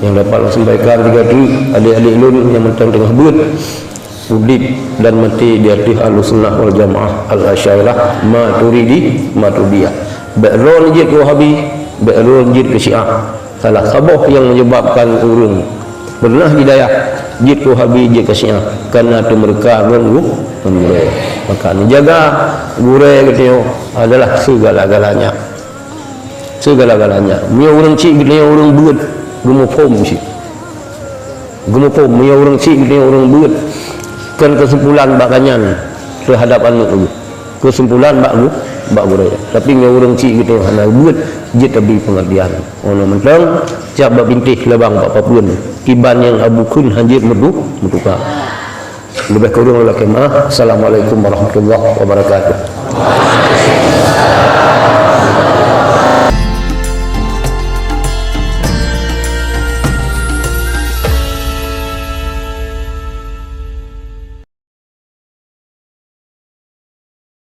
yang dapat sampaikan tiga tu adik-adik lun yang mentang tengah buat udip dan mati di atas Ahlussunnah wal Jamaah al-Asy'ariyah Maturidiyah. Background je ke Wahabi, background je ke Syiah. Salah sabah yang menyebabkan urung pernah hidayah je ke Wahabi je ke Syiah kerana tu mereka guru. Maka jaga guru kita adalah segala-galanya. Segala-galanya. Mia orang cik dia orang buat gemupom sih. Gemupom mia orang cik dia orang buat kan kesimpulan bakannya terhadap anu tu. Kesimpulan bak guru. Tapi mia orang cik kita hanya buat je tabi pengertian. Ono mentang siap bab bintih labang bak papuan. Kiban yang Abu Kun hanjir meduka. Lebih kurang lagi mah. Assalamualaikum warahmatullahi wabarakatuh.